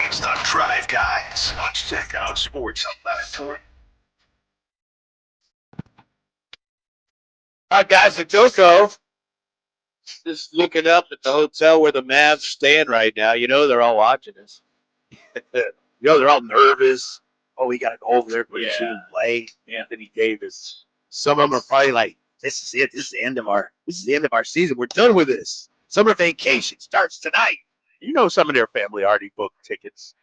It's the Drive Guys. Let's check out Sports Laboratory. All right, guys, the Coco. Just looking up at the hotel where the Mavs stand right now. You know they're all watching us. You know they're all nervous. Oh, we got to go over there pretty soon and play. Anthony Davis. Some of them are probably like, this is it. This is the end of our season. We're done with this. Summer vacation starts tonight. You know, some of their family already booked tickets,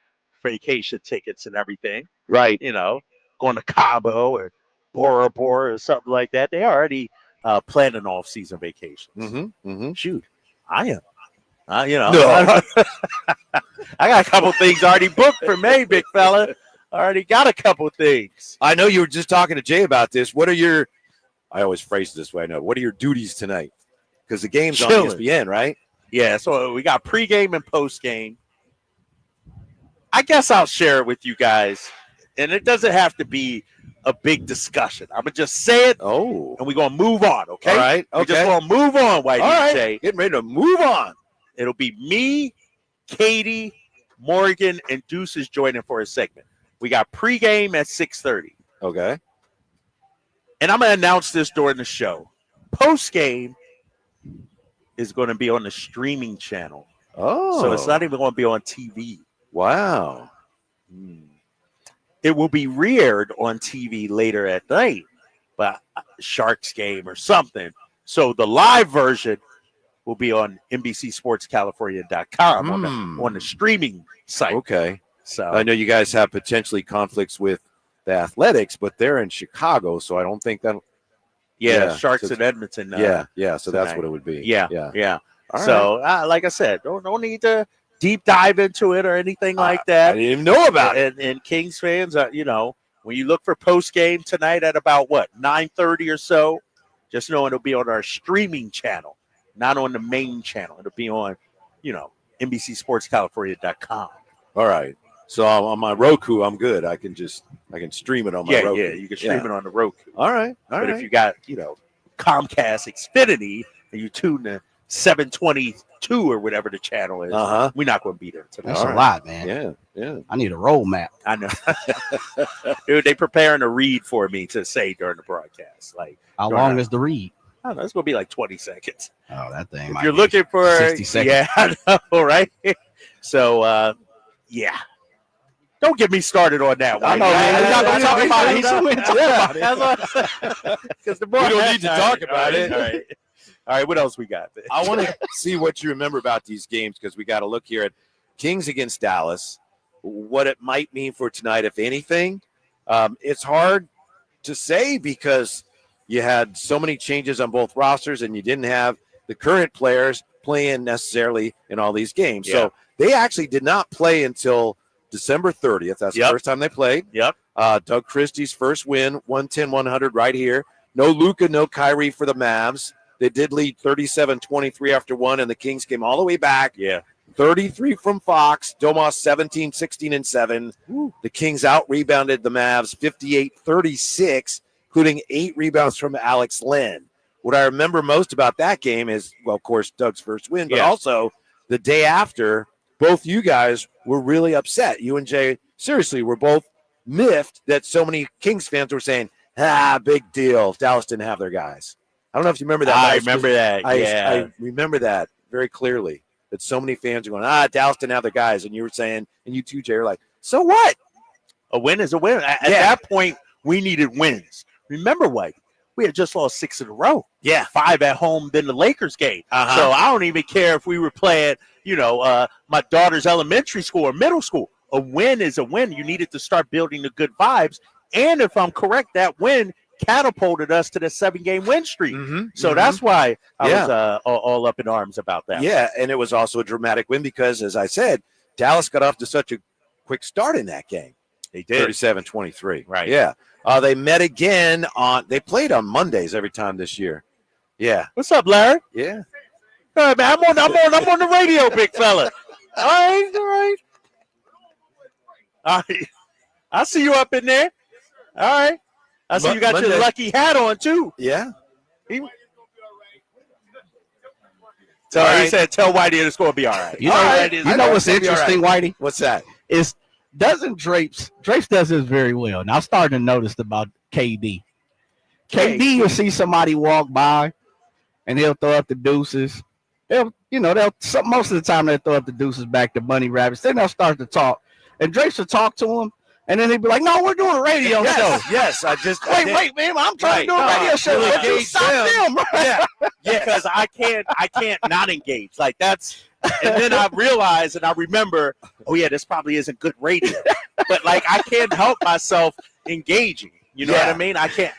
vacation tickets and everything. Right. You know, going to Cabo or Bora Bora or something like that. They already planning off-season vacations. Shoot, I am. No. I got a couple things already booked for May, big fella. Already got a couple things. I know you were just talking to Jay about this. What are your – I always phrase it this way. I know. What are your duties tonight? Because the game's on ESPN, right? Yeah, so we got pregame and postgame. I guess I'll share it with you guys. And it doesn't have to be a big discussion. I'm going to just say it, and we're going to move on, okay? All right, okay. We're just going to move on, Whitey. All right, Jay. getting ready to move on. It'll be me, Katie, Morgan, and Deuces joining for a segment. We got pregame at 6:30. Okay. And I'm going to announce this during the show. Postgame is going to be on the streaming channel. Oh. So it's not even going to be on TV. Wow. It will be re-aired on TV later at night, but Sharks game or something. So the live version will be on NBCSportsCalifornia.com on the streaming site. Okay. So I know you guys have potentially conflicts with the Athletics, but they're in Chicago, so I don't think that'll. Yeah, Sharks in Edmonton. So tonight. that's what it would be. Yeah. All so, like I said, don't need to deep dive into it or anything like that. I didn't even know about it. And Kings fans, you know, when you look for post game tonight at about 9:30 or so, just know it'll be on our streaming channel, not on the main channel. It'll be on, NBCSportsCalifornia.com. All right. So on my Roku, I'm good. I can stream it on my Roku. Yeah, you can stream it on the Roku. All right. But if you got, Comcast Xfinity and you tune to 722 or whatever the channel is, we're not going to be there tonight. That's a lot, man. Yeah. I need a roll map. I know. Dude, they preparing a read for me to say during the broadcast. Like, how long is the read? I don't know. It's going to be like 20 seconds. Oh, that thing. If you're looking for 60 seconds. Yeah, I know, right? So, yeah. Don't get me started on that one. I know, man. We're not going to talk about it. We don't need to talk about it. All right. All right, what else we got? I want to see what you remember about these games because we got to look here at Kings against Dallas, what it might mean for tonight, if anything. It's hard to say because you had so many changes on both rosters and you didn't have the current players playing necessarily in all these games. Yeah. So they actually did not play until December 30th. That's the first time they played. Yep. Doug Christie's first win, 110-100 right here. No Luka, no Kyrie for the Mavs. They did lead 37-23 after one, and the Kings came all the way back. Yeah. 33 from Fox. Domas 17, 16, and 7. The Kings out-rebounded the Mavs 58-36, including 8 rebounds from Alex Len. What I remember most about that game is, well, of course, Doug's first win, but also the day after, both you guys were really upset. You and Jay, seriously, were both miffed that so many Kings fans were saying, big deal. Dallas didn't have their guys. I don't know if you remember that. I remember that. I remember that very clearly, that so many fans are going, Dallas didn't have their guys. And you were saying, and you too, Jay, are like, so what? A win is a win. At that point, we needed wins. Remember, White, we had just lost 6 in a row. Yeah. 5 at home, then the Lakers game. Uh-huh. So I don't even care if we were playing, my daughter's elementary school or middle school. A win is a win. You needed to start building the good vibes. And if I'm correct, that win catapulted us to the 7-game win streak. So that's why I was all up in arms about that. Yeah, and it was also a dramatic win because, as I said, Dallas got off to such a quick start in that game. They did. 37-23. Right. Yeah. They met again they played on Mondays every time this year. Yeah. What's up, Larry? Yeah. All right, man, I'm on the radio, big fella. All right. I see you up in there. All right. I see you got Monday. your lucky hat on, too. Yeah. He said, tell Whitey it's going to be all right. You know what's interesting, Whitey? What's that? Drapes does this very well. Now I'm starting to notice about KD. KD, you'll see somebody walk by and he'll throw up the deuces. Most of the time they'll throw up the deuces back to bunny rabbits. Then they'll start to talk. And Drapes will talk to him. And then he'd be like, no, we're doing a radio show. Yes, Wait, man, I'm trying to do a radio show. But you stop them. Yeah, because I can't not engage. Like that's, and then I realize and I remember, this probably isn't good radio. But like I can't help myself engaging. You know what I mean? I can't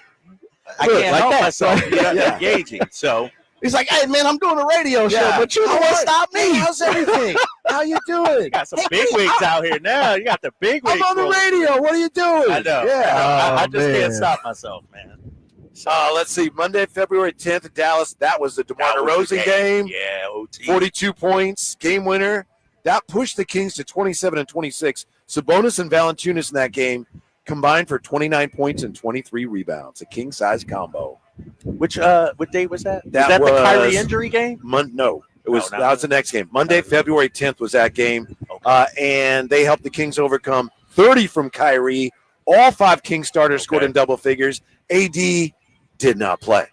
help myself engaging. So he's like, hey, man, I'm doing a radio show, but you don't want to stop me. How's everything? How you doing? You got some big wigs out here now. You got the big wigs. I'm on the radio. What are you doing? I know. Yeah. I just can't stop myself, man. Let's see. Monday, February 10th in Dallas. That was the DeMar DeRozan game. Yeah, OT. 42 points, game winner. That pushed the Kings to 27-26. Sabonis and Valanciunas in that game combined for 29 points and 23 rebounds. A king-size combo. What day was that? That was was the Kyrie injury game? No. That was the next game. Monday, February 10th was that game. And they helped the Kings overcome 30 from Kyrie. All 5 Kings starters scored in double figures. AD did not play.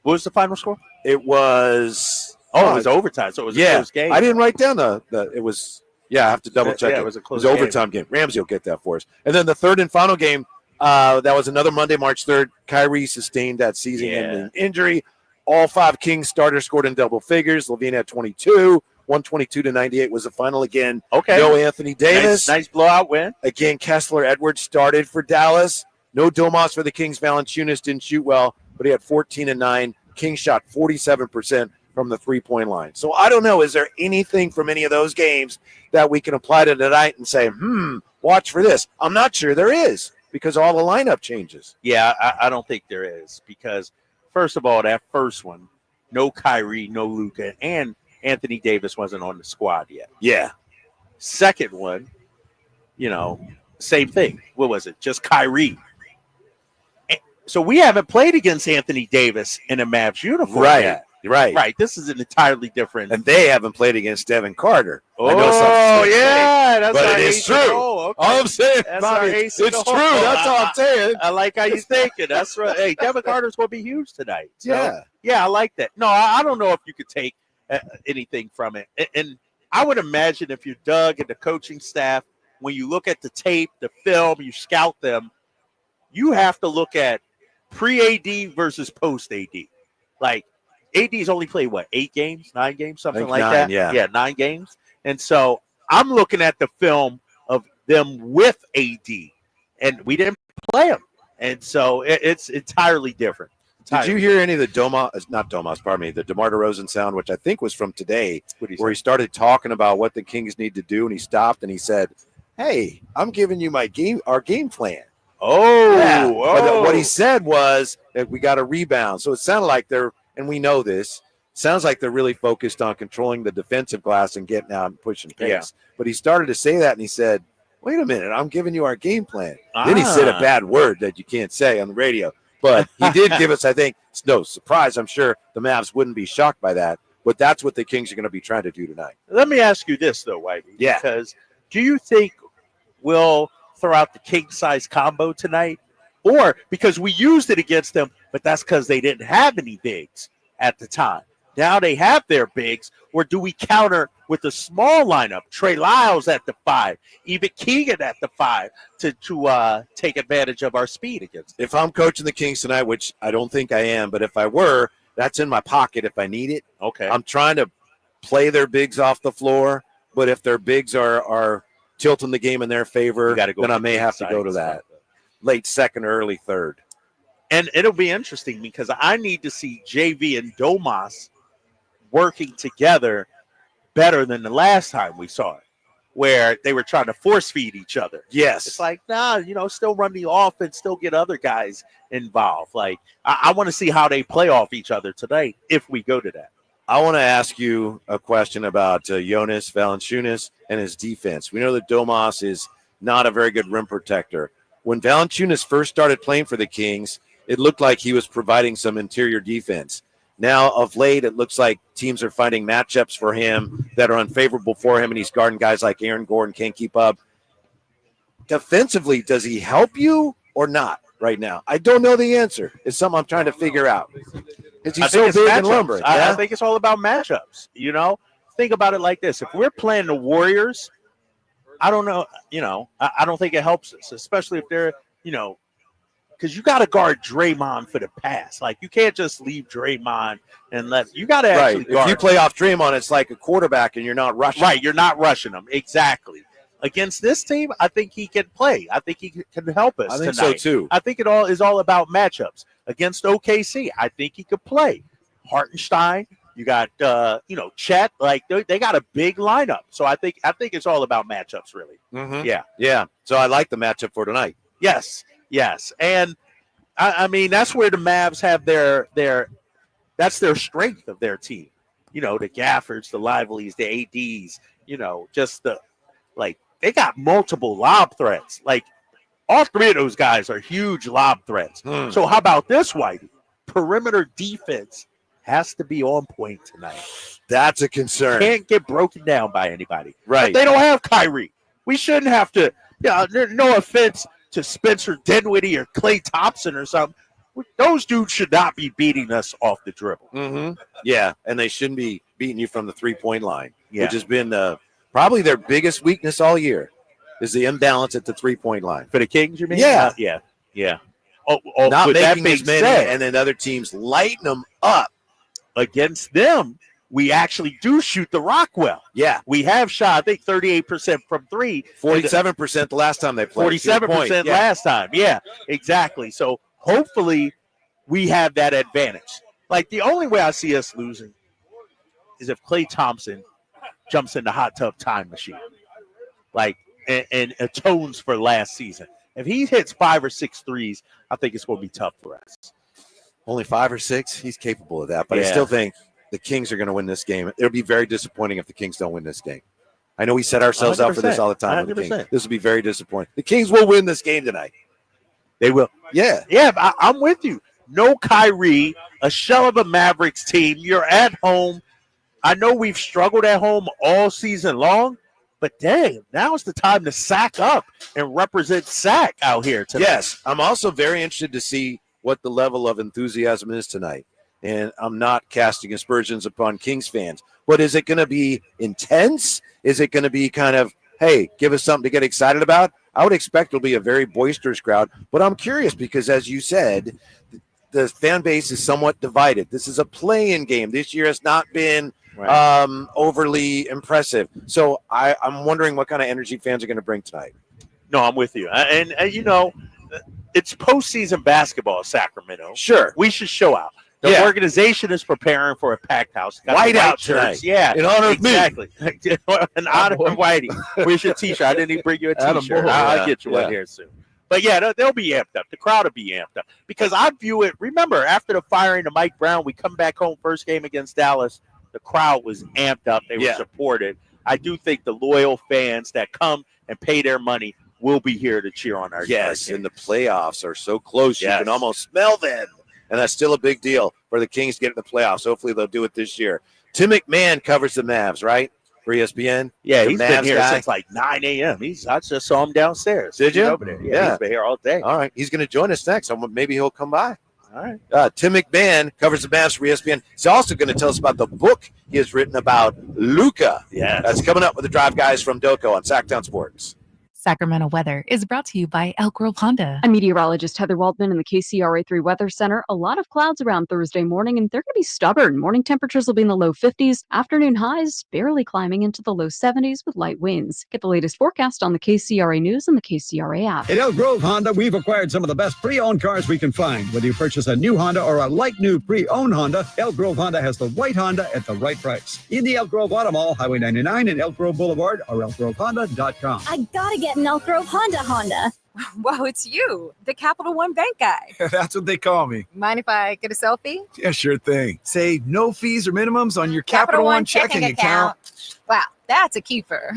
What was the final score? It was it was overtime, so it was a close game. I didn't write down it was I have to double check it was a close overtime game. Ramsey will get that for us. And then the third and final game, that was another Monday, March 3rd. Kyrie sustained that season-ending injury. All 5 Kings starters scored in double figures. Lavine had 22. 122-98 was the final again. Okay. No Anthony Davis. Nice blowout win. Again, Kessler Edwards started for Dallas. No Domas for the Kings. Valanciunas didn't shoot well, but he had 14 and 9. Kings shot 47% from the three-point line. So I don't know. Is there anything from any of those games that we can apply to tonight and say, watch for this? I'm not sure there is because all the lineup changes. Yeah, I don't think there is because, first of all, that first one, no Kyrie, no Luka, and Anthony Davis wasn't on the squad yet. Yeah. Second one, same thing. What was it? Just Kyrie. So we haven't played against Anthony Davis in a Mavs uniform yet. Right. This is an entirely different. And they haven't played against Devin Carter. That's but it is true. Okay. All I'm saying, Bobby, it's true. That's all I'm saying. I like how you're thinking. That's right. Hey, Devin Carter's going to be huge tonight. So, yeah, I like that. No, I don't know if you could take anything from it. And I would imagine if you're Doug and the coaching staff, when you look at the tape, the film, you scout them, you have to look at pre-AD versus post-AD. Like, AD's only played, 8 games, 9 games, something like 9, that? yeah. Yeah, 9 games. And so I'm looking at the film of them with AD, and we didn't play him. And so it's entirely different. Did you hear any of the the DeMar DeRozan sound, which I think was from today, where he started talking about what the Kings need to do, and he stopped and he said, "Hey, I'm giving you our game plan." Oh, yeah. But what he said was that we got to rebound. So it sounded like and we know this, sounds like they're really focused on controlling the defensive glass and getting out and pushing pace. Yeah. But he started to say that, and he said, "Wait a minute, I'm giving you our game plan." Then he said a bad word that you can't say on the radio. But he did give us, I think, it's no surprise. I'm sure the Mavs wouldn't be shocked by that. But that's what the Kings are going to be trying to do tonight. Let me ask you this, though, Whitey. Yeah. Because do you think we'll throw out the king-size combo tonight? Or because we used it against them, but that's because they didn't have any bigs at the time. Now they have their bigs. Or do we counter with a small lineup? Trey Lyles at the 5, even Keegan at the 5 to take advantage of our speed against them. If I'm coaching the Kings tonight, which I don't think I am, but if I were, that's in my pocket if I need it. Okay. I'm trying to play their bigs off the floor, but if their bigs are tilting the game in their favor, then I may have to go to that late second or early third. And it'll be interesting because I need to see JV and Domas working together better than the last time we saw it, where they were trying to force feed each other. Yes. It's like, still run the offense, still get other guys involved. Like, I want to see how they play off each other tonight if we go to that. I want to ask you a question about Jonas Valanciunas and his defense. We know that Domas is not a very good rim protector. When Valanciunas first started playing for the Kings, it looked like he was providing some interior defense. Now, of late, it looks like teams are finding matchups for him that are unfavorable for him, and he's guarding guys like Aaron Gordon, can't keep up. Defensively, does he help you or not right now? I don't know the answer. It's something I'm trying to figure out. Because he's so big and lumbering. I think it's all about matchups, Think about it like this. If we're playing the Warriors, I don't know, I don't think it helps us, especially if they're, because you got to guard Draymond for the pass. Like, you can't just leave Draymond and you got to actually guard. If you play off Draymond, it's like a quarterback and you're not rushing. Right, you're not rushing him. Exactly. Against this team, I think he can play. I think he can help us I think tonight. so, too. I think it is all about matchups. Against OKC, I think he could play. Hartenstein, you got, Chet. Like, they got a big lineup. So I think it's all about matchups, really. Mm-hmm. Yeah. Yeah. So I like the matchup for tonight. Yes. And I mean, that's where the Mavs have that's their strength of their team. The Gaffords, the Livelies, the ADs, they got multiple lob threats. Like, all three of those guys are huge lob threats. So how about this, Whitey? Perimeter defense has to be on point tonight. That's a concern. Can't get broken down by anybody. Right. But they don't have Kyrie. We shouldn't have to, no offense to Spencer Dinwiddie or Klay Thompson or something. Those dudes should not be beating us off the dribble. Mm-hmm. Yeah, and they shouldn't be beating you from the three-point line, Yeah. which has been probably their biggest weakness all year, is the imbalance at the three-point line. For the Kings, you mean? Yeah. Yeah. Not with that making being as many, said, and then other teams lighten them up. Against them, we actually do shoot the rock well. Yeah. We have shot, I think, 38% from three. 47% the last time they played. 47% last time. Yeah, exactly. So hopefully we have that advantage. Like, the only way I see us losing is if Klay Thompson jumps in the hot tub time machine, like, and atones for last season. If he hits 5 or 6 threes, I think it's going to be tough for us. Only 5 or 6? He's capable of that. But I Yeah. still think the Kings are going to win this game. It'll be very disappointing if the Kings don't win this game. I know we set ourselves up for this all the time. With the Kings. 100%. This will be very disappointing. The Kings will win this game tonight. They will. Yeah. Yeah, I'm with you. No Kyrie, a shell of a Mavericks team. You're at home. I know we've struggled at home all season long, but dang, now's the time to sack up and represent Sack out here tonight. Yes. I'm also very interested to see what the level of enthusiasm is tonight. And I'm not casting aspersions upon Kings fans, but is it going to be intense? Is it going to be kind of, hey, give us something to get excited about? I would expect it'll be a very boisterous crowd, but I'm curious because, as you said, the fan base is somewhat divided. This is a play-in game. This year has not been overly impressive. So I'm wondering what kind of energy fans are going to bring tonight. No, I'm with you. And it's postseason basketball, Sacramento. Sure. We should show out. The organization is preparing for a packed house. White out tonight. Yeah. In honor of me. Exactly. In honor of Whitey. Where's your t-shirt? I didn't even bring you a t-shirt. I'll get you one here soon. But, yeah, they'll be amped up. The crowd will be amped up. Because I view it, remember, after the firing of Mike Brown, we come back home, first game against Dallas. The crowd was amped up. They were supported. I do think the loyal fans that come and pay their money will be here to cheer on our team. And the playoffs are so close. You can almost smell them. And that's still a big deal for the Kings to get in the playoffs. Hopefully they'll do it this year. Tim McMahon covers the Mavs, right? For ESPN. Yeah, the he's Mavs been here guy. since like 9 a.m. I just saw him downstairs. Did you? Over there. Yeah, he's been here all day. All right. He's going to join us next. Maybe he'll come by. All right. Tim McMahon covers the Mavs for ESPN. He's also going to tell us about the book he has written about Luka. Yeah. That's coming up with the Drive Guys from Doco on Sacktown Sports. Sacramento weather is brought to you by Elk Grove Honda. I'm meteorologist Heather Waldman in the KCRA3 Weather Center. A lot of clouds around Thursday morning, and they're going to be stubborn. Morning temperatures will be in the low 50s. Afternoon highs barely climbing into the low 70s with light winds. Get the latest forecast on the KCRA News and the KCRA app. At Elk Grove Honda, we've acquired some of the best pre-owned cars we can find. Whether you purchase a new Honda or a like-new pre-owned Honda, Elk Grove Honda has the right Honda at the right price. In the Elk Grove Auto Mall, Highway 99 and Elk Grove Boulevard, or elkgrovehonda.com. I gotta get an Elk Grove Honda. Wow, it's you, the Capital One Bank guy. That's what they call me. Mind if I get a selfie? Yeah, sure thing. Save no fees or minimums on your Capital One checking account. Wow, that's a keeper.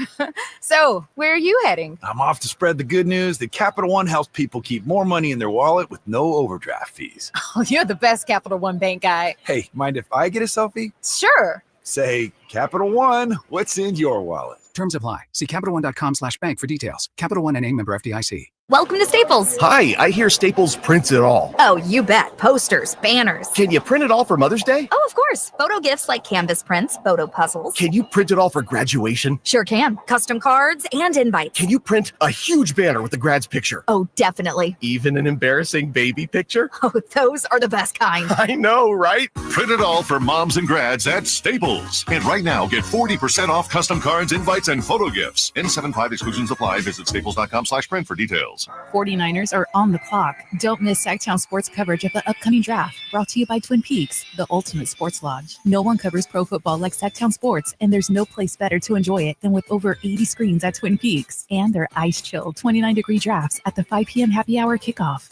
So, where are you heading? I'm off to spread the good news that Capital One helps people keep more money in their wallet with no overdraft fees. Oh, you're the best Capital One Bank guy. Hey, mind if I get a selfie? Sure. Say, Capital One, what's in your wallet? Terms apply. See CapitalOne.com/bank for details. Capital One NA, member FDIC. Welcome to Staples. Hi, I hear Staples prints it all. Oh, you bet. Posters, banners. Can you print it all for Mother's Day? Oh, of course. Photo gifts like canvas prints, photo puzzles. Can you print it all for graduation? Sure can. Custom cards and invites. Can you print a huge banner with the grad's picture? Oh, definitely. Even an embarrassing baby picture? Oh, those are the best kind. I know, right? Print it all for moms and grads at Staples. And right now, get 40% off custom cards, invites, and photo gifts. N75 exclusions apply. Visit staples.com/print for details. 49ers are on the clock. Don't miss Sacktown Sports coverage of the upcoming draft. Brought to you by Twin Peaks, the ultimate sports lodge. No one covers pro football like Sacktown Sports, and there's no place better to enjoy it than with over 80 screens at Twin Peaks. And their ice-chilled 29-degree drafts at the 5 p.m. happy hour kickoff.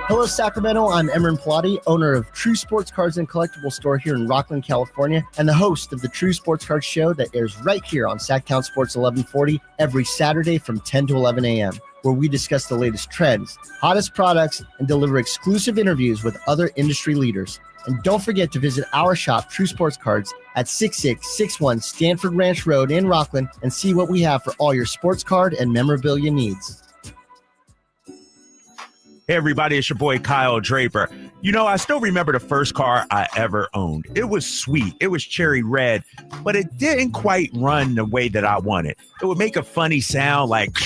Hello, Sacramento. I'm Emran Pilati, owner of True Sports Cards and Collectible Store here in Rockland, California, and the host of the True Sports Cards Show that airs right here on Sacktown Sports 1140 every Saturday from 10 to 11 a.m., where we discuss the latest trends, hottest products, and deliver exclusive interviews with other industry leaders. And don't forget to visit our shop, True Sports Cards, at 6661 Stanford Ranch Road in Rockland and see what we have for all your sports card and memorabilia needs. Hey everybody, it's your boy Kyle Draper. You know, I still remember the first car I ever owned. It was sweet. It was cherry red, but it didn't quite run the way that I wanted. It would make a funny sound like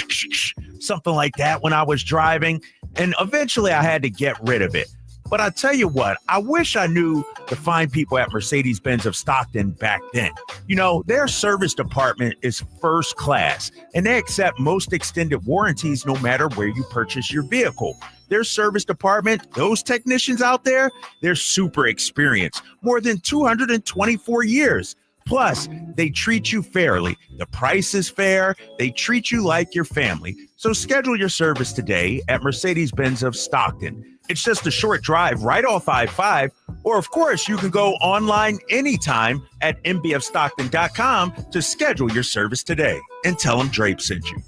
something like that when I was driving, and eventually I had to get rid of it. But I tell you what, I wish I knew the fine people at Mercedes-Benz of Stockton back then. You know, their service department is first class, and they accept most extended warranties no matter where you purchase your vehicle. Their service department, those technicians out there, they're super experienced, more than 224 years. Plus, they treat you fairly. The price is fair. They treat you like your family. So schedule your service today at Mercedes-Benz of Stockton. It's just a short drive right off I-5, or of course, you can go online anytime at mbfstockton.com to schedule your service today and tell them Drapes sent you.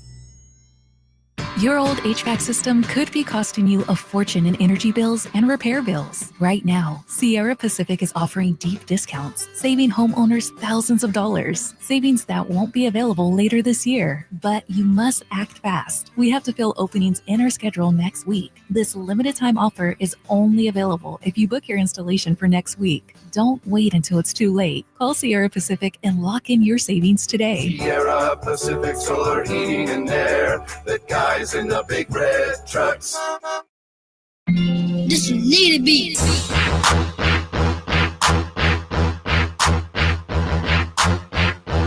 Your old HVAC system could be costing you a fortune in energy bills and repair bills. Right now, Sierra Pacific is offering deep discounts, saving homeowners thousands of dollars. Savings that won't be available later this year. But you must act fast. We have to fill openings in our schedule next week. This limited time offer is only available if you book your installation for next week. Don't wait until it's too late. Call Sierra Pacific and lock in your savings today. Sierra Pacific Solar Heating and Air. The guys in the big red trucks. This need to be.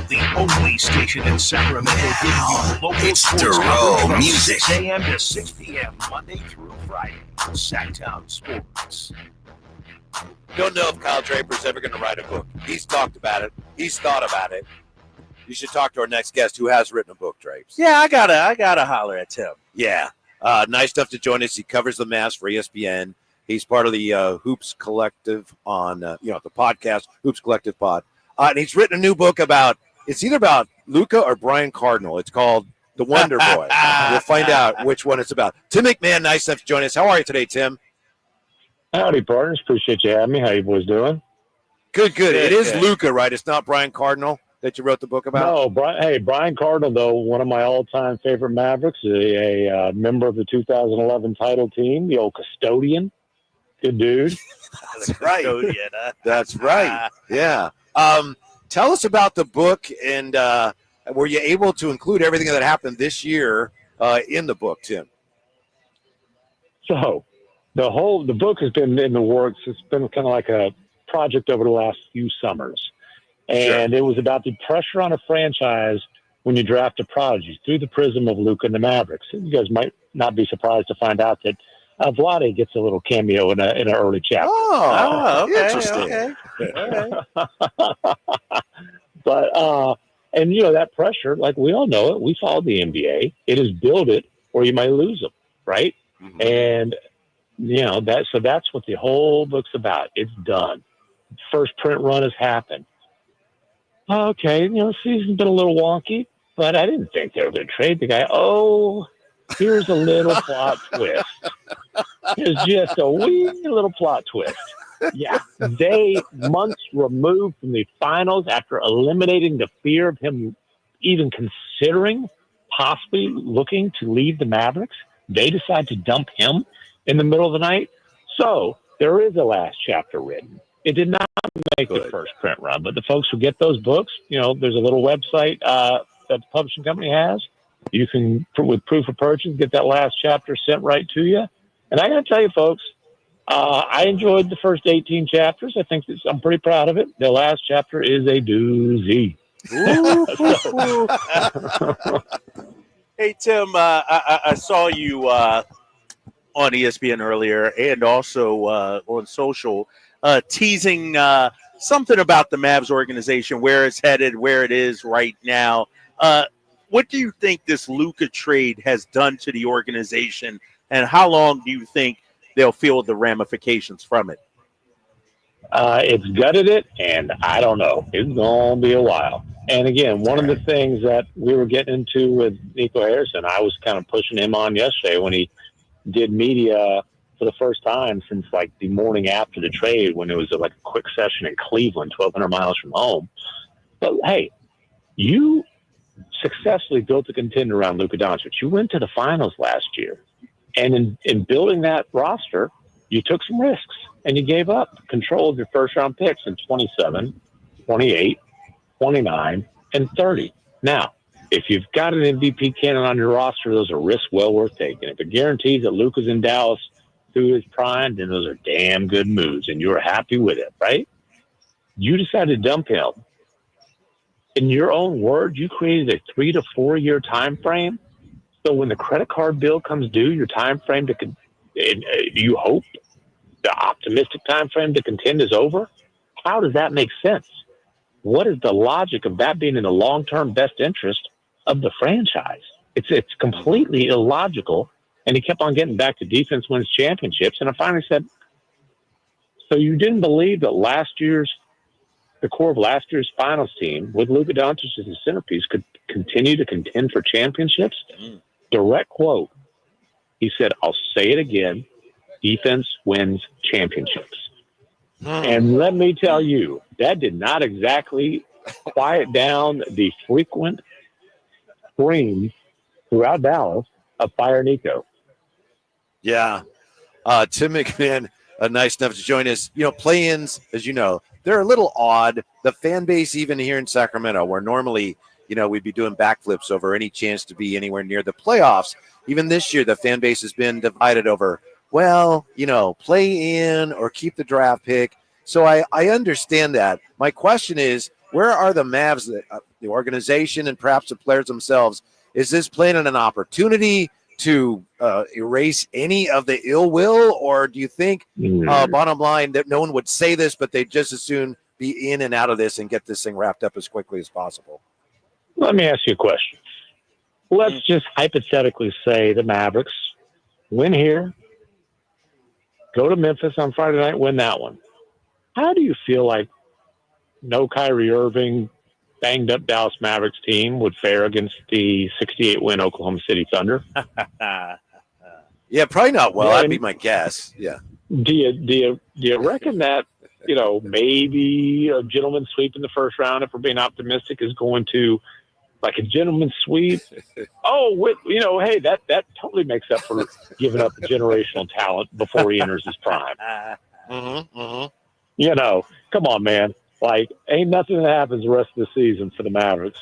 The only station in Sacramento giving you local sports Duro from music. 6 a.m. to 6 p.m. Monday through Friday. Sacktown Sports. Don't know if Kyle Draper's ever going to write a book. He's talked about it. He's thought about it. You should talk to our next guest who has written a book, Drapes. Yeah, I gotta holler at Tim. Yeah. Nice enough to join us. He covers the Mavs for ESPN. He's part of the Hoops Collective on, the podcast, Hoops Collective Pod. And he's written a new book it's either about Luka or Brian Cardinal. It's called The Wonder Boy. We'll find out which one it's about. Tim McMahon, nice enough to join us. How are you today, Tim? Howdy, partners. Appreciate you having me. How you boys doing? Good. It is Luka, right? It's not Brian Cardinal that you wrote the book about? No, Brian Cardinal, though, one of my all-time favorite Mavericks, a member of the 2011 title team, the old custodian. Good dude. That's right. That's right. Yeah. Tell us about the book, and were you able to include everything that happened this year in the book, Tim? So the book has been in the works. It's been kind of like a project over the last few summers. And It was about the pressure on a franchise when you draft a prodigy through the prism of Luka and the Mavericks. You guys might not be surprised to find out that Vlade gets a little cameo in an early chapter. Okay. Interesting. Okay. But and that pressure, like we all know it, we follow the NBA. It is build it or you might lose them, right? Mm-hmm. And that's what the whole book's about. It's done. First print run has happened. Okay, season's been a little wonky, but I didn't think they were going to trade the guy. Oh, here's a little plot twist. Here's just a wee little plot twist. Yeah, they months removed from the finals after eliminating the fear of him even considering possibly looking to leave the Mavericks. They decide to dump him in the middle of the night. So there is a last chapter written. It did not make the first print run, but the folks who get those books, there's a little website that the publishing company has. You can, with proof of purchase, get that last chapter sent right to you. And I got to tell you, folks, I enjoyed the first 18 chapters. I'm pretty proud of it. The last chapter is a doozy. Hey, Tim, I saw you on ESPN earlier and also on social teasing something about the Mavs organization, where it's headed, where it is right now. What do you think this Luka trade has done to the organization, and how long do you think they'll feel the ramifications from it? It's gutted it, and I don't know. It's going to be a while. And again, one of the things that we were getting into with Nico Harrison, I was kind of pushing him on yesterday when he did media for the first time since like the morning after the trade, when it was like a quick session in Cleveland, 1,200 miles from home. But hey, you successfully built a contender around Luka Doncic. You went to the finals last year. And in building that roster, you took some risks and you gave up control of your first round picks in 27, 28, 29, and 30. Now, if you've got an MVP candidate on your roster, those are risks well worth taking. If it guarantees that Luka's in Dallas through his prime, then those are damn good moves, and you're happy with it, right? You decided to dump him. In your own words, you created a 3 to 4 year time frame. So when the credit card bill comes due, your time frame you hope the optimistic time frame to contend is over. How does that make sense? What is the logic of that being in the long-term best interest of the franchise? It's completely illogical. And he kept on getting back to defense wins championships. And I finally said, so you didn't believe that the core of last year's finals team with Luka Doncic as the centerpiece could continue to contend for championships? Direct quote. He said, I'll say it again. Defense wins championships. And let me tell you, that did not exactly quiet down the frequent screams throughout Dallas of Fire Nico. Yeah. Tim McMahon, nice enough to join us. Play-ins, as you know, they're a little odd. The fan base, even here in Sacramento, where normally, we'd be doing backflips over any chance to be anywhere near the playoffs. Even this year, the fan base has been divided over well, play in or keep the draft pick. So I understand that. My question is, where are the Mavs, the organization, and perhaps the players themselves? Is this planning an opportunity to erase any of the ill will, or do you think, bottom line, that no one would say this, but they'd just as soon be in and out of this and get this thing wrapped up as quickly as possible? Let me ask you a question. Let's just hypothetically say the Mavericks win here, go to Memphis on Friday night, win that one. How do you feel like no Kyrie Irving, banged up Dallas Mavericks team would fare against the 68-win Oklahoma City Thunder? Yeah, probably not well. That'd be my guess. Yeah. Do you reckon that maybe a gentleman's sweep in the first round, if we're being optimistic, is going to, like a gentleman's sweep? Hey, that totally makes up for giving up generational talent before he enters his prime. Come on, man. Like, ain't nothing that happens the rest of the season for the Mavericks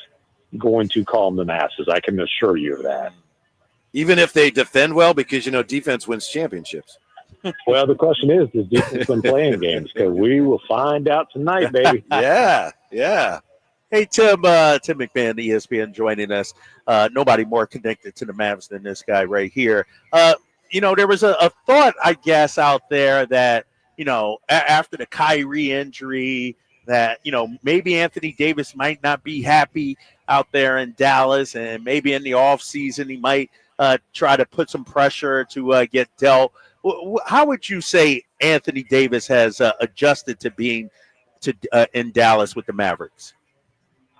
going to calm the masses. I can assure you of that. Even if they defend well, because, defense wins championships. Well, the question is, does defense win playing games? Because we will find out tonight, baby. Yeah. Hey, Tim McMahon, ESPN, joining us. Nobody more connected to the Mavs than this guy right here. There was a thought, I guess, out there that, after the Kyrie injury, that, maybe Anthony Davis might not be happy out there in Dallas, and maybe in the offseason he might try to put some pressure to get dealt. How would you say Anthony Davis has adjusted to being in Dallas with the Mavericks?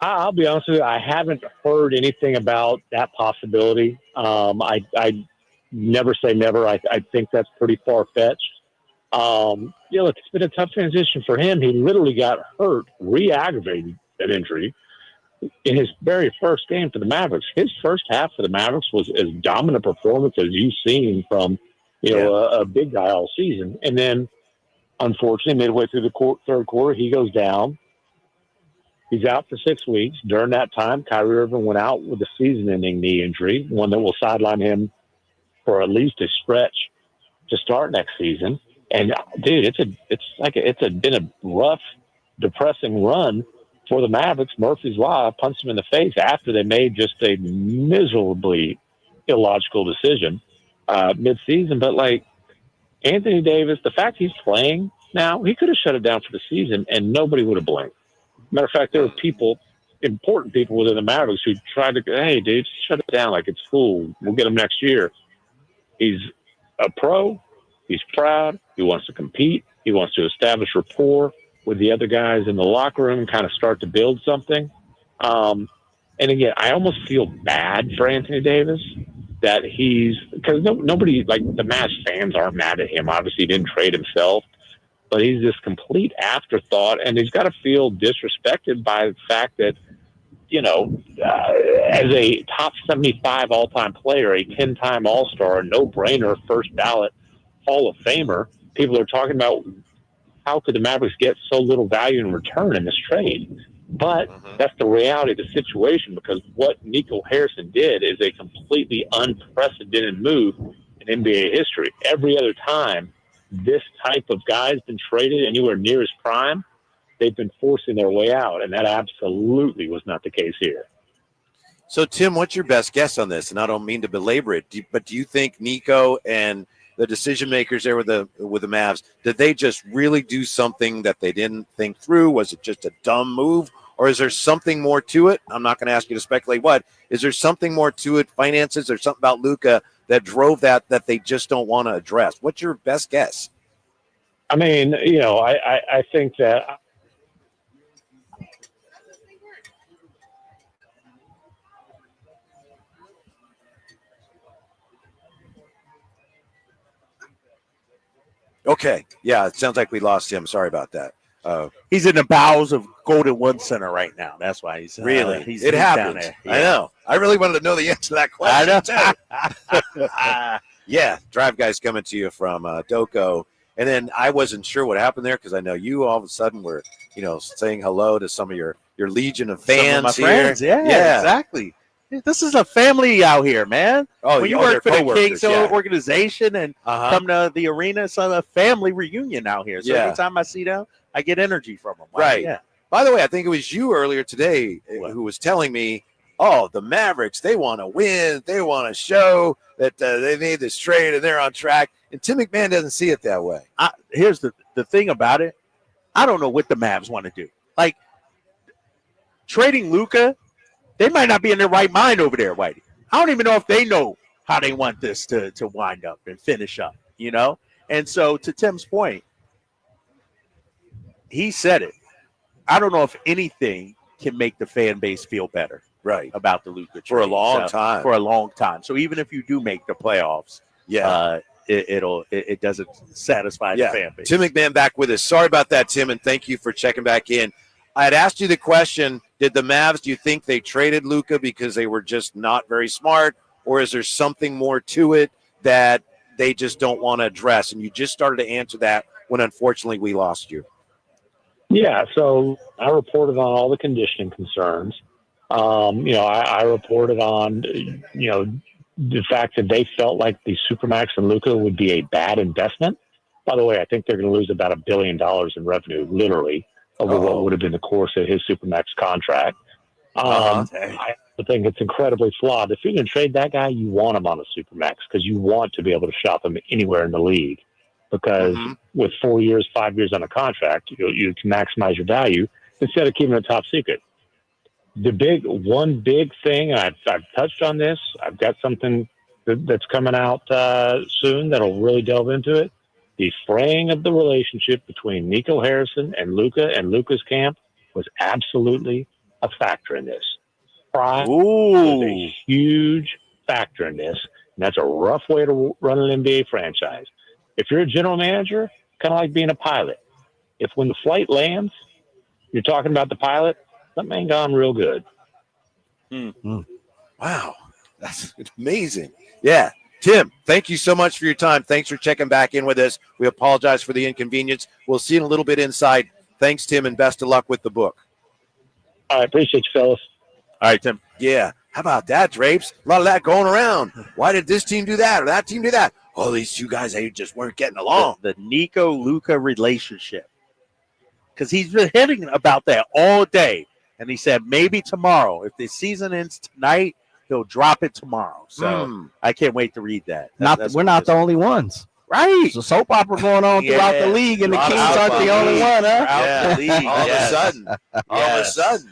I'll be honest with you, I haven't heard anything about that possibility. I never say never. I think that's pretty far-fetched. It's been a tough transition for him. He literally got hurt, re-aggravated an injury in his very first game for the Mavericks. His first half for the Mavericks was as dominant a performance as you've seen from, a big guy all season. And then, unfortunately, midway through the third quarter, he goes down. He's out for 6 weeks. During that time, Kyrie Irving went out with a season-ending knee injury, one that will sideline him for at least a stretch to start next season. And dude, it's been a rough, depressing run for the Mavericks. Murphy's Law punched him in the face after they made just a miserably illogical decision mid-season. But Anthony Davis, the fact he's playing now, he could have shut it down for the season and nobody would have blinked. Matter of fact, there were important people within the Mavericks who tried to, hey, dude, shut it down like it's cool. We'll get him next year. He's a pro. He's proud. He wants to compete. He wants to establish rapport with the other guys in the locker room and kind of start to build something. And again, I almost feel bad for Anthony Davis that because nobody, like the Mavs fans aren't mad at him. Obviously, he didn't trade himself, but he's this complete afterthought, and he's got to feel disrespected by the fact that, as a top 75 all-time player, a 10-time All-Star, a no-brainer first ballot Hall of Famer, people are talking about how could the Mavericks get so little value in return in this trade. But that's the reality of the situation, because what Nico Harrison did is a completely unprecedented move in NBA history. Every other time this type of guy has been traded anywhere near his prime, they've been forcing their way out, and that absolutely was not the case here. So, Tim, what's your best guess on this? And I don't mean to belabor it, but do you think Nico and the decision makers there with the Mavs, did they just really do something that they didn't think through? Was it just a dumb move, or is there something more to it? I'm not going to ask you to speculate what. Is there something more to it, finances, or something about Luka that drove that they just don't want to address? What's your best guess? I mean, I think that Okay. Yeah, it sounds like we lost him. Sorry about that. He's in the bowels of Golden One Center right now. That's why he's really. He's happened. Down there. Yeah. I know. I really wanted to know the answer to that question. I know. Yeah, Drive Guys coming to you from Doko, and then I wasn't sure what happened there because I know you all of a sudden were saying hello to some of your legion of fans some of my here. Friends. Yeah, exactly. This is a family out here, man. Oh, when you work for the Kings organization and come to the arena, it's a family reunion out here. So every time I see them, I get energy from them. Right. Yeah. By the way, I think it was you earlier today who was telling me, oh, the Mavericks, they want to win. They want to show that they made this trade and they're on track. And Tim McMahon doesn't see it that way. Here's the thing about it. I don't know what the Mavs want to do. Like, trading Luka, they might not be in their right mind over there, Whitey. I don't even know if they know how they want this to wind up and finish up, you know? And so, to Tim's point, he said it. I don't know if anything can make the fan base feel better about the Luka trade. For a long time. For a long time. So even if you do make the playoffs, it doesn't satisfy the fan base. Tim McMahon back with us. Sorry about that, Tim, and thank you for checking back in. I had asked you the question, do you think they traded Luka because they were just not very smart, or is there something more to it that they just don't want to address? And you just started to answer that when, unfortunately, we lost you. Yeah, so I reported on all the conditioning concerns. I reported on, the fact that they felt like the Supermax and Luka would be a bad investment. By the way, I think they're going to lose about $1 billion in revenue, literally, over what would have been the course of his Supermax contract. I think it's incredibly flawed. If you're going to trade that guy, you want him on a Supermax because you want to be able to shop him anywhere in the league. Because with 4 years, 5 years on a contract, you can maximize your value instead of keeping it top secret. One big thing, and I've touched on this, I've got something that's coming out soon that'll really delve into it. The fraying of the relationship between Nico Harrison and Luka and Luka's camp was absolutely a factor in this. Pride was a huge factor in this, and that's a rough way to run an NBA franchise. If you're a general manager, kind of like being a pilot. If when the flight lands, you're talking about the pilot, something ain't gone real good. Wow, that's amazing. Yeah, Tim, thank you so much for your time. Thanks for checking back in with us. We apologize for the inconvenience. We'll see you in a little bit inside. Thanks, Tim, and best of luck with the book. I appreciate you, fellas. All right, Tim. Yeah, how about that, Drapes? A lot of that going around. Why did this team do that or that team do that? Oh, these two guys, they just weren't getting along. The Nico-Luka relationship. Because he's been hitting about that all day. And he said maybe tomorrow. If the season ends tonight, he'll drop it tomorrow. So I can't wait to read that. We're not the only ones. Right. There's a soap opera going on throughout the league, and the Kings aren't the only one, huh? The league. All of a sudden.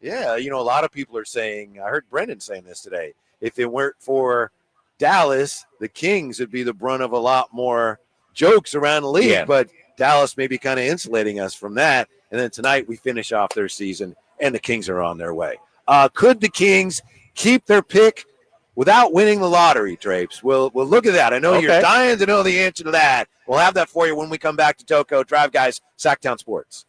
Yeah, a lot of people are saying, I heard Brendan saying this today, if it weren't for Dallas, the Kings would be the brunt of a lot more jokes around the league, but Dallas may be kind of insulating us from that. And then tonight we finish off their season, and the Kings are on their way. Could the Kings keep their pick without winning the lottery, Drapes? We'll look at that. I know you're dying to know the answer to that. We'll have that for you when we come back to Toko. Drive Guys, Sacktown Sports.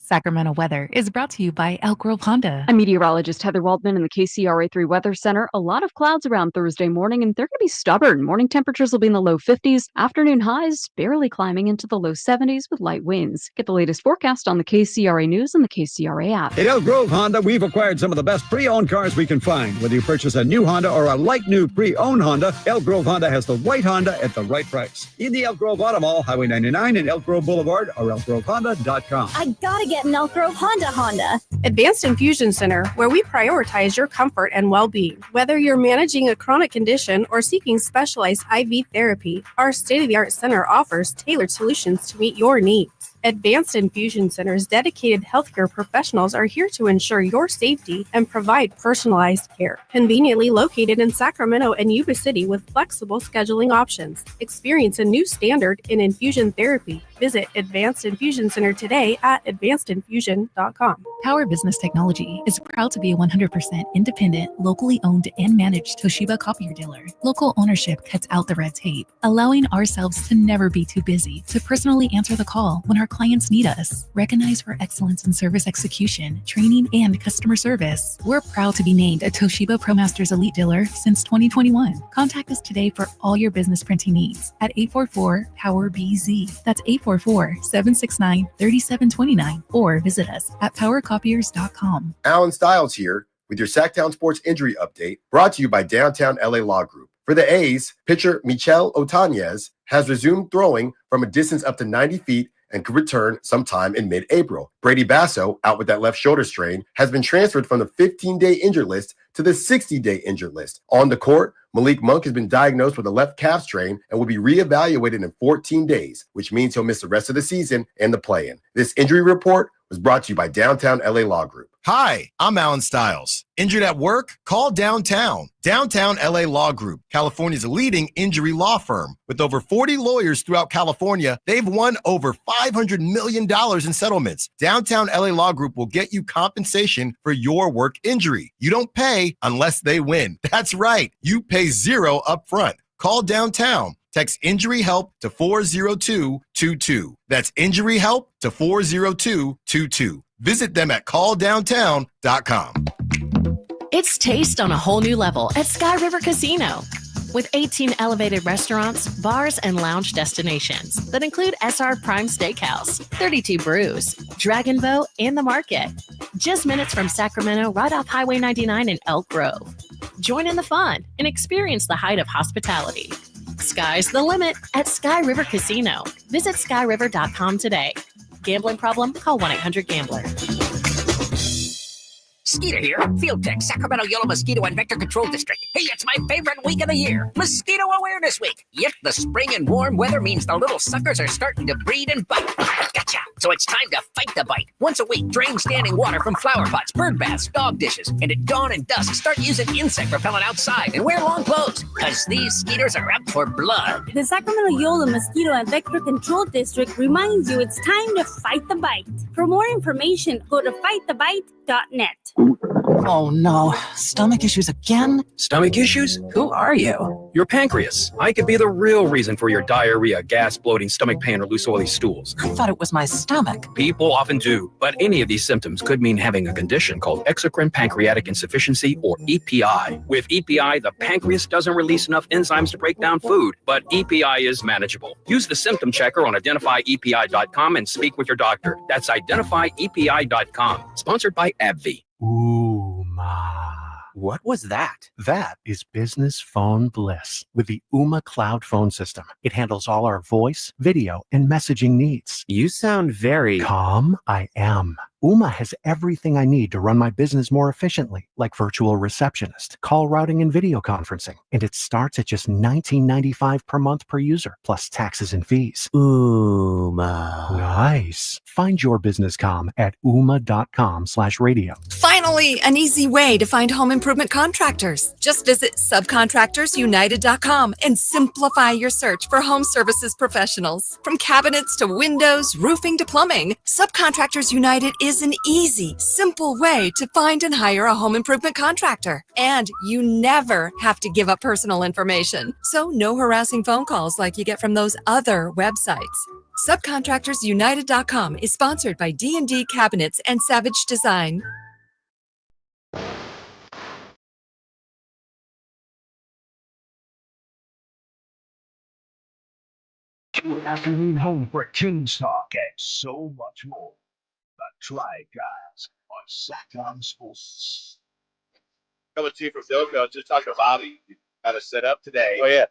Sacramento weather is brought to you by Elk Grove Honda. I'm meteorologist Heather Waldman in the KCRA3 Weather Center. A lot of clouds around Thursday morning, and they're going to be stubborn. Morning temperatures will be in the low 50s. Afternoon highs barely climbing into the low 70s with light winds. Get the latest forecast on the KCRA News and the KCRA app. At Elk Grove Honda, we've acquired some of the best pre-owned cars we can find. Whether you purchase a new Honda or a like-new pre-owned Honda, Elk Grove Honda has the right Honda at the right price. In the Elk Grove Auto Mall, Highway 99 and Elk Grove Boulevard, or elkgrovehonda.com. I gotta get an Elk Grove Honda. Advanced Infusion Center, where we prioritize your comfort and well-being. Whether you're managing a chronic condition or seeking specialized IV therapy, our state-of-the-art center offers tailored solutions to meet your needs. Advanced Infusion Center's dedicated healthcare professionals are here to ensure your safety and provide personalized care. Conveniently located in Sacramento and Yuba City with flexible scheduling options. Experience a new standard in infusion therapy. Visit Advanced Infusion Center today at advancedinfusion.com. Power Business Technology is proud to be a 100% independent, locally owned and managed Toshiba copier dealer. Local ownership cuts out the red tape, allowing ourselves to never be too busy to personally answer the call when our clients need us. Recognized for excellence in service execution, training, and customer service, we're proud to be named a Toshiba ProMasters Elite Dealer since 2021. Contact us today for all your business printing needs at 844-POWER-BZ. That's 844-769-3729, or visit us at powercopiers.com. Alan Stiles here, with your Sacktown Sports Injury Update, brought to you by Downtown LA Law Group. For the A's, pitcher Michel Otanez has resumed throwing from a distance up to 90 feet and could return sometime in mid-April. Brady Basso, out with that left shoulder strain, has been transferred from the 15-day injured list to the 60-day injured list. On the court, Malik Monk has been diagnosed with a left calf strain and will be reevaluated in 14 days, which means he'll miss the rest of the season and the play-in. This injury report was brought to you by Downtown LA Law Group. Hi, I'm Alan Stiles. Injured at work? Call Downtown. Downtown LA Law Group, California's leading injury law firm. With over 40 lawyers throughout California, they've won over $500 million in settlements. Downtown LA Law Group will get you compensation for your work injury. You don't pay unless they win. That's right. You pay zero up front. Call Downtown. Text injury help to 40222. That's injury help to 40222. Visit them at calldowntown.com. It's taste on a whole new level at Sky River Casino. With 18 elevated restaurants, bars, and lounge destinations that include SR Prime Steakhouse, 32 Brews, Dragon Boat, and The Market. Just minutes from Sacramento, right off Highway 99 in Elk Grove. Join in the fun and experience the height of hospitality. Sky's the limit at Sky River Casino. Visit skyriver.com today. Gambling problem? Call 1-800-GAMBLER. Skeeter here, Field Tech, Sacramento Yellow Mosquito and Vector Control District. Hey, it's my favorite week of the year, Mosquito Awareness Week. Yep, the spring and warm weather means the little suckers are starting to breed and bite. Gotcha! So it's time to fight the bite. Once a week, drain standing water from flower pots, bird baths, dog dishes, and at dawn and dusk, start using insect repellent outside and wear long clothes, because these skeeters are out for blood. The Sacramento Yolo Mosquito and Vector Control District reminds you it's time to fight the bite. For more information, go to fightthebite.net. Oh no, stomach issues again? Stomach issues? Who are you? Your pancreas. I could be the real reason for your diarrhea, gas, bloating, stomach pain, or loose oily stools. I thought it was my stomach. People often do, but any of these symptoms could mean having a condition called exocrine pancreatic insufficiency, or EPI. With EPI, the pancreas doesn't release enough enzymes to break down food, but EPI is manageable. Use the symptom checker on identifyepi.com and speak with your doctor. That's identifyepi.com. Sponsored by AbbVie. What was that? That is business phone bliss with the Ooma Cloud Phone System. It handles all our voice, video, and messaging needs. You sound very calm. I am. Ooma has everything I need to run my business more efficiently, like virtual receptionist, call routing, and video conferencing. And it starts at just $19.95 per month per user, plus taxes and fees. Ooma. Nice. Find your business comm at ooma.com/radio. Finally, an easy way to find home improvement contractors. Just visit subcontractorsunited.com and simplify your search for home services professionals. From cabinets to windows, roofing to plumbing, Subcontractors United is an easy, simple way to find and hire a home improvement contractor. And you never have to give up personal information. So no harassing phone calls like you get from those other websites. Subcontractorsunited.com is sponsored by D&D Cabinets and Savage Design. Good afternoon, home for Kings Talk and so much more. The Try Guys on Sacktown Sports. Coming to you from Dope, I was just talking to Bobby. Got to set up today. Oh, yeah.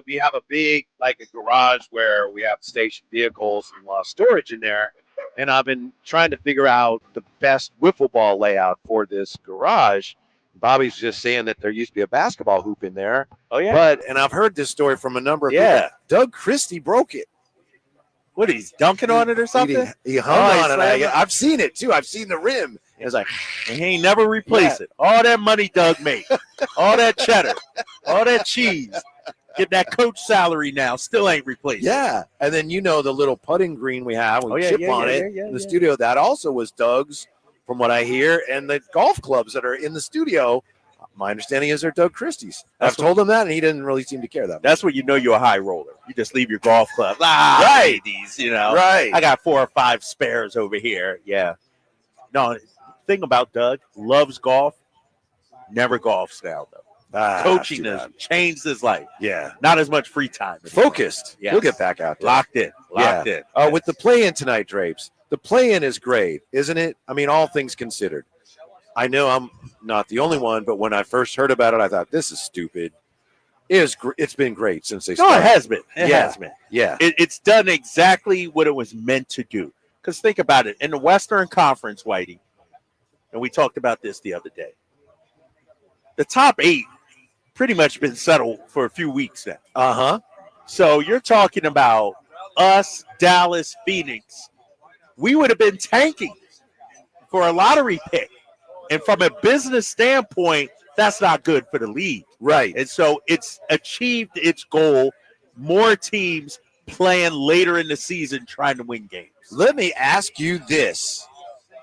We have a big, like a garage where we have station vehicles and a lot of storage in there. And I've been trying to figure out the best wiffle ball layout for this garage. Bobby's just saying that there used to be a basketball hoop in there. Oh, yeah. And I've heard this story from a number of people. Doug Christie broke it. What, he's dunking on it or something? He hung on it. I've seen it, too. I've seen the rim. It's like, and he ain't never replaced it. All that money Doug made, all that cheddar, all that cheese, get that coach salary now, still ain't replaced. Yeah. And then, the little putting green we have, we chip on it in the studio. That also was Doug's, from what I hear. And the golf clubs that are in the studio, my understanding is they're Doug Christie's. I've told him that, and he didn't really seem to care that much. That's when you know you're a high roller. You just leave your golf club. Right. Right. I got 4 or 5 spares over here. Yeah. No, thing about Doug, loves golf, never golfs now, though. Coaching has changed his life. Yeah. Not as much free time. Focused. Yes. We'll get back out there. Locked in. With the play-in tonight, Drapes, the play-in is great, isn't it? I mean, all things considered. I know I'm not the only one, but when I first heard about it, I thought, this is stupid. It's been great since they started. No, it has been. It has been. Yeah. It's done exactly what it was meant to do. Because think about it. In the Western Conference, Whitey, and we talked about this the other day, the top 8 pretty much been settled for a few weeks now. Uh-huh. So you're talking about us, Dallas, Phoenix. We would have been tanking for a lottery pick. And from a business standpoint, that's not good for the league. Right. And so it's achieved its goal. More teams playing later in the season trying to win games. Let me ask you this.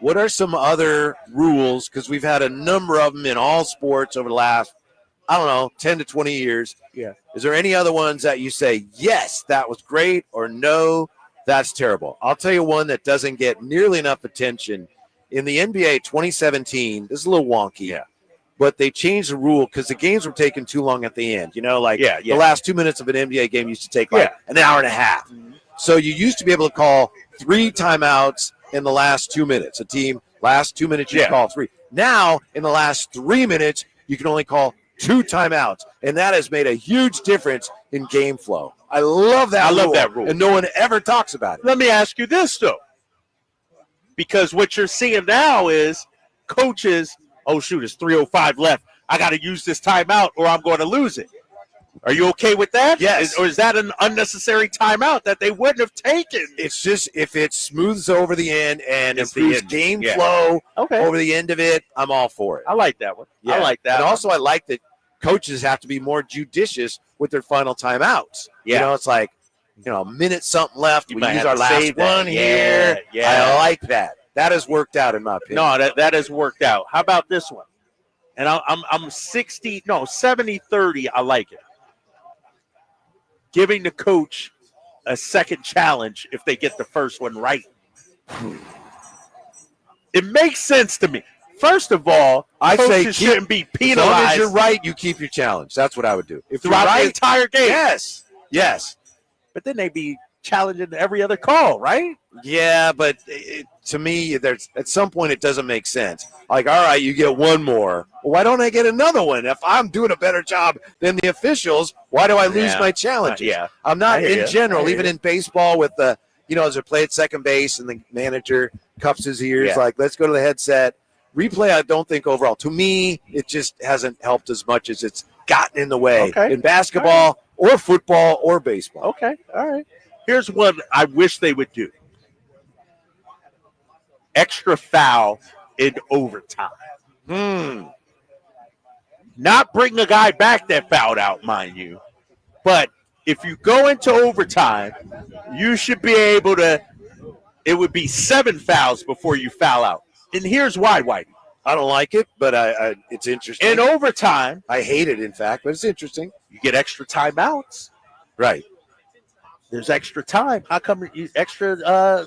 What are some other rules? Because we've had a number of them in all sports over the last, 10 to 20 years. Yeah. Is there any other ones that you say, yes, that was great, or no, that's terrible? I'll tell you one that doesn't get nearly enough attention. In the NBA 2017, this is a little wonky, but they changed the rule because the games were taking too long at the end. The last 2 minutes of an NBA game used to take an hour and a half. So you used to be able to call 3 timeouts in the last 2 minutes. A team, last 2 minutes, you call 3. Now, in the last 3 minutes, you can only call 2 timeouts, and that has made a huge difference in game flow. I love that rule. I love that rule. And no one ever talks about it. Let me ask you this, though. Because what you're seeing now is coaches, oh, shoot, it's 3:05 left. I got to use this timeout or I'm going to lose it. Are you okay with that? Yes. Or is that an unnecessary timeout that they wouldn't have taken? It's just if it smooths over the end and improves game flow over the end of it, I'm all for it. I like that one. I like that. And also I like that coaches have to be more judicious with their final timeouts. Yeah. It's like, a minute something left. We might use have our to last save that. one here. Yeah. I like that. That has worked out in my opinion. No, that has worked out. How about this one? And I'm 70-30. I like it. Giving the coach a second challenge if they get the first one right. It makes sense to me. First of all, I say coaches shouldn't be penalized. As long as you're right, you keep your challenge. That's what I would do. If throughout you're right, the entire game. Yes. But then they'd be challenging every other call, right? Yeah, but to me, at some point it doesn't make sense. Like, all right, you get one more. Well, why don't I get another one? If I'm doing a better job than the officials, why do I lose my challenges? I'm not in general, even in baseball with the, as they play at second base and the manager cups his ears, like, let's go to the headset. Replay, I don't think overall. To me, it just hasn't helped as much as it's gotten in the way in basketball or football or baseball. Okay, all right. Here's what I wish they would do. Extra foul in overtime. Not bring a guy back that fouled out, mind you. But if you go into overtime, you should be able to – it would be 7 fouls before you foul out. And here's why, Whitey. I don't like it, but it's interesting. In overtime. I hate it, in fact, but it's interesting. You get extra timeouts. Right. There's extra time. How come extra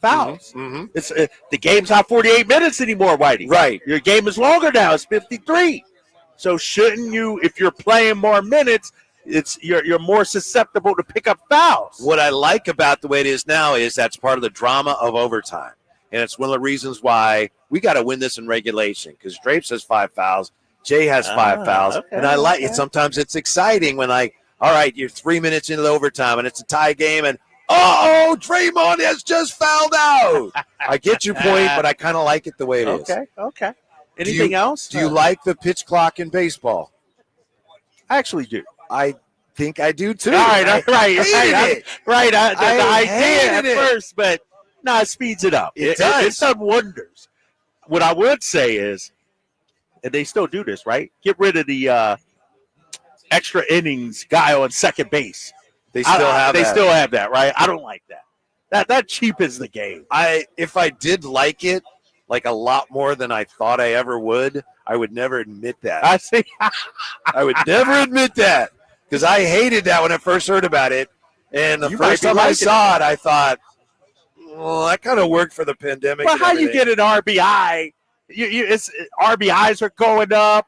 fouls? It's the game's not 48 minutes anymore, Whitey. Right. Your game is longer now. It's 53. So shouldn't you, if you're playing more minutes, you're more susceptible to pick up fouls. What I like about the way it is now is that's part of the drama of overtime. And it's one of the reasons why we got to win this in regulation, because Drapes has 5 fouls, Jay has 5 fouls, and I like it. Sometimes it's exciting when, like, all right, you're 3 minutes into the overtime, and it's a tie game, and, Draymond has just fouled out. I get your point, but I kind of like it the way it is. Okay. Anything else? Do you like the pitch clock in baseball? I actually do. I think I do, too. All right. The idea at first, but no, it speeds it up. It does. It's done wonders. What I would say is, and they still do this, right? Get rid of the extra innings guy on second base. They still have that, right? I don't like that. That cheapens the game. If I did like it, like a lot more than I thought I ever would, I would never admit that. I see. I would never admit that because I hated that when I first heard about it. And the first time I saw it, I thought, well, that kind of worked for the pandemic. But how you get an RBI? RBIs are going up.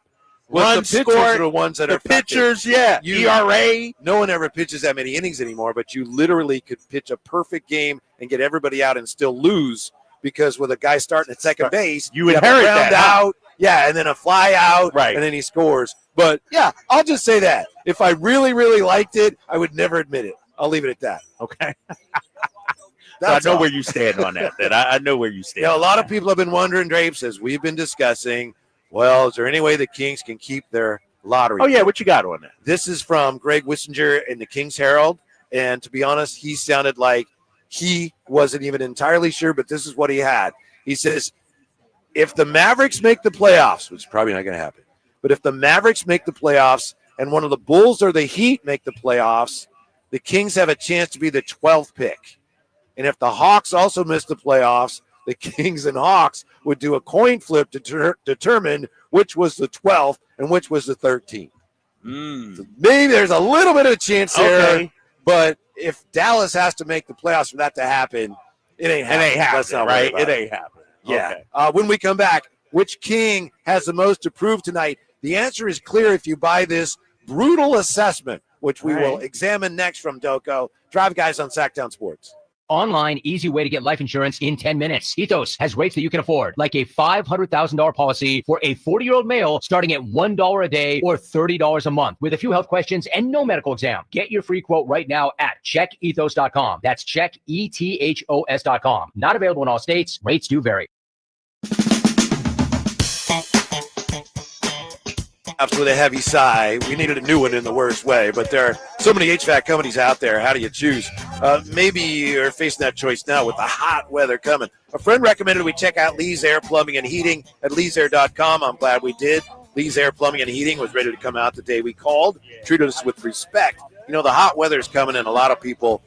Runs the pitchers are the ones that the are pitchers, ERA. No one ever pitches that many innings anymore, but you literally could pitch a perfect game and get everybody out and still lose because with a guy starting at second base, you have inherit a ground that, huh? out, yeah, and then a fly out, right, and then he scores. But yeah, I'll just say that if I really, really liked it, I would never admit it. I'll leave it at that. Okay. So I know where you stand on that. Then I know where you stand. A lot of people have been wondering, Drapes, as we've been discussing, well, is there any way the Kings can keep their lottery? Oh, yeah, what you got on that? This is from Greg Wissinger in the Kings Herald, and to be honest, he sounded like he wasn't even entirely sure, but this is what he had. He says, if the Mavericks make the playoffs, which is probably not going to happen, but if the Mavericks make the playoffs and one of the Bulls or the Heat make the playoffs, the Kings have a chance to be the 12th pick. And if the Hawks also miss the playoffs, the Kings and Hawks would do a coin flip to determine which was the 12th and which was the 13th. So maybe there's a little bit of a chance there, but if Dallas has to make the playoffs for that to happen, it ain't happening, right? It ain't happening. Yeah. Okay. When we come back, which King has the most to prove tonight? The answer is clear if you buy this brutal assessment, which we will examine next from Doko. Drive Guys on Sacktown Sports. Online, easy way to get life insurance in 10 minutes. Ethos has rates that you can afford, like a $500,000 policy for a 40-year-old male starting at $1 a day or $30 a month with a few health questions and no medical exam. Get your free quote right now at checkethos.com. That's checkethos.com. Not available in all states. Rates do vary. With a heavy sigh. We needed a new one in the worst way, but there are so many HVAC companies out there. How do you choose? Maybe you're facing that choice now with the hot weather coming. A friend recommended we check out Lee's Air Plumbing and Heating at leesair.com. I'm glad we did. Lee's Air Plumbing and Heating was ready to come out the day we called. Treated us with respect. You know, the hot weather is coming, and a lot of people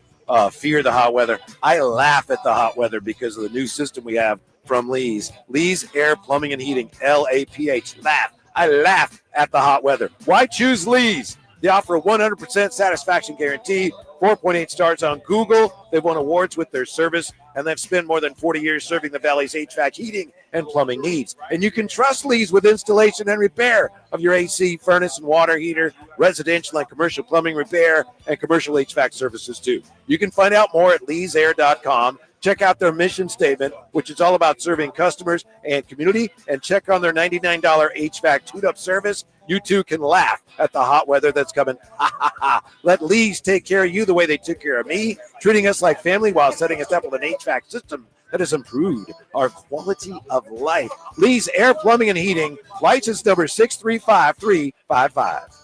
fear the hot weather. I laugh at the hot weather because of the new system we have from Lee's. Lee's Air Plumbing and Heating, LAPH. Laugh. I laugh at the hot weather. Why choose Lee's? They offer a 100% satisfaction guarantee, 4.8 stars on Google. They've won awards with their service, and they've spent more than 40 years serving the Valley's HVAC heating and plumbing needs. And you can trust Lee's with installation and repair of your AC, furnace, and water heater, residential and commercial plumbing repair, and commercial HVAC services, too. You can find out more at leesair.com. Check out their mission statement, which is all about serving customers and community, and check on their $99 HVAC tune-up service. You too can laugh at the hot weather that's coming. Let Lee's take care of you the way they took care of me, treating us like family while setting us up with an HVAC system that has improved our quality of life. Lee's Air Plumbing and Heating, license number 6355355.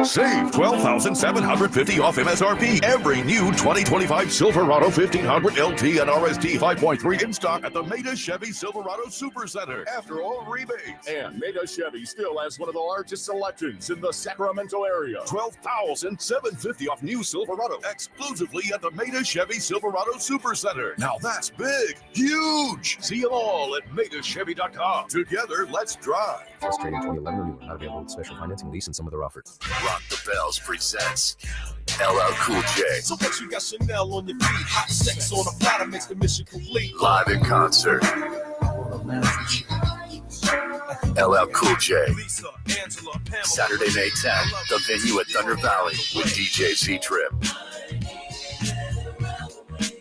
Save $12,750 off MSRP. Every new 2025 Silverado 1500 LT and RST 5.3 in stock at the Maida Chevy Silverado Supercenter. After all rebates. And Maida Chevy still has one of the largest selections in the Sacramento area. $12,750 off new Silverado exclusively at the Maida Chevy Silverado Supercenter. Now that's big, huge. See them all at MaidaChevy.com. Together, let's drive. First trading 2011 or newer. Not available with special financing, lease, and some other offers. Rock the Bells presents LL Cool J. So what you got Chanel on your feet? Hot sex on a platter makes the mission complete. Live in concert. LL Cool J. Saturday, May 10th. The venue at Thunder Valley with DJ Z-Trip.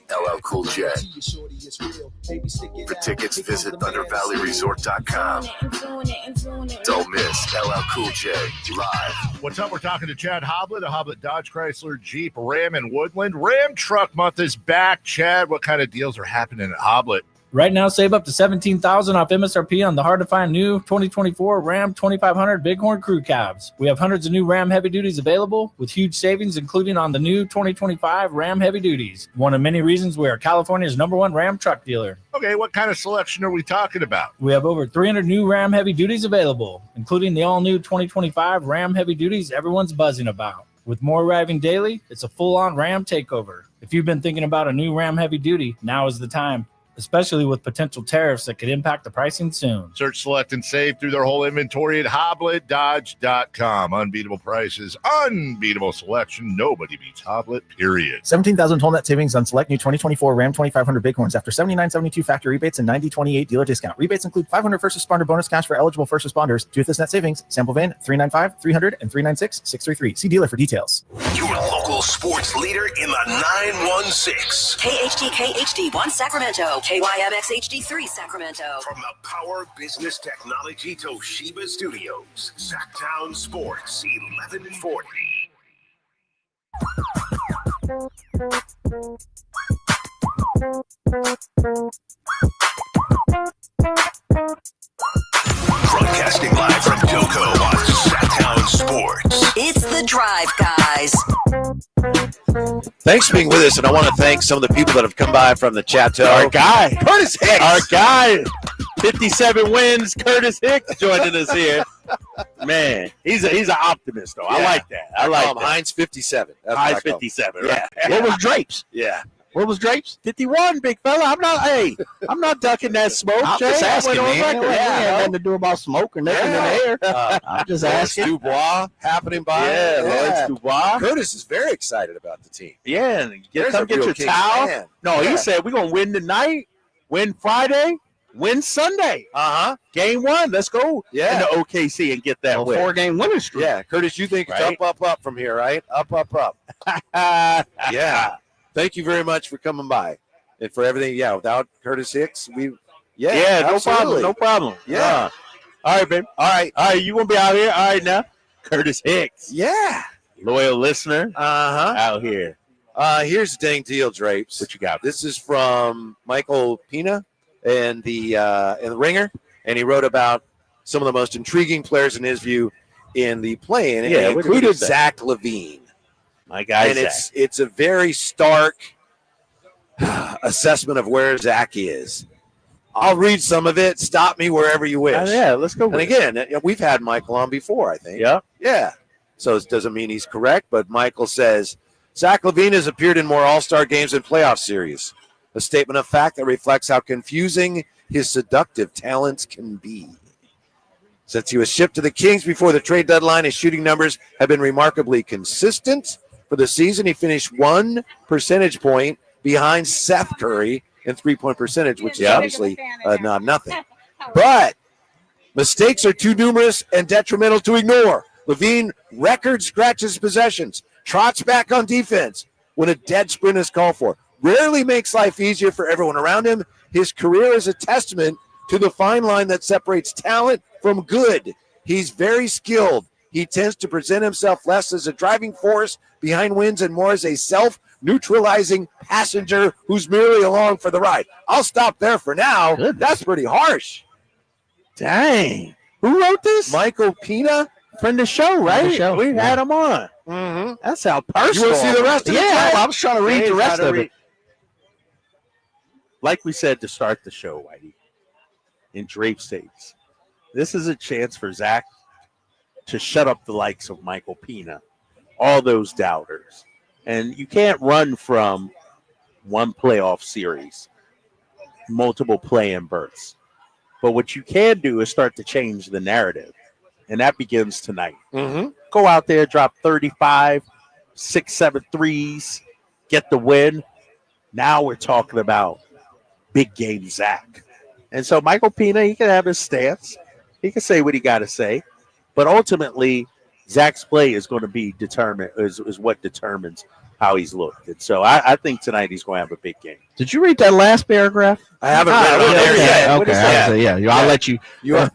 LL Cool J. For tickets, visit ThunderValleyResort.com. Don't miss LL Cool J live. What's up? We're talking to Chad Hoblet of Hoblet Dodge Chrysler Jeep Ram and Woodland. Ram Truck Month is back. Chad, what kind of deals are happening at Hoblet? Right now, save up to $17,000 off MSRP on the hard-to-find new 2024 Ram 2500 Bighorn Crew Cabs. We have hundreds of new Ram Heavy Duties available with huge savings, including on the new 2025 Ram Heavy Duties. One of many reasons we are California's #1 Ram truck dealer. Okay, what kind of selection are we talking about? We have over 300 new Ram Heavy Duties available, including the all-new 2025 Ram Heavy Duties everyone's buzzing about. With more arriving daily, it's a full-on Ram takeover. If you've been thinking about a new Ram Heavy Duty, now is the time. especially with potential tariffs that could impact the pricing soon. Search, select, and save through their whole inventory at HoblettDodge.com. Unbeatable prices, unbeatable selection. Nobody beats Hoblet, period. 17,000 total net savings on select new 2024 Ram 2500 Bighorns after $79.72 factory rebates and $90.28 dealer discount. Rebates include $500 first responder bonus cash for eligible first responders. Due with this net savings, sample VIN 395, 300, and 396-633. See dealer for details. Your local sports leader in the 916. KHD1 Sacramento. KYMX HD3 Sacramento. From the Power Business Technology Toshiba Studios, Sacktown Sports 1140. Broadcasting live from Joco on Sacktown Sports. It's The Drive, guys. Thanks for being with us, and I want to thank some of the people that have come by from the Chateau. Our guy, Curtis Hicks. Our guy, 57 wins. Curtis Hicks joining us here. Man, he's an optimist, though. Yeah. I like that. I like that. Heinz 57. That's Heinz what I call him. 57. Yeah. Right? What was Drapes? Yeah. What was Drapes? 51, big fella. I'm not ducking that smoke. I'm Jay. just I asking, went on man. record. We Yeah, ain't nothing to do about smoke or nothing in the air. I'm just asking. Dubois happening by. Yeah, Lawrence Dubois. Curtis is very excited about the team. Yeah, and There's come a get real your Kings towel. fan. No, Yeah. he said we're going to win tonight, win Friday, win Sunday. Uh-huh. Game 1. Let's go Yeah. into OKC and get that win. 4-game winning streak. Yeah, Curtis, you think Right? it's up from here, right? Up. Yeah. Thank you very much for coming by and for everything. Yeah, without Curtis Hicks, Yeah, no absolutely. problem. No problem. Yeah. All right, baby. All right, you going to be out here? All right, now. Curtis Hicks. Yeah. Loyal listener. Uh-huh. Out here. Here's the dang deal, Drapes. What you got? This is from Michael Pina and the Ringer, and he wrote about some of the most intriguing players in his view in the play-in, and Yeah, he what did included he say? Zack Lavine. My guy, And Zach. it's a very stark assessment of where Zach is. I'll read some of it. Stop me wherever you wish. Yeah, let's go And with it. again, we've had Michael on before, I think. Yeah. Yeah. So it doesn't mean he's correct, but Michael says, Zack Lavine has appeared in more All-Star games and playoff series. A statement of fact that reflects how confusing his seductive talents can be. Since he was shipped to the Kings before the trade deadline, his shooting numbers have been remarkably consistent. For the season, he finished 1 percentage point behind Seth Curry in three-point percentage, which is obviously not nothing. But mistakes are too numerous and detrimental to ignore. Lavine record scratches possessions, trots back on defense when a dead sprint is called for, rarely makes life easier for everyone around him. His career is a testament to the fine line that separates talent from good. He's very skilled. He tends to present himself less as a driving force behind wins and more as a self-neutralizing passenger who's merely along for the ride. I'll stop there for now. That's pretty harsh. Dang. Who wrote this? Michael Pina. Friend of the show, right? the show, We've yeah. had him on. Mm-hmm. That's how personal. You want to see the rest of it? Yeah, I was trying to read the rest of it. Like we said to start the show, Whitey, in Drapes Takes, this is a chance for Zach to shut up the likes of Michael Pina, all those doubters. And you can't run from one playoff series, multiple play-in berths. But what you can do is start to change the narrative. And that begins tonight. Mm-hmm. Go out there, drop 35, 6-7 threes, get the win. Now we're talking about big game Zach. And so Michael Pina, he can have his stance. He can say what he got to say. But ultimately, Zach's play is going to be determined, is what determines how he's looked. And so I think tonight he's going to have a big game. Did you read that last paragraph? I haven't read it there yet. Okay, I'll let you. I'll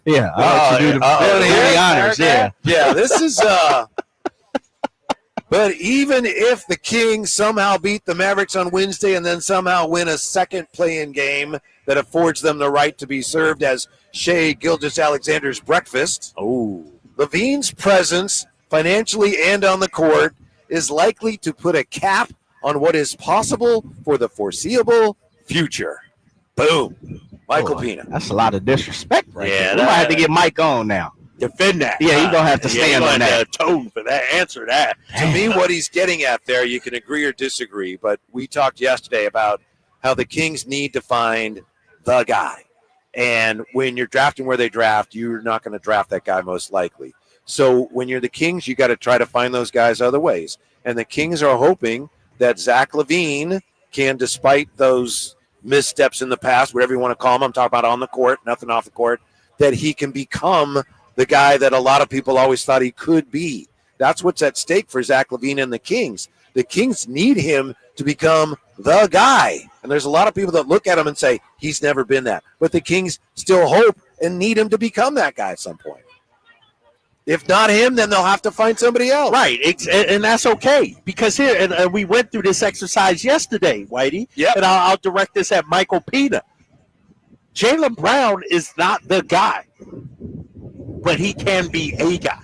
let you do the honors. Yeah, this is but even if the Kings somehow beat the Mavericks on Wednesday and then somehow win a second play-in game that affords them the right to be served as Shai Gilgeous-Alexander's breakfast, Lavine's presence, financially and on the court, is likely to put a cap on what is possible for the foreseeable future. Boom. Michael Pina. That's a lot of disrespect right Yeah, there. We might have to get Mike on now. Defend that. Yeah, he's going to have to stand on that. Tone for that. Answer that. To me, what he's getting at there, you can agree or disagree, but we talked yesterday about how the Kings need to find the guy. And when you're drafting where they draft, you're not going to draft that guy most likely. So when you're the Kings, you got to try to find those guys other ways. And the Kings are hoping that Zack Lavine can, despite those missteps in the past, whatever you want to call them, I'm talking about on the court, nothing off the court, that he can become the guy that a lot of people always thought he could be. That's what's at stake for Zack Lavine and the Kings. The Kings need him to become the guy. And there's a lot of people that look at him and say, he's never been that. But the Kings still hope and need him to become that guy at some point. If not him, then they'll have to find somebody else. Right, and that's okay. Because here, and we went through this exercise yesterday, Whitey. Yep. And I'll direct this at Michael Pina. Jaylen Brown is not the guy, but he can be a guy.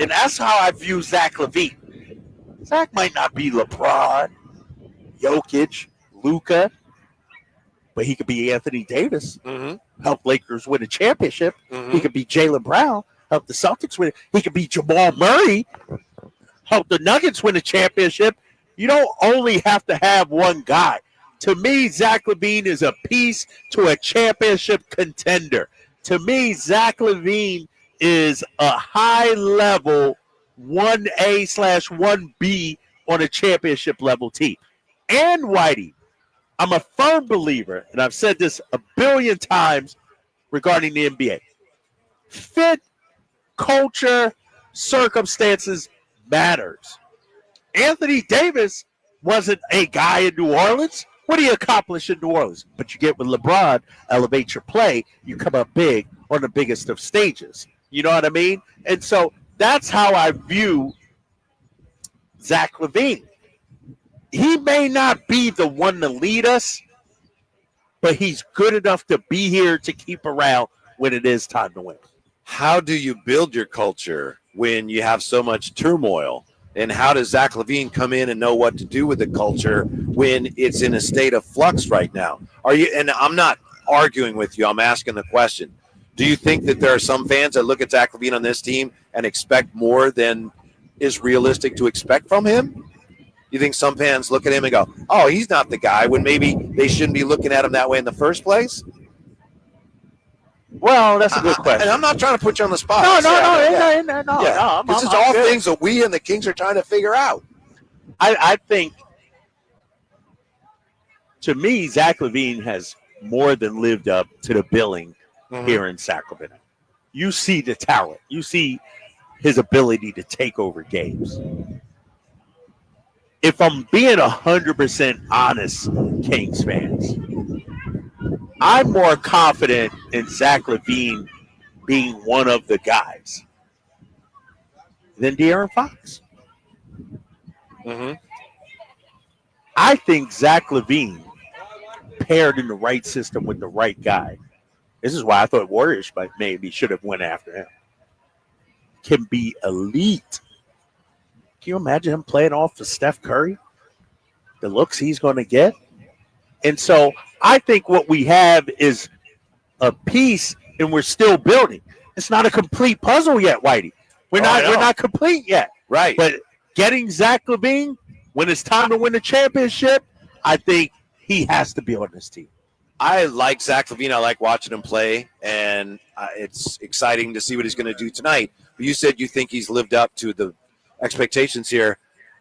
And that's how I view Zack Lavine. Zach might not be LeBron, Jokic, Luka, but he could be Anthony Davis, help Lakers win a championship. He could be Jaylen Brown, help the Celtics win it. He could be Jamal Murray, help the Nuggets win a championship. You don't only have to have one guy. To me, Zack Lavine is a piece to a championship contender. To me, Zack Lavine is a high-level 1A/1B on a championship-level team. And, Whitey, I'm a firm believer, and I've said this a billion times regarding the NBA. Fit, culture, circumstances matters. Anthony Davis wasn't a guy in New Orleans. What do you accomplish in New Orleans? But you get with LeBron, elevate your play, you come up big on the biggest of stages. You know what I mean? And so that's how I view Zack Lavine. He may not be the one to lead us, but he's good enough to be here to keep around when it is time to win. How do you build your culture when you have so much turmoil? And how does Zack Lavine come in and know what to do with the culture when it's in a state of flux right now? Are you? And I'm not arguing with you. I'm asking the question. Do you think that there are some fans that look at Zack Lavine on this team and expect more than is realistic to expect from him? You think some fans look at him and go, oh, he's not the guy, when maybe they shouldn't be looking at him that way in the first place? Well, that's a good question. And I'm not trying to put you on the spot. No. This is all things that we and the Kings are trying to figure out. I think, to me, Zack Lavine has more than lived up to the billing here in Sacramento. You see the talent. You see his ability to take over games. If I'm being 100% honest, Kings fans, I'm more confident in Zack Lavine being one of the guys than De'Aaron Fox. I think Zack Lavine, paired in the right system with the right guy, this is why I thought Warriors maybe should have went after him, can be elite. Can you imagine him playing off of Steph Curry? The looks he's going to get? And so I think what we have is a piece, and we're still building. It's not a complete puzzle yet, Whitey. We're not complete yet. Right. But getting Zack Lavine, when it's time to win the championship, I think he has to be on this team. I like Zack Lavine. I like watching him play, and it's exciting to see what he's going to do tonight. But you said you think he's lived up to the expectations here.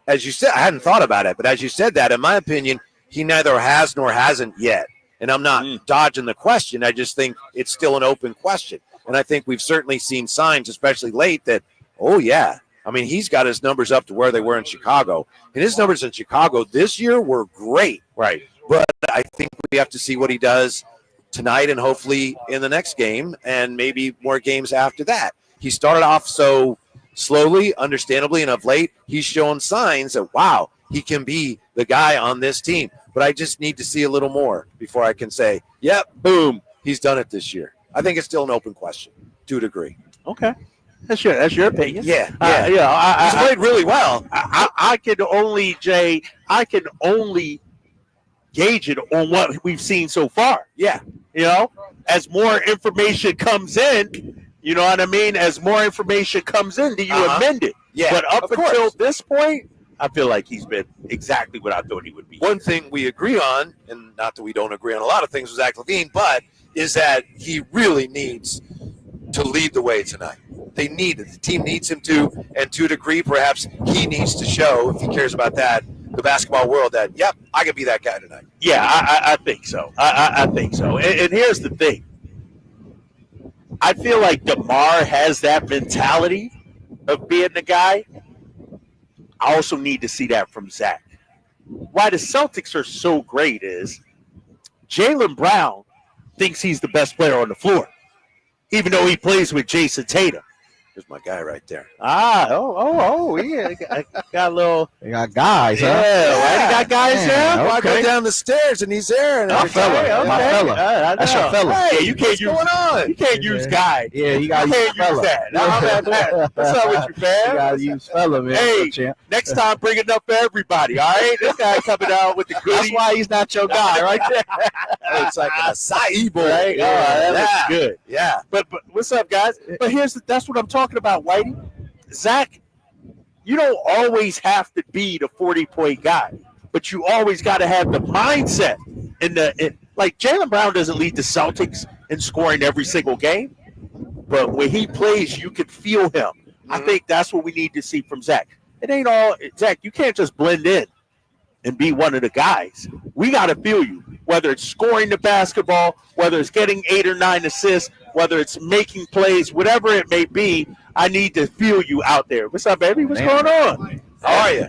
As you said, I hadn't thought about it, but as you said that, in my opinion, he neither has nor hasn't yet. And I'm not dodging the question. I just think it's still an open question. And I think we've certainly seen signs, especially late, that, oh, yeah. I mean, he's got his numbers up to where they were in Chicago. And his numbers in Chicago this year were great. Right. But I think we have to see what he does tonight and hopefully in the next game and maybe more games after that. He started off so slowly, understandably, and of late, he's showing signs that, wow, he can be the guy on this team. But I just need to see a little more before I can say, yep, boom, he's done it this year. I think it's still an open question to a degree. Okay. That's your opinion. Yeah. He's played really well. I can only gauge it on what we've seen so far. Yeah. You know, as more information comes in, you know what I mean? As more information comes in, do you amend it? Yeah. But up until this point, I feel like he's been exactly what I thought he would be. One thing we agree on, and not that we don't agree on a lot of things with Zack Lavine, but is that he really needs to lead the way tonight. They need it. The team needs him to, and to a degree, perhaps he needs to show, if he cares about that, the basketball world, that, yep, I can be that guy tonight. Yeah, I think so. I think so. And here's the thing. I feel like DeMar has that mentality of being the guy. I also need to see that from Zach. Why the Celtics are so great is Jaylen Brown thinks he's the best player on the floor, even though he plays with Jason Tatum. There's my guy right there. Yeah. Got a little. They got guys, huh? Yeah. He got guys there. Well, I go down the stairs and he's there. And My fella. My fella. That's your fella. Hey, you can't use. What's going on? You can't use guy. Yeah, you got to use use fella. that. Now, how about that? What's up with you, man? You got to use fella, man. Hey, champ. next time bring it up for everybody, all right? This guy coming out with the goodies. That's why he's not your guy, right there. It's like an acai bowl. Right? Yeah. That looks good. Yeah. But what's up, guys? But that's what I'm talking about, Whitey. Zach, you don't always have to be the 40-point guy, but you always got to have the mindset. Like Jaylen Brown doesn't lead the Celtics in scoring every single game, but when he plays, you can feel him. Mm-hmm. I think that's what we need to see from Zach. It ain't all Zach. You can't just blend in and be one of the guys. We got to feel you, whether it's scoring the basketball, whether it's getting 8 or 9 assists, whether it's making plays, whatever it may be. I need to feel you out there. What's up, baby? What's going on? How are you?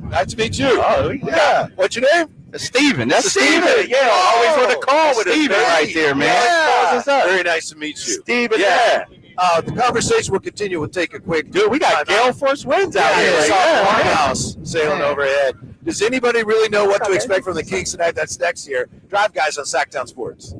Nice to meet you. Oh, yeah. What's your name? Steven. That's Steven. Yeah, always on the call with Steven us. right there, man. Yeah. Very nice to meet you. Steven, yeah. The conversation will continue. We'll take a quick. Dude, we got gale force winds out here. Farmhouse sailing overhead. Does anybody really know what to expect from the Kings tonight? That's next year. Drive Guys on Sacktown Sports.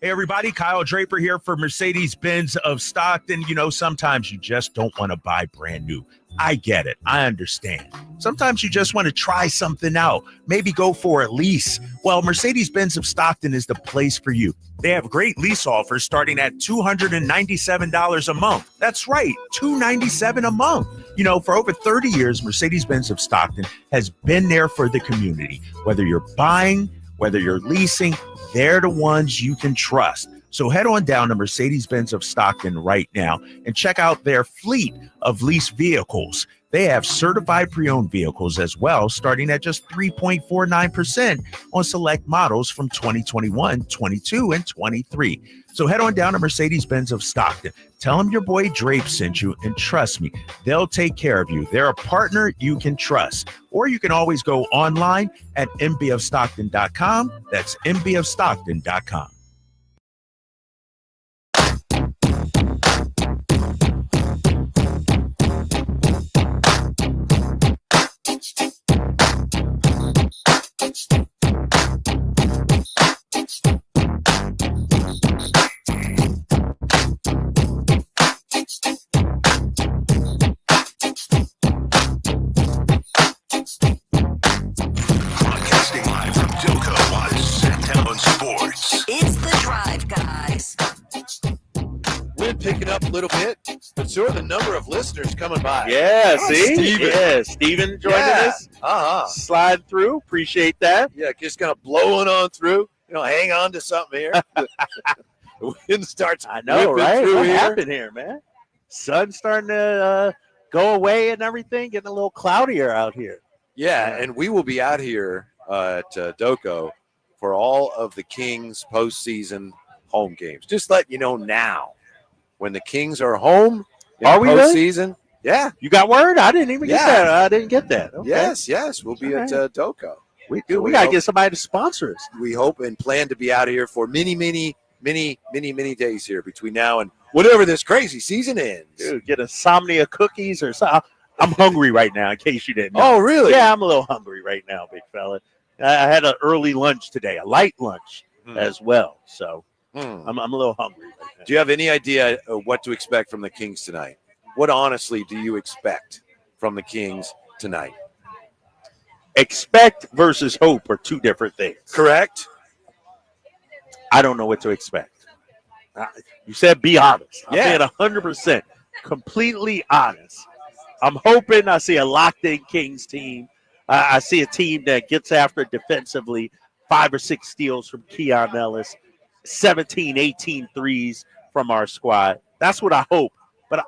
Hey, everybody, Kyle Draper here for Mercedes-Benz of Stockton. You know, sometimes you just don't want to buy brand new. I get it. I understand. Sometimes you just want to try something out, maybe go for a lease. Well, Mercedes-Benz of Stockton is the place for you. They have great lease offers starting at $297 a month. That's right, $297 a month. You know, for over 30 years, Mercedes-Benz of Stockton has been there for the community. Whether you're buying, whether you're leasing, they're the ones you can trust. So head on down to Mercedes-Benz of Stockton right now and check out their fleet of lease vehicles. They have certified pre-owned vehicles as well, starting at just 3.49% on select models from 2021, 22, and 23. So head on down to Mercedes-Benz of Stockton. Tell them your boy Drapes sent you, and trust me, they'll take care of you. They're a partner you can trust. Or you can always go online at mbofstockton.com. That's mbofstockton.com. Broadcasting live from Doco on Sacktown Sports. It's the Drive Guys. Wind picking up a little bit, but so are the number of listeners coming by. Yeah, Oh, see? Steven. Yeah, Steven joining us. Slide through. Appreciate that. Yeah, just kind of blowing on through. You know, hang on to something here. The wind starts. I know, whipping right? through What here. happened here, man? Sun's starting to go away and everything, getting a little cloudier out here. Yeah, and we will be out here at Doco for all of the Kings postseason home games. Just let you know now, when the Kings are home in Are we really? postseason, yeah. You got word? I didn't even get that. I didn't get that. Okay. Yes, we'll be All at right. Doco. We So got to hope- get somebody to sponsor us. We hope and plan to be out here for many days here between now and whatever this crazy season ends. Dude, get insomnia cookies or something. I'm hungry right now, in case you didn't know. Oh, really? Yeah, I'm a little hungry right now, big fella. I had an early lunch today, a light lunch as well. So I'm a little hungry right now. Do you have any idea of what to expect from the Kings tonight? What honestly do you expect from the Kings tonight? Expect versus hope are two different things. Correct? I don't know what to expect. You said be honest. I'm Yeah. being 100% completely honest. I'm hoping I see a locked-in Kings team. I see a team that gets after it defensively, 5 or 6 steals from Keon Ellis, 17, 18 threes from our squad. That's what I hope, but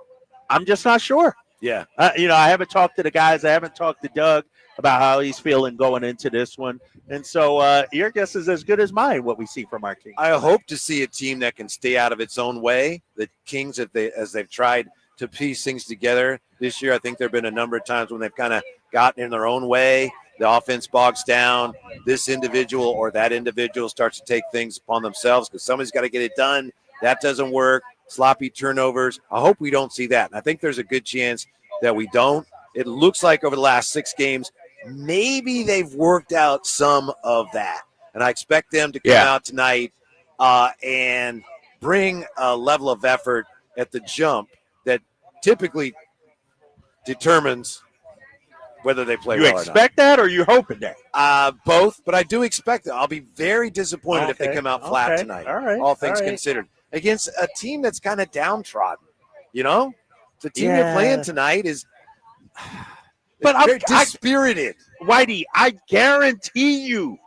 I'm just not sure. Yeah. I haven't talked to the guys. I haven't talked to Doug about how he's feeling going into this one. And so your guess is as good as mine what we see from our Kings. I hope to see a team that can stay out of its own way. The Kings, as they've tried to piece things together this year, I think there have been a number of times when they've kind of gotten in their own way. The offense bogs down. This individual or that individual starts to take things upon themselves because somebody's got to get it done. That doesn't work. Sloppy turnovers. I hope we don't see that. And I think there's a good chance that we don't. It looks like over the last 6 games, maybe they've worked out some of that. And I expect them to come out tonight and bring a level of effort at the jump that typically determines whether they play well or not. You expect that or you're hoping that? Both, but I do expect it. I'll be very disappointed if they come out flat tonight, all things considered, against a team that's kind of downtrodden. The team they're playing tonight is very dispirited. Whitey, I guarantee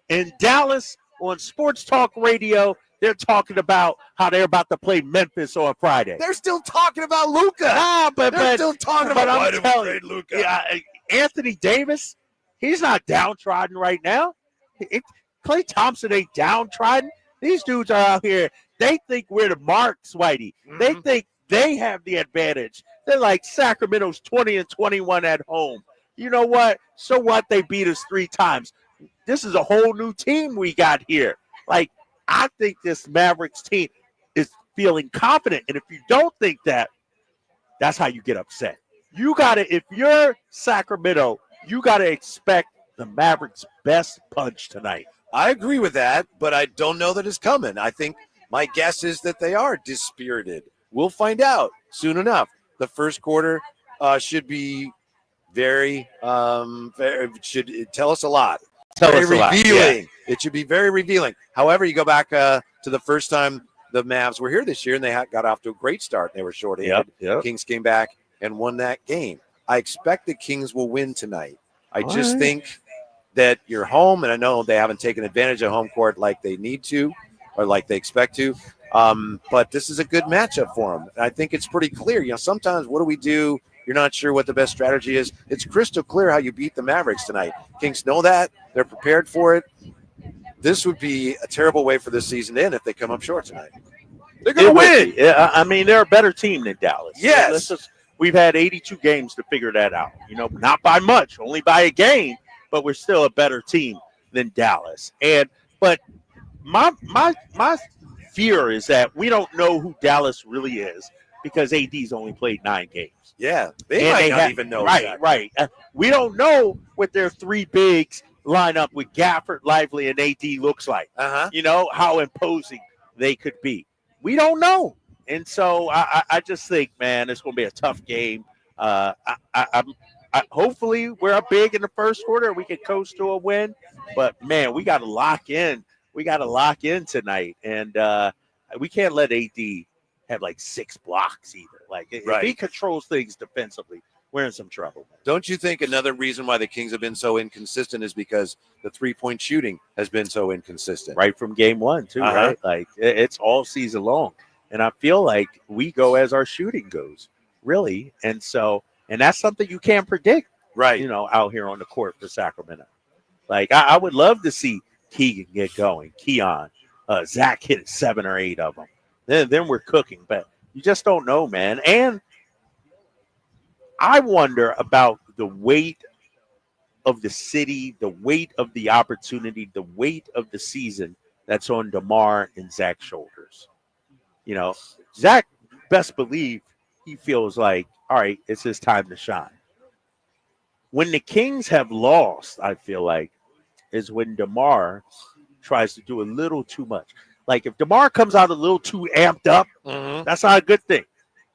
in Dallas on Sports Talk Radio, they're talking about how they're about to play Memphis on Friday. They're still talking about Luka. They're still talking about why did we trade Luka. Anthony Davis, he's not downtrodden right now. Klay Thompson ain't downtrodden. These dudes are out here. They think we're the marks, Whitey. Mm-hmm. They think they have the advantage. They're like Sacramento's 20-21 at home. You know what? So what? They beat us 3 times. This is a whole new team we got here. Like, I think this Mavericks team is feeling confident. And if you don't think that, that's how you get upset. You got to, if you're Sacramento, you got to expect the Mavericks' best punch tonight. I agree with that, but I don't know that it's coming. I think my guess is that they are dispirited. We'll find out soon enough. The first quarter should be should tell us a lot. Very revealing. It should be very revealing. However, you go back to the first time the Mavs were here this year, and they got off to a great start. They were short-handed. Kings came back and won that game. I expect the Kings will win tonight. I just think that you're home, and I know they haven't taken advantage of home court like they need to or like they expect to, but this is a good matchup for them. I think it's pretty clear. Sometimes what do we do? You're not sure what the best strategy is. It's crystal clear how you beat the Mavericks tonight. Kings know that. They're prepared for it. This would be a terrible way for this season to end if they come up short tonight. They're going to win. Yeah, I mean, they're a better team than Dallas. Yes. We've had 82 games to figure that out. Not by much, only by a game, but we're still a better team than Dallas. But my fear is that we don't know who Dallas really is because AD's only played 9 games. Yeah, they might not even know. Right. We don't know what their 3 bigs line up with Gafford, Lively, and AD looks like. How imposing they could be. We don't know. And so I just think, man, it's going to be a tough game. Hopefully we're up big in the first quarter. We can coast to a win. But, man, we got to lock in. We got to lock in tonight. And we can't let AD have like 6 blocks either. Like, if he controls things defensively, we're in some trouble. Don't you think another reason why the Kings have been so inconsistent is because the 3-point shooting has been so inconsistent? Right from game 1, too, right? Like, it's all season long. And I feel like we go as our shooting goes, really. And that's something you can't predict, right? Out here on the court for Sacramento. Like, I would love to see Keegan get going, Keon, Zach hit 7 or 8 of them. Then we're cooking, but you just don't know, man. And I wonder about the weight of the city, the weight of the opportunity, the weight of the season that's on DeMar and Zach's shoulders. Zach, best believe he feels like, all right, it's his time to shine. When the Kings have lost, I feel like, is when DeMar tries to do a little too much. Like, if DeMar comes out a little too amped up, that's not a good thing.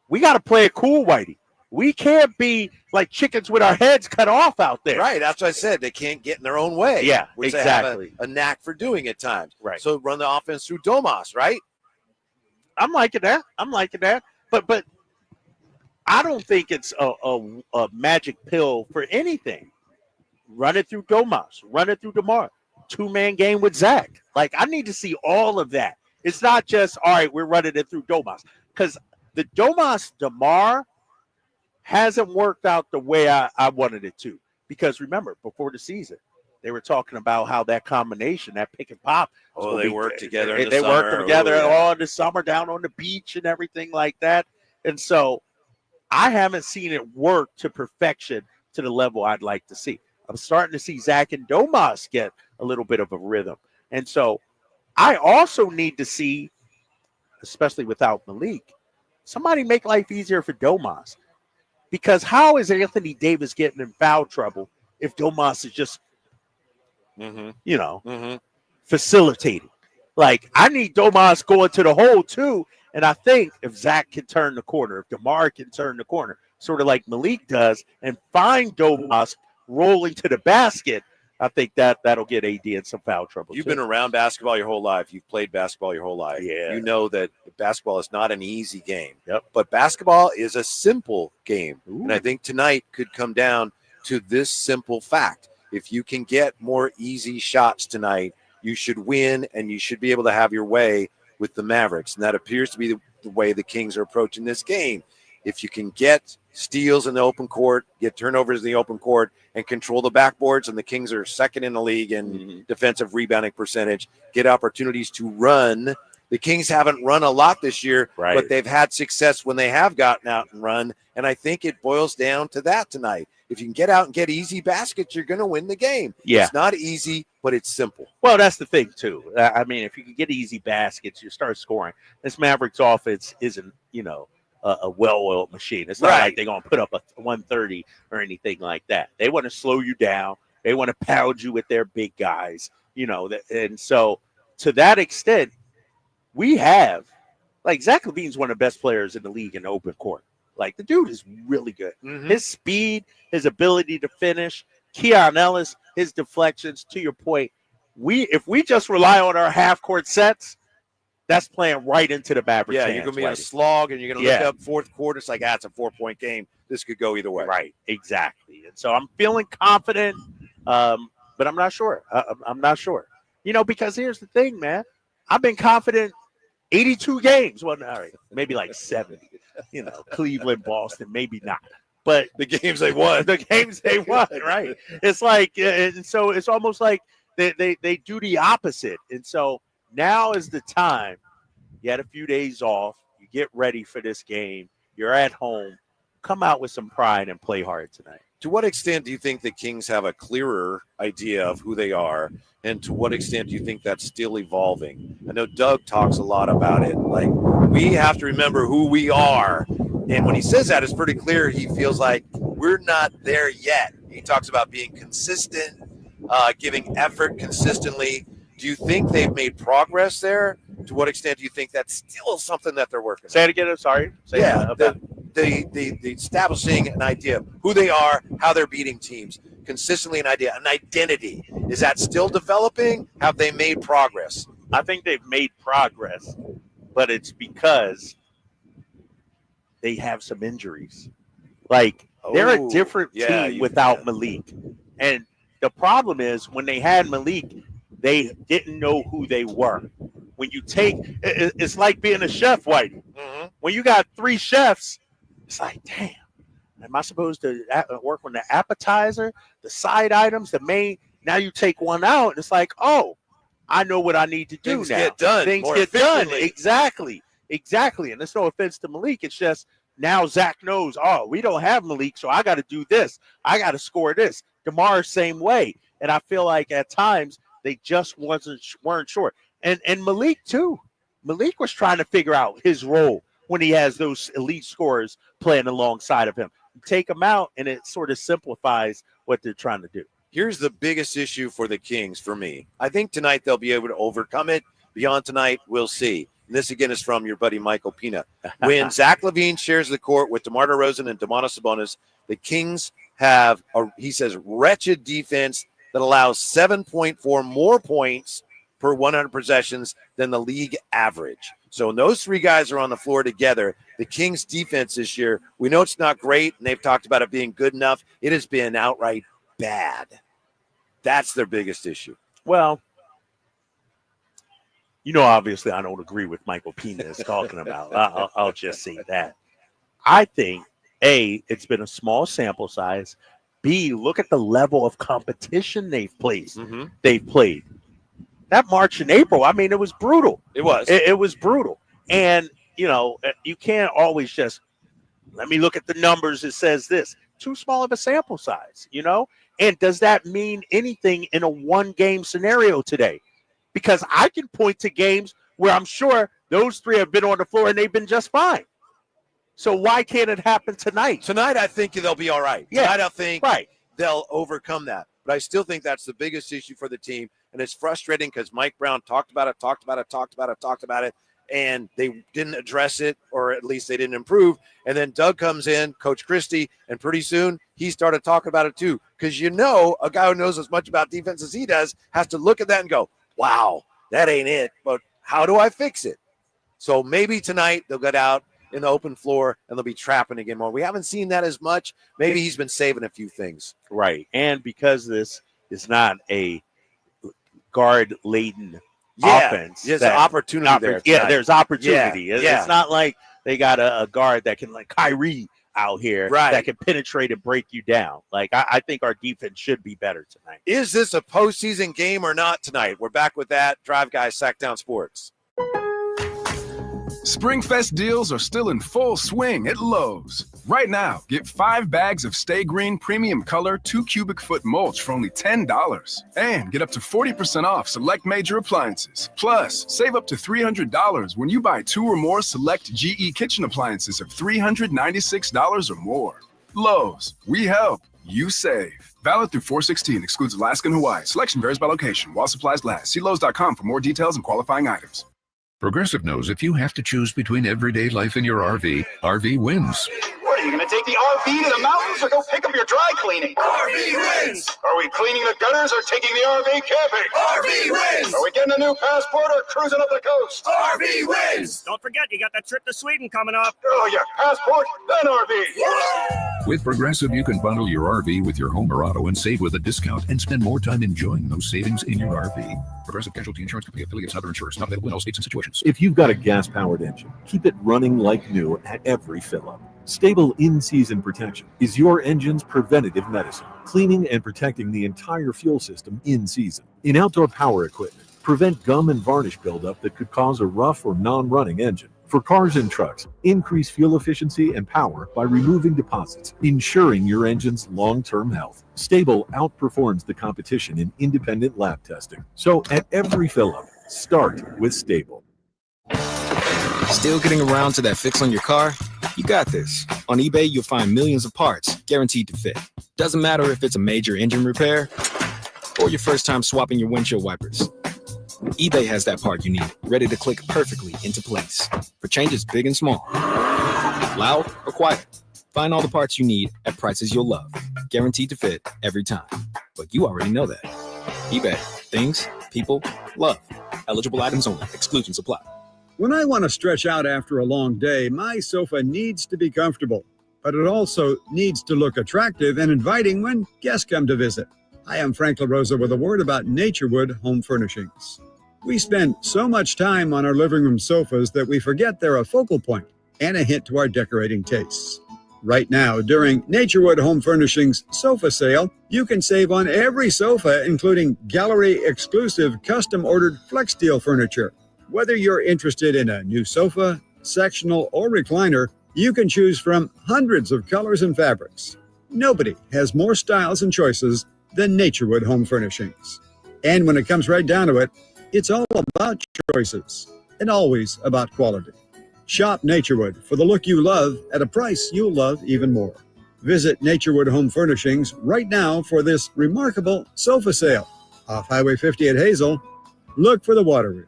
We got to play it cool, Whitey. We can't be like chickens with our heads cut off out there. Right. That's what I said. They can't get in their own way. Yeah, which exactly. They have a knack for doing at times. Right. So run the offense through Domas, right? I'm liking that. But I don't think it's a magic pill for anything. Run it through Domas. Run it through DeMar. 2-man game with Zach. Like, I need to see all of that. It's not just, all right, we're running it through Domas. Because the Domas-DeMar hasn't worked out the way I wanted it to. Because remember, before the season, they were talking about how that combination, that pick and pop. They worked together. They worked together all in the summer down on the beach and everything like that. And so I haven't seen it work to perfection to the level I'd like to see. I'm starting to see Zach and Domas get a little bit of a rhythm. And so I also need to see, especially without Malik, somebody make life easier for Domas. Because how is Anthony Davis getting in foul trouble if Domas is just, facilitating? Like, I need Domas going to the hole too. And I think if Zach can turn the corner, if DeMar can turn the corner, sort of like Malik does, and find Domas rolling to the basket, I think that'll get AD in some foul trouble. You've been around basketball your whole life. You've played basketball your whole life. Yeah. You know that basketball is not an easy game. Yep. But basketball is a simple game. Ooh. And I think tonight could come down to this simple fact. If you can get more easy shots tonight, you should win, and you should be able to have your way with the Mavericks. And that appears to be the way the Kings are approaching this game. If you can get steals in the open court, get turnovers in the open court, and control the backboards, and the Kings are second in the league in defensive rebounding percentage, get opportunities to run. The Kings haven't run a lot this year, but they've had success when they have gotten out and run, and I think it boils down to that tonight. If you can get out and get easy baskets, you're going to win the game. Yeah. It's not easy, but it's simple. Well, that's the thing, too. I mean, if you can get easy baskets, you start scoring. This Mavericks offense isn't, a well-oiled machine. It's not like they're going to put up a 130 or anything like that. They want to slow you down. They want to pound you with their big guys, and so to that extent, we have, like, Zach Lavine's one of the best players in the league in the open court. Like, the dude is really good. His speed, his ability to finish, Keon Ellis, his deflections, to your point, if we just rely on our half-court sets, that's playing right into the Mavericks. Yeah, you're going to be in a slog, and you're going to look up fourth quarter. It's like, it's a 4-point game. This could go either way. Right, exactly. And so I'm feeling confident, but I'm not sure. I'm not sure. Because here's the thing, man. I've been confident 82 games. Well, all right, maybe like 70. Cleveland, Boston, maybe not. But the games they won. Right. It's like, and so it's almost like they do the opposite. And so now is the time. You had a few days off. You get ready for this game. You're at home. Come out with some pride and play hard tonight. To what extent do you think the Kings have a clearer idea of who they are? And to what extent do you think that's still evolving? I know Doug talks a lot about it. Like, we have to remember who we are. And when he says that, it's pretty clear he feels like we're not there yet. He talks about being consistent, giving effort consistently. Do you think they've made progress there? To what extent do you think that's still something that they're working on? Say it again. I'm sorry. The establishing an idea of who they are, how they're beating teams, consistently an idea, an identity. Is that still developing? Have they made progress? I think they've made progress, but it's because they have some injuries. Like, they're a different team without Malik. And the problem is when they had Malik, they didn't know who they were. When you it's like being a chef, Whitey. When you got 3 chefs, it's like, damn, am I supposed to work on the appetizer, the side items, the main? Now you take one out, and it's like, oh, I know what I need to do now. Things get done. Exactly. And there's no offense to Malik. It's just now Zach knows, we don't have Malik, so I got to do this. I got to score this. DeMar, same way. And I feel like at times they just weren't sure. And Malik, too. Malik was trying to figure out his role when he has those elite scorers playing alongside of him. You take them out, and it sort of simplifies what they're trying to do. Here's the biggest issue for the Kings for me. I think tonight they'll be able to overcome it. Beyond tonight, we'll see. And this, again, is from your buddy Michael Pina. When Zach Lavine shares the court with DeMar DeRozan and Domantas Sabonis, the Kings have, he says, wretched defense that allows 7.4 more points per 100 possessions than the league average. So when those three guys are on the floor together, the Kings defense this year, we know it's not great, and they've talked about it being good enough. It has been outright bad. That's their biggest issue. Well, obviously I don't agree with Michael Pina is talking about. I'll just say that. I think, A, it's been a small sample size. B, look at the level of competition they've played. That March and April, I mean, it was brutal. It was. It was brutal. And, you can't always just, let me look at the numbers. It says this. Too small of a sample size, And does that mean anything in a one-game scenario today? Because I can point to games where I'm sure those three have been on the floor and they've been just fine. So why can't it happen tonight? Tonight, I think they'll be all right. Yeah. Tonight, I think they'll overcome that. But I still think that's the biggest issue for the team. And it's frustrating because Mike Brown talked about it, and they didn't address it, or at least they didn't improve. And then Doug comes in, Coach Christie, and pretty soon he started talking about it too. Because a guy who knows as much about defense as he does has to look at that and go, wow, that ain't it. But how do I fix it? So maybe tonight they'll get out in the open floor and they'll be trapping again more. We haven't seen that as much. Maybe he's been saving a few things. Right. And because this is not a guard-laden offense. There's an opportunity there. Yeah, there's opportunity. Yeah. It's not like they got a guard that can, like Kyrie out here, that can penetrate and break you down. Like, I think our defense should be better tonight. Is this a postseason game or not tonight? We're back with that. Drive Guys, Sacktown Sports. Springfest deals are still in full swing at Lowe's. Right now, get 5 bags of Stay Green Premium Color 2 cubic foot mulch for only $10. And get up to 40% off select major appliances. Plus, save up to $300 when you buy 2 or more select GE kitchen appliances of $396 or more. Lowe's, we help, you save. Valid through 4/16, excludes Alaska and Hawaii. Selection varies by location while supplies last. See Lowe's.com for more details and qualifying items. Progressive knows if you have to choose between everyday life and your RV wins. What, are you going to take the RV to the mountains or go pick up your dry cleaning? RV wins! Are we cleaning the gutters or taking the RV camping? RV wins! Are we getting a new passport or cruising up the coast? RV wins! Don't forget, you got that trip to Sweden coming up. Oh, yeah, passport, then RV. With Progressive, you can bundle your RV with your home or auto and save with a discount and spend more time enjoying those savings in your RV. Progressive Casualty Insurance Company affiliates and other insurers. Not available in all states and situations. If you've got a gas-powered engine, keep it running like new at every fill-up. Stable in-season protection is your engine's preventative medicine, cleaning and protecting the entire fuel system in season. In outdoor power equipment, prevent gum and varnish buildup that could cause a rough or non-running engine. For cars and trucks, increase fuel efficiency and power by removing deposits, ensuring your engine's long-term health. Stable outperforms the competition in independent lab testing. So at every fill-up, start with Stable. Still getting around to that fix on your car? You got this. On eBay, you'll find millions of parts guaranteed to fit. Doesn't matter if it's a major engine repair or your first time swapping your windshield wipers. eBay has that part you need, ready to click perfectly into place for changes big and small. Loud or quiet, find all the parts you need at prices you'll love. Guaranteed to fit every time. But you already know that. eBay. Things, people, love. Eligible items only. Exclusions apply. When I want to stretch out after a long day, my sofa needs to be comfortable, but it also needs to look attractive and inviting when guests come to visit. Hi, I'm Frank LaRosa with a word about Naturewood Home Furnishings. We spend so much time on our living room sofas that we forget they're a focal point and a hint to our decorating tastes. Right now, during Naturewood Home Furnishings sofa sale, you can save on every sofa, including gallery-exclusive custom-ordered flex steel furniture. Whether you're interested in a new sofa, sectional, or recliner, you can choose from hundreds of colors and fabrics. Nobody has more styles and choices than Naturewood Home Furnishings. And when it comes right down to it, it's all about choices and always about quality. Shop Naturewood for the look you love at a price you'll love even more. Visit Naturewood Home Furnishings right now for this remarkable sofa sale. Off Highway 50 at Hazel, look for the water wheel.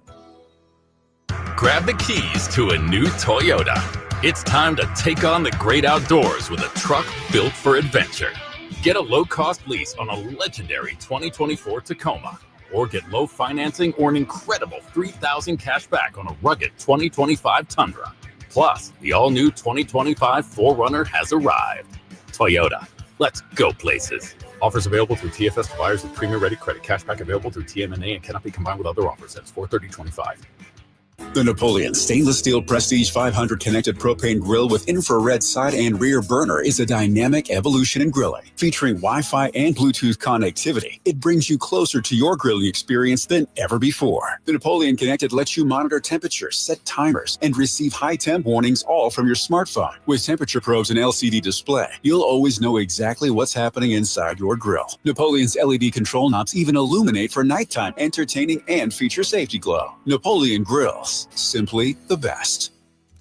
Grab the keys to a new Toyota. It's time to take on the great outdoors with a truck built for adventure. Get a low-cost lease on a legendary 2024 Tacoma. or get low financing or an incredible $3,000 cash back on a rugged 2025 Tundra. Plus, the all-new 2025 4Runner has arrived. Toyota, let's go places. Offers available through TFS to buyers with Premier-ready credit. Cashback available through TMNA and cannot be combined with other offers. That's 4/30/25. The Napoleon Stainless Steel Prestige 500 connected propane grill with infrared side and rear burner is a dynamic evolution in grilling. Featuring Wi-Fi and Bluetooth connectivity, it brings you closer to your grilling experience than ever before. The Napoleon Connected lets you monitor temperatures, set timers, and receive high temp warnings all from your smartphone. With temperature probes and LCD display, you'll always know exactly what's happening inside your grill. Napoleon's LED control knobs even illuminate for nighttime, entertaining and feature safety glow. Napoleon Grills. Simply the best.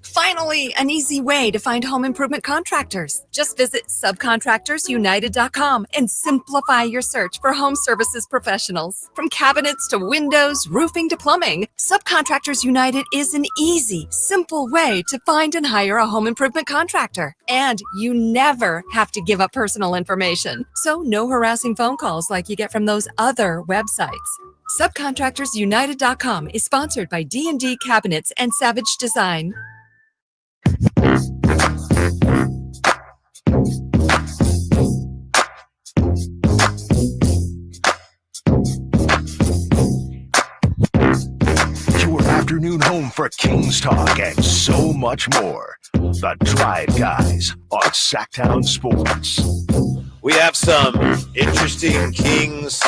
Finally, an easy way to find home improvement contractors. Just visit subcontractorsunited.com and simplify your search for home services professionals. From cabinets to windows, roofing to plumbing, Subcontractors United is an easy, simple way to find and hire a home improvement contractor. And you never have to give up personal information. So no harassing phone calls like you get from those other websites. Subcontractorsunited.com is sponsored by D&D Cabinets and Savage Design. Your afternoon home for Kings talk and so much more. The Drive Guys on Sacktown Sports. We have some interesting Kings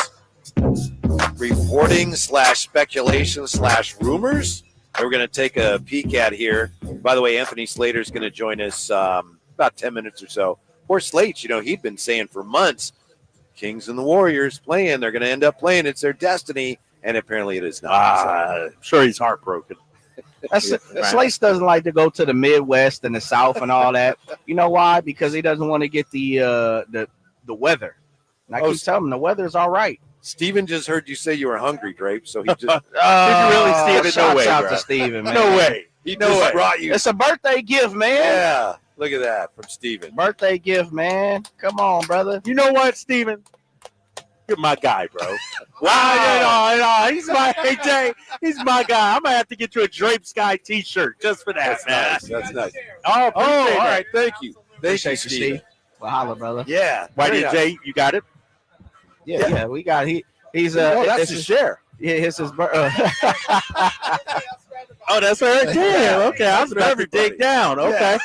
reporting / speculation / rumors that we're going to take a peek at here. By the way, Anthony Slater is going to join us about 10 minutes or so. Poor Slate, he'd been saying for months, Kings and the Warriors playing, they're going to end up playing. It's their destiny, and apparently it is not. I'm sure he's heartbroken. Slate doesn't like to go to the Midwest and the South and all that. You know why? Because he doesn't want to get the weather. And I keep telling him the weather's all right. Steven just heard you say you were hungry, Drape, so he just... Did you really, Steven? No way, Shout out to Steven, man. No way. He just brought you... It's a birthday gift, man. Yeah, look at that from Steven. Birthday gift, man. Come on, brother. You know what, Steven? You're my guy, bro. Wow. He's my AJ. He's my guy. I'm going to have to get you a Drapes Guy t-shirt just for that, man. That's nice. Oh, all right. Thank you. Thank you, Steve. Steve. Well, holla, brother. Yeah. Why did Jay? You got it? Yeah, we got he's that's his share. Yeah, it's his Oh, that's right. Yeah, okay. I was about to dig down. Okay.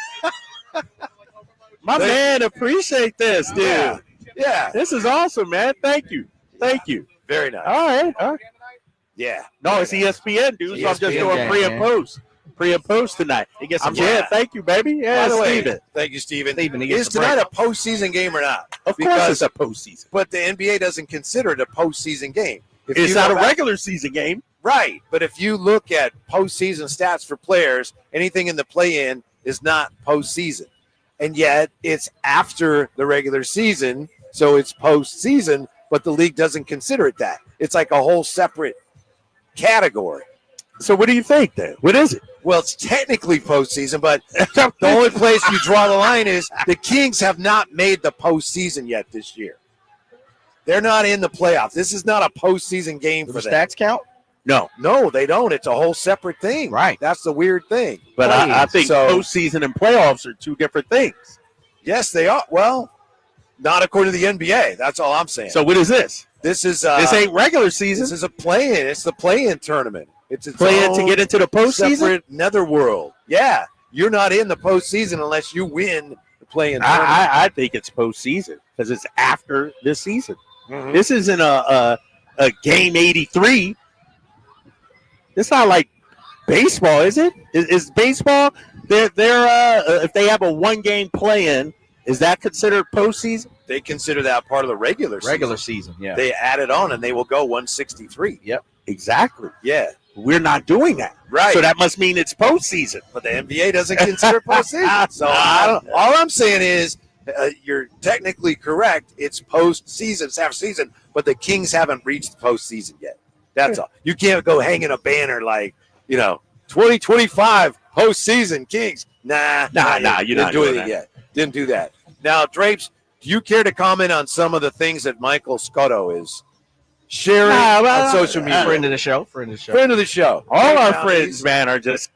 My man, appreciate this, dude. Yeah. This is awesome, man. Thank you. Very nice. All right. Yeah. No, it's ESPN, dude. So I'm just doing pre and post. Pre and post tonight. He gets some thank you, baby. Yeah, Steven. Thank you, Steven. Is tonight a postseason game or not? Of course it's a postseason. But the NBA doesn't consider it a postseason game. It's not a regular season game. Right. But if you look at postseason stats for players, anything in the play-in is not postseason. And yet it's after the regular season, so it's postseason, but the league doesn't consider it that. It's like a whole separate category. So what do you think then? What is it? Well, it's technically postseason, but the only place you draw the line is the Kings have not made the postseason yet this year. They're not in the playoffs. This is not a postseason game for them. Stats count? No, they don't. It's a whole separate thing. Right. That's the weird thing. But I think postseason and playoffs are two different things. Yes, they are. Well, not according to the NBA. That's all I'm saying. So what is this? This is this ain't regular season. This is a play-in. It's the play-in tournament. It's play-in to get into the postseason. Separate netherworld. Yeah, you're not in the postseason unless you win the play-in tournament. I think it's postseason because it's after this season. Mm-hmm. This isn't a game 83. It's not like baseball, is it? Is baseball? They're if they have a one-game play-in, is that considered postseason? They consider that part of the regular season. Yeah. They add it on and they will go 163. Yep. Exactly. Yeah. We're not doing that. Right. So that must mean it's postseason. But the NBA doesn't consider postseason. So all I'm saying is you're technically correct. It's postseason. It's half season, but the Kings haven't reached the postseason yet. That's all. You can't go hanging a banner like, 2025 postseason Kings. Nah. You didn't do it yet. Didn't do that. Now, Drapes, do you care to comment on some of the things that Michael Scotto is Share it on social media. Friend of the show. Friend of the show. All our friends, man, are just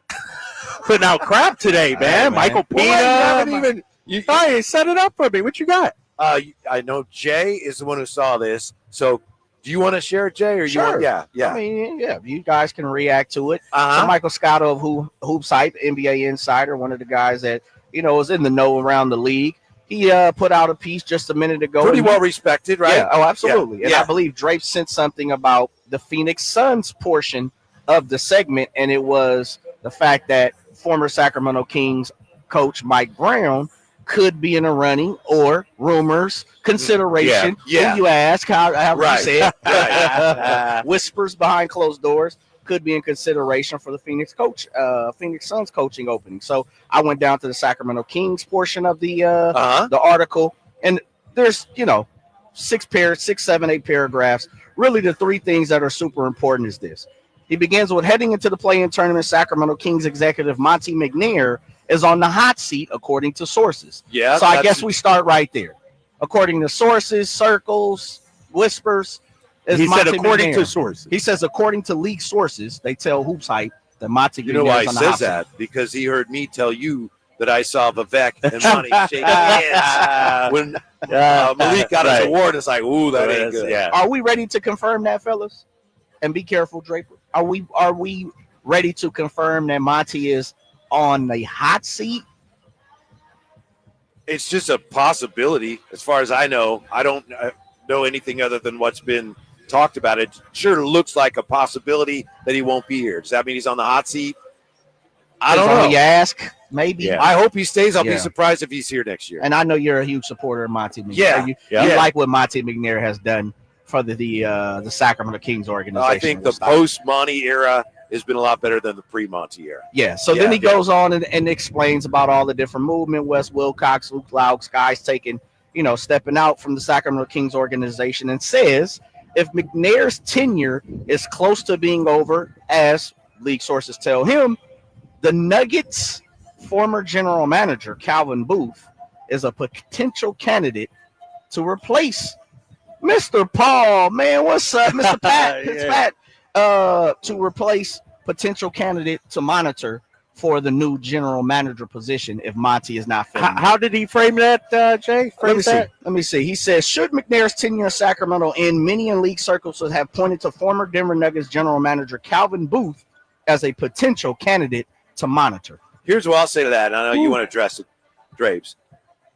putting out crap today, man. Michael Pena. You ain't set it up for me. What you got? I know Jay is the one who saw this. So do you want to share it, Jay? Or Sure. you want, yeah. I mean, yeah, you guys can react to it. Uh-huh. So Michael Scotto of Hoops Hype, NBA Insider, one of the guys that, is in the know around the league. He put out a piece just a minute ago. Pretty well respected, right? Yeah, oh, absolutely. Yeah. And I believe Drapes sent something about the Phoenix Suns portion of the segment, and it was the fact that former Sacramento Kings coach Mike Brown could be in a running or rumors, consideration. Yeah. Who you ask, how Right. you say it. Whispers behind closed doors could be in consideration for the Phoenix Suns coaching opening. So I went down to the Sacramento Kings portion of the article, and there's 6, 7, 8 paragraphs. Really, the three things that are super important is this. He begins with heading into the play-in tournament. Sacramento Kings executive Monte McNair is on the hot seat, according to sources. Yeah. So I guess we start right there. According to sources, circles, whispers. He said Monte according McNair. to sources. He says according to league sources, they tell Hoops Hype that Monte You know McNair why is he on the says hot seat. that? Because he heard me tell you that I saw Vivek and Monty shaking hands when Malik got his award. It's like, ooh, that ain't good. Yeah. Are we ready to confirm that, fellas? And be careful, Draper. Are we ready to confirm that Monty is on the hot seat? It's just a possibility. As far as I know, I don't know anything other than what's been talked about. It sure looks like a possibility that he won't be here. Does that mean he's on the hot seat? I don't know. You ask, maybe. Yeah. I hope he stays. I'll be Yeah. surprised if he's here next year. And I know you're a huge supporter of Monte McNair. Yeah. You like what Monte McNair has done for the Sacramento Kings organization. I think the post-Monty era has been a lot better than the pre-Monty era. Yeah, so then he goes on and explains about all the different movement. Wes Wilcox, Luke Laux, guys taking, stepping out from the Sacramento Kings organization, and says if McNair's tenure is close to being over, as league sources tell him, the Nuggets' former general manager, Calvin Booth, is a potential candidate to replace Mr. Paul. Man, what's up, Mr. Pat? It's Pat. To replace potential candidate to monitor for the new general manager position if Monty is not filling. How did he frame that, Jay? Let me see. He says, should McNair's tenure in Sacramento end, many in league circles have pointed to former Denver Nuggets general manager Calvin Booth as a potential candidate to monitor. Here's what I'll say to that. And I know you want to address it, Drapes.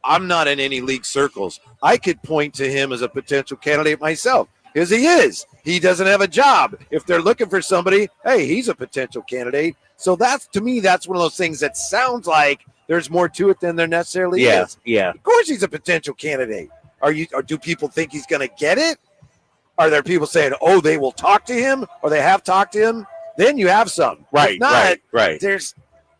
I'm not in any league circles. I could point to him as a potential candidate myself, because he is. He doesn't have a job. If they're looking for somebody, hey, he's a potential candidate. So to me, that's one of those things that sounds like there's more to it than there necessarily is. Yeah. Of course he's a potential candidate. Or do people think he's going to get it? Are there people saying, oh, they will talk to him, or they have talked to him? Then you have some. Right, if not, right.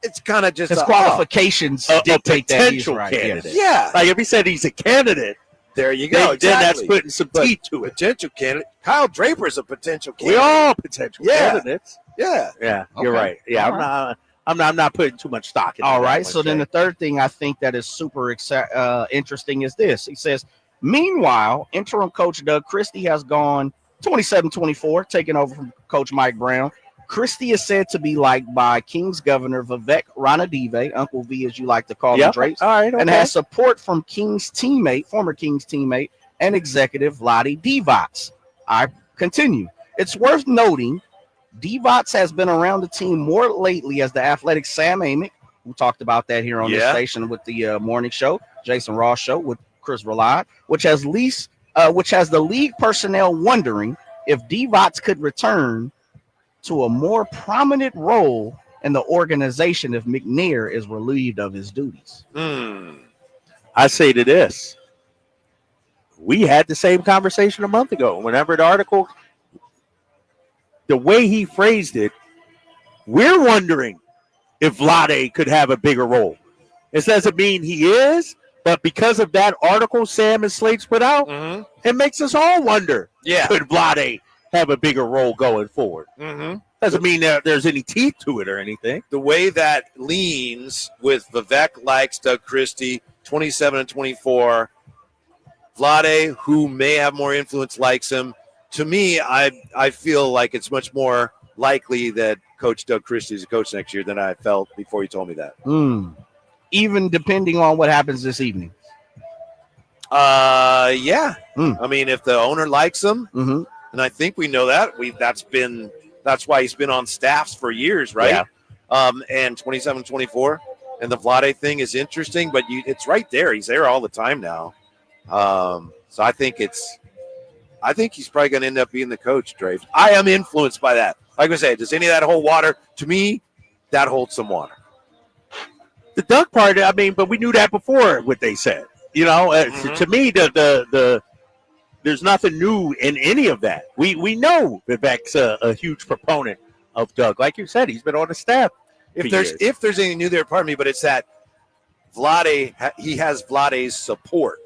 It's kind of just his qualifications dictate that he's right. Candidate. Yeah. Like if he said he's a candidate, there you go. Then that's putting some teeth to it. Potential candidate. Kyle Draper's a potential We candidate. all potential candidates. Yeah. Yeah, you're right. Yeah, I'm not putting too much stock in it. All right. So then the third thing I think that is super interesting is this. He says, meanwhile, interim coach Doug Christie has gone 27-24, taking over from Coach Mike Brown. Christie is said to be liked by Kings governor Vivek Ranadive, Uncle V as you like to call him, Drapes, all right, and has support from former Kings teammate and executive Vlade Divac. I continue. It's worth noting Divac has been around the team more lately as the athletic Sam Amick, who talked about that here on this station with the morning show, Jason Ross show with Chris Rillard, which has the league personnel wondering if Divac could return to a more prominent role in the organization if McNair is relieved of his duties. I say to this, we had the same conversation a month ago. Whenever the article, the way he phrased it, we're wondering if Vlade could have a bigger role. It doesn't mean he is, but because of that article Sam and Slate's put out, it makes us all wonder, could Vlade have a bigger role going forward? Doesn't mean that there's any teeth to it or anything. The way that leans with Vivek likes Doug Christie, 27-24. Vlade, who may have more influence, likes him. to me, I feel like it's much more likely that Coach Doug Christie is a coach next year than I felt before you told me that. Even depending on what happens this evening. Yeah. I mean, if the owner likes him, and I think we know that that's why he's been on staffs for years, right? Yeah. And 27-24, and the Vlade thing is interesting, but it's right there. He's there all the time now. So I think he's probably going to end up being the coach, Drapes. I am influenced by that. Like I said, does any of that hold water? To me, that holds some water. The Doug part, I mean, but we knew that before what they said. You know, to me, there's nothing new in any of that. We know Vivek's a huge proponent of Doug. Like you said, he's been on the staff. If there's anything new there, pardon me, but it's that Vlade, he has Vlade's support.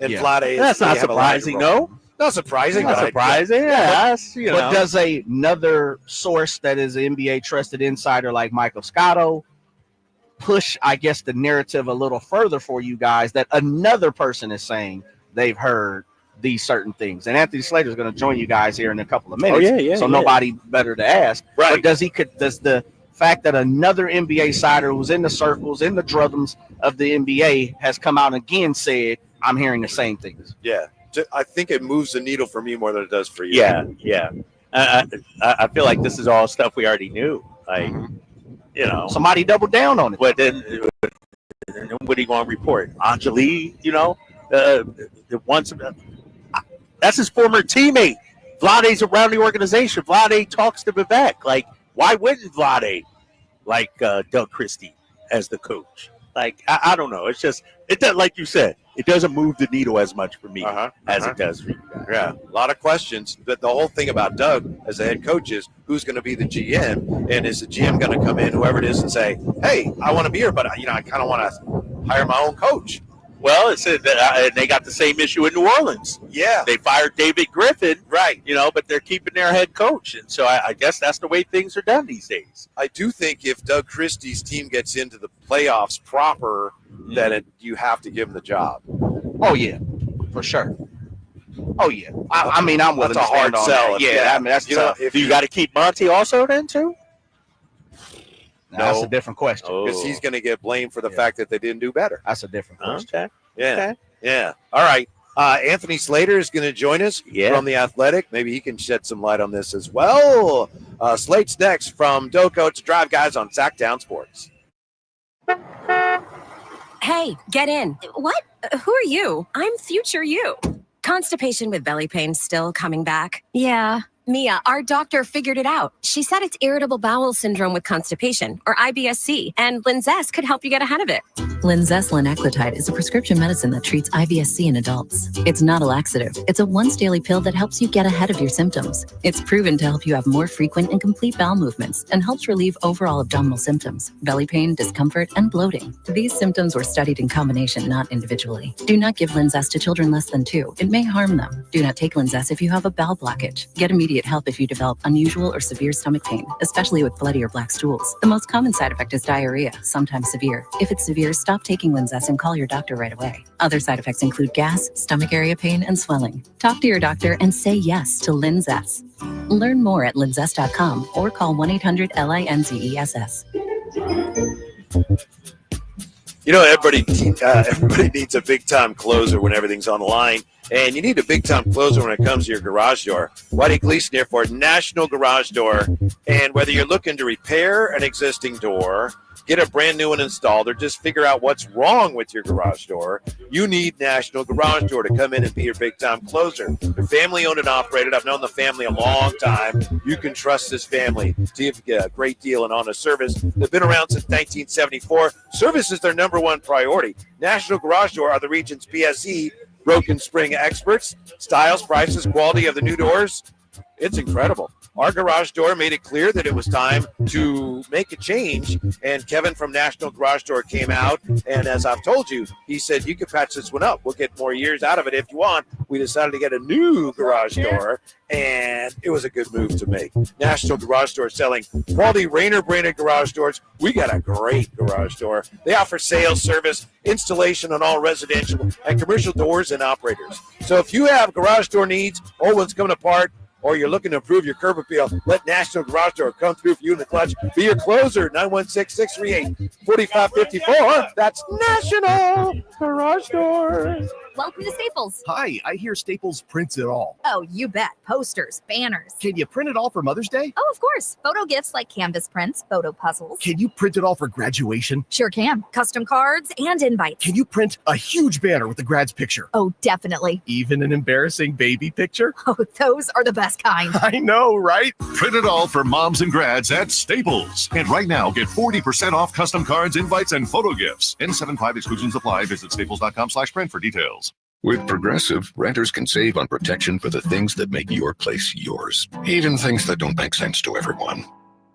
And Vlade that's not surprising, no? Not surprising. Not surprising, yeah. But does another source that is an NBA trusted insider like Michael Scotto push, I guess, the narrative a little further for you guys that another person is saying they've heard these certain things? And Anthony Slater is going to join you guys here in a couple of minutes. Nobody better to ask. Right. But does the fact that another NBA sider who's in the circles, in the druthms of the NBA has come out again said, I'm hearing the same things. Yeah. I think it moves the needle for me more than it does for you. Yeah. I feel like this is all stuff we already knew. Like, you know. Somebody doubled down on it. But then what are you going to report? Anjali, you know, that's his former teammate. Vlade's around the organization. Vlade talks to Vivek. Like, why wouldn't Vlade like Doug Christie as the coach? Like, I don't know. It's just, like you said, it doesn't move the needle as much for me as it does for you guys. Yeah, a lot of questions. But the whole thing about Doug as the head coach is who's going to be the GM, and is the GM going to come in, whoever it is, and say, "Hey, I want to be here, but I kind of want to hire my own coach." Well, it's they got the same issue in New Orleans. Yeah, they fired David Griffin, right? You know, but they're keeping their head coach, and so I guess that's the way things are done these days. I do think if Doug Christie's team gets into the playoffs proper, then you have to give him the job. Oh yeah, for sure. Oh yeah. I mean, I'm willing to stand on sell. that. Yeah, I mean that's tough. Do you got to keep Monty also then too? No, that's a different question. Because he's going to get blamed for the fact that they didn't do better. That's a different question. Okay. Yeah. Okay. Yeah. All right. Anthony Slater is going to join us from The Athletic. Maybe he can shed some light on this as well. Slate's next from Doco to Drive Guys on Sacktown Sports. Hey, get in. What? Who are you? I'm future you. Constipation with belly pain still coming back. Yeah. Mia, our doctor figured it out. She said it's irritable bowel syndrome with constipation, or IBS-C, and Linzess could help you get ahead of it. Linzess linaclotide is a prescription medicine that treats IBS-C in adults. It's not a laxative. It's a once-daily pill that helps you get ahead of your symptoms. It's proven to help you have more frequent and complete bowel movements and helps relieve overall abdominal symptoms, belly pain, discomfort, and bloating. These symptoms were studied in combination, not individually. Do not give Linzess to children less than 2. It may harm them. Do not take Linzess if you have a bowel blockage. Get immediate help if you develop unusual or severe stomach pain, especially with bloody or black stools. The most common side effect is diarrhea, sometimes severe. If it's severe, stop taking Linzess and call your doctor right away. Other side effects include gas, stomach area pain, and swelling. Talk to your doctor and say yes to Linzess. Learn more at linzess.com or call 1-800-LINZESS. You know, everybody needs a big-time closer when everything's on the line. And you need a big-time closer when it comes to your garage door. Whitey Gleason here for National Garage Door. And whether you're looking to repair an existing door, get a brand new one installed, or just figure out what's wrong with your garage door, you need National Garage Door to come in and be your big-time closer. They're family-owned and operated. I've known the family a long time. You can trust this family to give a great deal and honest service. They've been around since 1974. Service is their number one priority. National Garage Door are the region's PSE broken spring experts. Styles, prices, quality of the new doors It's incredible. Our garage door made it clear that it was time to make a change, and Kevin from National Garage Door came out, and as I've told you, he said, you can patch this one up. We'll get more years out of it if you want. We decided to get a new garage door, and it was a good move to make. National Garage Door selling quality Rainer branded garage doors. We got a great garage door. They offer sales, service, installation on all residential and commercial doors and operators. So if you have garage door needs, old ones coming apart, or you're looking to improve your curb appeal, let National Garage Door come through for you in the clutch. Be your closer, 916-638-4554. That's National Garage Door. Welcome to Staples. Hi, I hear Staples prints it all. Oh, you bet. Posters, banners. Can you print it all for Mother's Day? Oh, of course. Photo gifts like canvas prints, photo puzzles. Can you print it all for graduation? Sure can. Custom cards and invites. Can you print a huge banner with the grad's picture? Oh, definitely. Even an embarrassing baby picture? Oh, those are the best kind. I know, right? Print it all for moms and grads at Staples. And right now, get 40% off custom cards, invites, and photo gifts. N75 exclusions apply. Visit staples.com/print for details. With Progressive, renters can save on protection for the things that make your place yours, even things that don't make sense to everyone.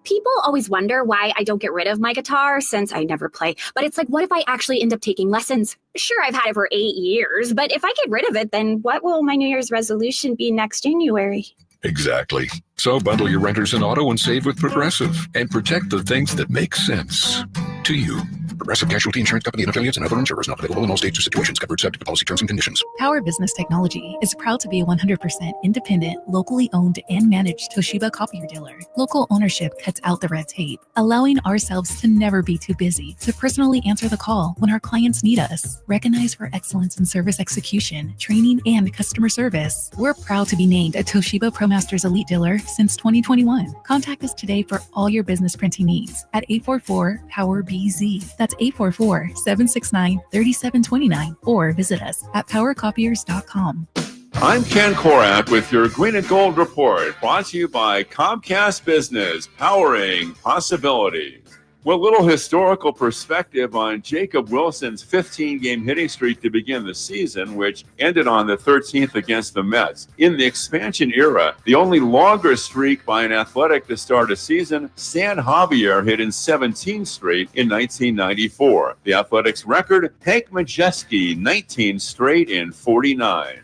People always wonder why I don't get rid of my guitar since I never play. But it's like, what if I actually end up taking lessons? Sure, I've had it for 8 years, but if I get rid of it, then what will my New Year's resolution be next January? Exactly. So bundle your renters and auto and save with Progressive and protect the things that make sense to you. Progressive Casualty Insurance Company and affiliates and other insurers not available in all states or situations. Covered subject to policy terms and conditions. Power Business Technology is proud to be a 100% independent, locally owned and managed Toshiba copier dealer. Local ownership cuts out the red tape, allowing ourselves to never be too busy to personally answer the call when our clients need us. Recognized for excellence in service execution, training, and customer service, we're proud to be named a Toshiba ProMasters Elite Dealer since 2021. Contact us today for all your business printing needs at 844-POWER-BZ. That's 844-769-3729, or visit us at powercopiers.com. I'm Ken Korak with your Green and Gold Report, brought to you by Comcast Business, powering possibilities. With a little historical perspective on Jacob Wilson's 15-game hitting streak to begin the season, which ended on the 13th against the Mets. In the expansion era, the only longer streak by an Athletic to start a season, Stan Javier hit in 17 straight in 1994. The Athletics record, Hank Majeski, 19 straight in 49.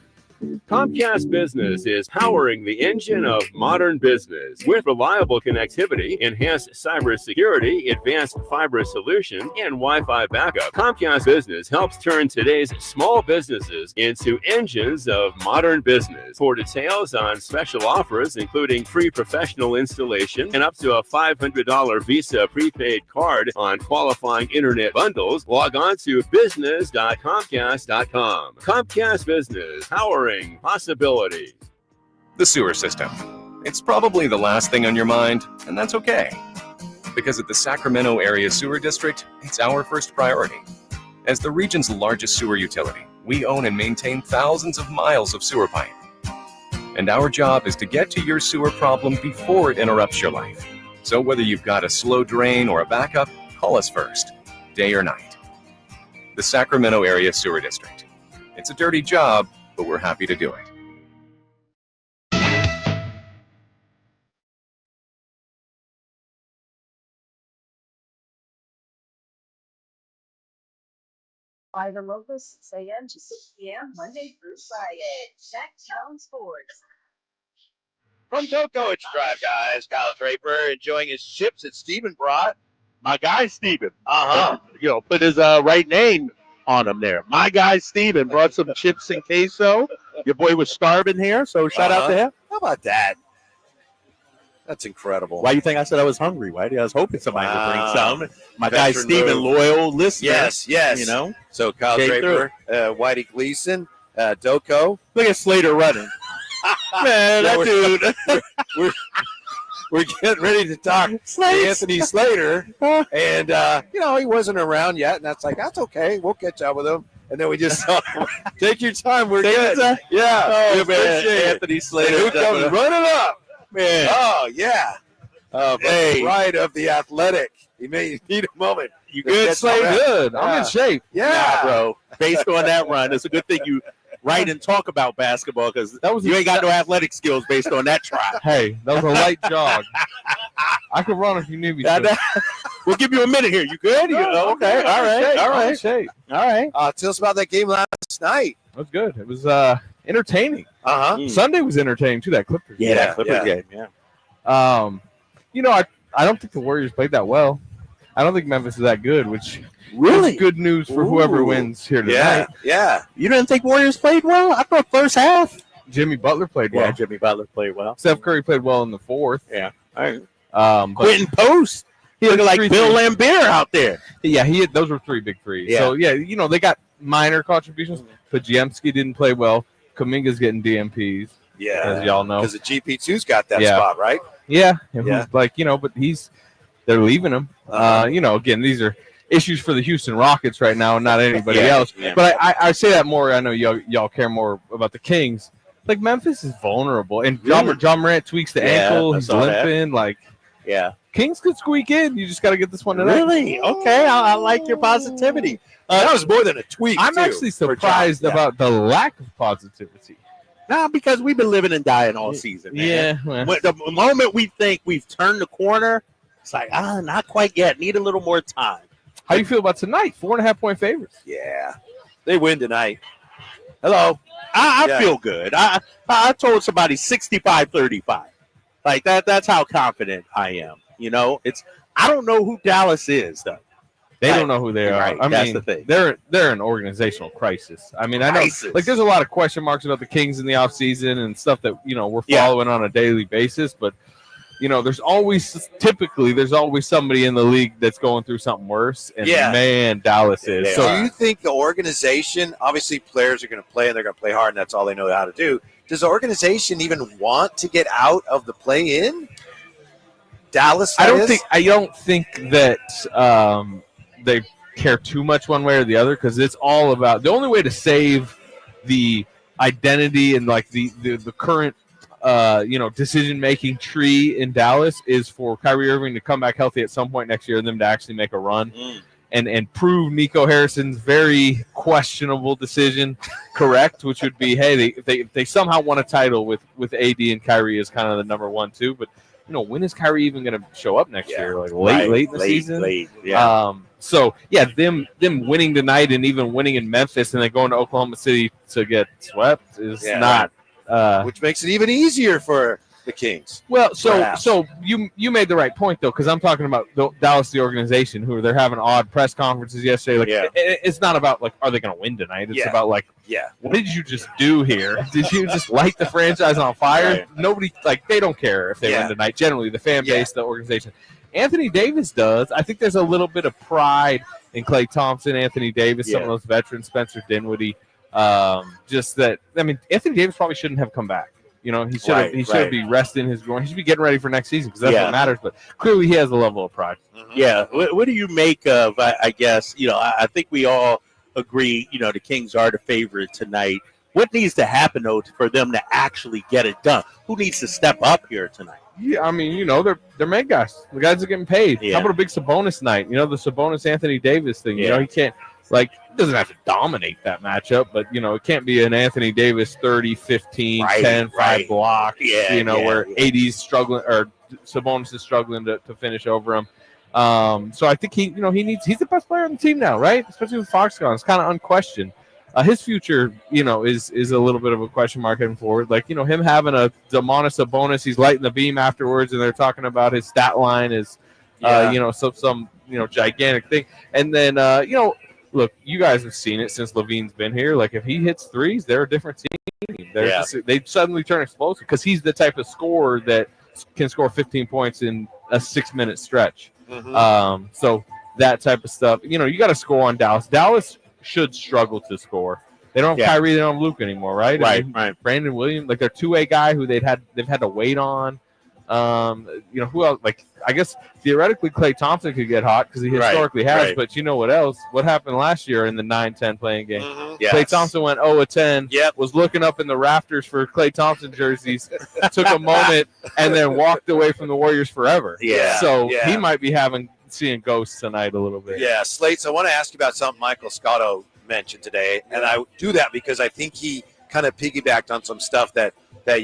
Comcast Business is powering the engine of modern business with reliable connectivity, enhanced cybersecurity, advanced fiber solution, and Wi-Fi backup. Comcast Business helps turn today's small businesses into engines of modern business. For details on special offers, including free professional installation and up to a $500 Visa prepaid card on qualifying internet bundles, log on to business.comcast.com. Comcast Business, powering possibilities. The sewer system. It's probably the last thing on your mind, and that's okay. Because at the Sacramento Area Sewer District, it's our first priority. As the region's largest sewer utility, we own and maintain thousands of miles of sewer pipe. And our job is to get to your sewer problem before it interrupts your life. So whether you've got a slow drain or a backup, call us first, day or night. The Sacramento Area Sewer District. It's a dirty job, but we're happy to do it. By the locals, 6 a.m. to 6 p.m. Monday through Friday. Sacktown Sports. From Cocoa Drive, guys, Kyle Draper enjoying his chips that Steven brought. My guy, Steven. Put his right name on him there. My guy, Steven, brought some chips and queso. Your boy was starving here, so shout out to him. How about that? That's incredible. Why do you think I said I was hungry? Why? I was hoping somebody would bring some. My guy, Veteran Steven, move. loyal listener. Yes. You know? So Kyle Draper, Whitey Gleason, Doko. Look at Slater running. Man, that dude. We're getting ready to talk to Anthony Slater, and he wasn't around yet, and that's okay. We'll catch up with him, and then we just take your time. We're good. Yeah, Oh, man, Anthony Slater. And who comes running up? Man. Oh yeah. Hey. Pride of the Athletic. He may need a moment. You good, Slater? Good. I'm in shape. Yeah, bro. Based on that run, it's a good thing you right and talk about basketball because you ain't got no athletic skills based on that try. Hey, that was a light jog. I could run if you need me to. We'll give you a minute here. You good? Okay. All right. Tell us about that game last night. It was good. It was entertaining. Uh-huh. Sunday was entertaining, too, that Clippers game. That Clippers game, yeah. I don't think the Warriors played that well. I don't think Memphis is that good, which really is good news for whoever wins here tonight. Yeah. You didn't think Warriors played well? I thought first half. Jimmy Butler played well. Yeah, Jimmy Butler played well. Steph Curry played well in the fourth. Yeah. Quentin Post. He looked like Bill Lambert out there. Yeah, those were 3 big threes. Yeah. So, they got minor contributions. Pajemski didn't play well. Kuminga's getting DMPs. Yeah. As y'all know. Because the GP2's got that spot, right? Yeah. But they're leaving him. Again, these are issues for the Houston Rockets right now and not anybody else. Yeah. But I say that more. I know y'all care more about the Kings. Like, Memphis is vulnerable. And John Morant tweaks the ankle. He's limping. Kings could squeak in. You just got to get this one tonight. Really? Okay. I like your positivity. That was more than a tweak, I'm actually surprised about the lack of positivity. Nah, because we've been living and dying all season, man. Yeah. When the moment we think we've turned the corner, it's like, not quite yet. Need a little more time. How you feel about tonight? 4.5-point favorites. Yeah. They win tonight. Hello. I feel good. I told somebody 65-35. Like that's how confident I am. I don't know who Dallas is though. They don't know who they are. Right, that's the thing. They're an organizational crisis. I mean, I know there's a lot of question marks about the Kings in the offseason and stuff that we're following on a daily basis, but there's always somebody in the league that's going through something worse. And man, Dallas is. So do you think the organization, obviously players are going to play and they're going to play hard and that's all they know how to do. Does the organization even want to get out of the play-in? Dallas? I don't think that they care too much one way or the other because it's all about the only way to save the identity and like the current decision-making tree in Dallas is for Kyrie Irving to come back healthy at some point next year and them to actually make a run and prove Nico Harrison's very questionable decision correct, which would be, hey, if they somehow won a title with AD and Kyrie as kind of the number 1, 2, but when is Kyrie even going to show up next year? Like late in the season? Them winning tonight and even winning in Memphis and then going to Oklahoma City to get swept is not which makes it even easier for the Kings. Well, so you made the right point though, because I'm talking about Dallas, the organization, who they're having odd press conferences yesterday. Like, it's not about like, are they going to win tonight? It's about like, what did you just do here? Did you just light the franchise on fire? Right. Nobody they don't care if they win tonight. Generally, the fan base, the organization. Anthony Davis does. I think there's a little bit of pride in Klay Thompson, Anthony Davis, some of those veterans, Spencer Dinwiddie. Just that. I mean, Anthony Davis probably shouldn't have come back. He should be resting his groin. He should be getting ready for next season because that's what matters. But clearly, he has a level of pride. Mm-hmm. Yeah. What do you make of? I guess I think we all agree. The Kings are the favorite tonight. What needs to happen though for them to actually get it done? Who needs to step up here tonight? Yeah, I mean, they're main guys. The guys are getting paid. Yeah. How about a big Sabonis night? The Sabonis Anthony Davis thing. He can't. He doesn't have to dominate that matchup, but, it can't be an Anthony Davis 30, 15, 10, 5 blocks, where AD's struggling or Sabonis is struggling to finish over him. So I think he's the best player on the team now, right? Especially with Fox gone. It's kind of unquestioned. His future, is a little bit of a question mark heading forward. Like, him having a Domantas Sabonis, he's lighting the beam afterwards, and they're talking about his stat line is, some gigantic thing. And then, look, you guys have seen it since Lavine's been here. Like, if he hits threes, they're a different team. They suddenly turn explosive because he's the type of scorer that can score 15 points in a 6-minute stretch. Mm-hmm. So that type of stuff. You got to score on Dallas. Dallas should struggle to score. They don't have Kyrie, they don't have Luke anymore, right? Right. Brandon Williams, like their two-way guy who they've had to wait on. Who else? Like, I guess theoretically Klay Thompson could get hot because he historically has. Right. But you know what else? What happened last year in the 9-10 playing game? Mm-hmm. Yes. Klay Thompson went 0-10. Yep. Was looking up in the rafters for Klay Thompson jerseys. Took a moment and then walked away from the Warriors forever. Yeah. So he might be seeing ghosts tonight a little bit. Yeah, Slates, I want to ask you about something Michael Scotto mentioned today, and I do that because I think he kind of piggybacked on some stuff that